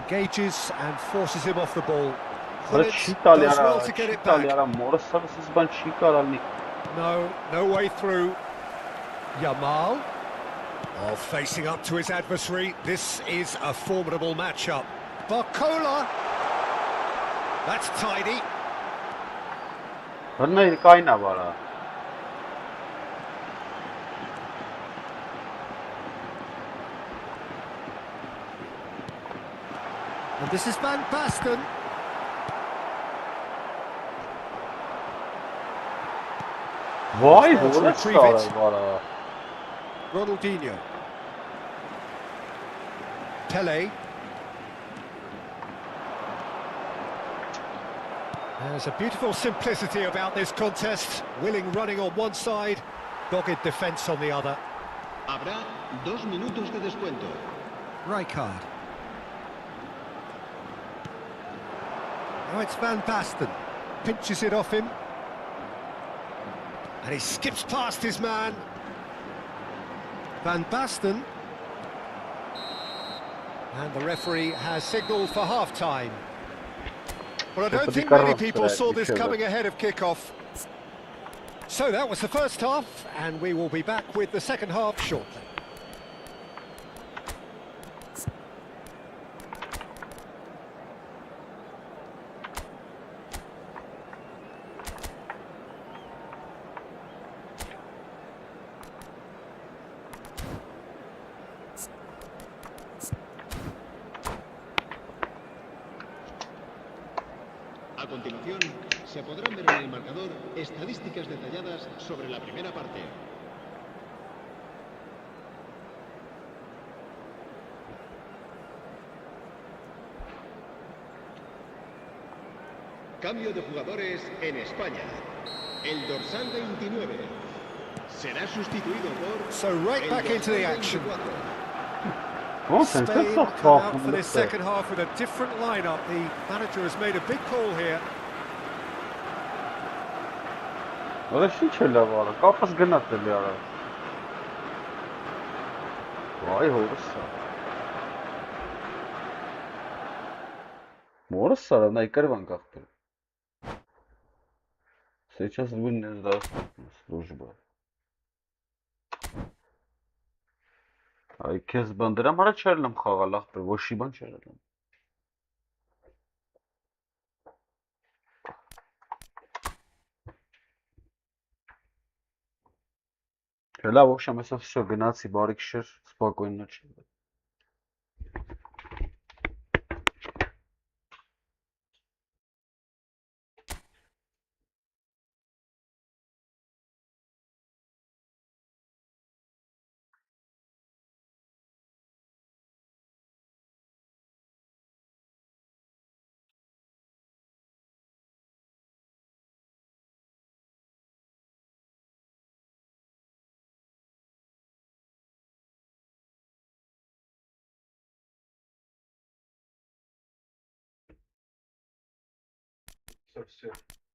Engages and forces him off the ball. Hullet does well to get it back. No way through. Yamal. Oh, facing up to his adversary. This is a formidable matchup. Barcola. That's tidy. And this is Van Basten. Vay Ronaldinho. Pele. There's a beautiful simplicity about this contest. Willing running on one side, dogged defence on the other. Habrá 2 minutos de descuento. Rijkaard. Now it's Van Basten. Pinches it off him. And he skips past his man. Van Basten. And the referee has signalled for half-time. Well, I don't think many people saw this coming ahead of kick-off. So that was the first half, and we will be back with the second half shortly. A continuación, se podrán ver en el marcador estadísticas detalladas sobre la primera parte. Cambio de jugadores en España. El dorsal 29 será sustituido por... So right back into the action. Spain come out for this second half with a different lineup. The manager has made a big call here. Orada şey çöyle var. Kafası gınatlı ara. Vay horsa. Morsa, на икарван как-то. Сейчас вынес да служба. Ay Kezban դրամ արա չարլամ խաղալ ախպեր, ոչ մի բան չարլամ։ Լավ, в общем, это все, գնացի, բարի գիշեր, спокойной ночи։ Все.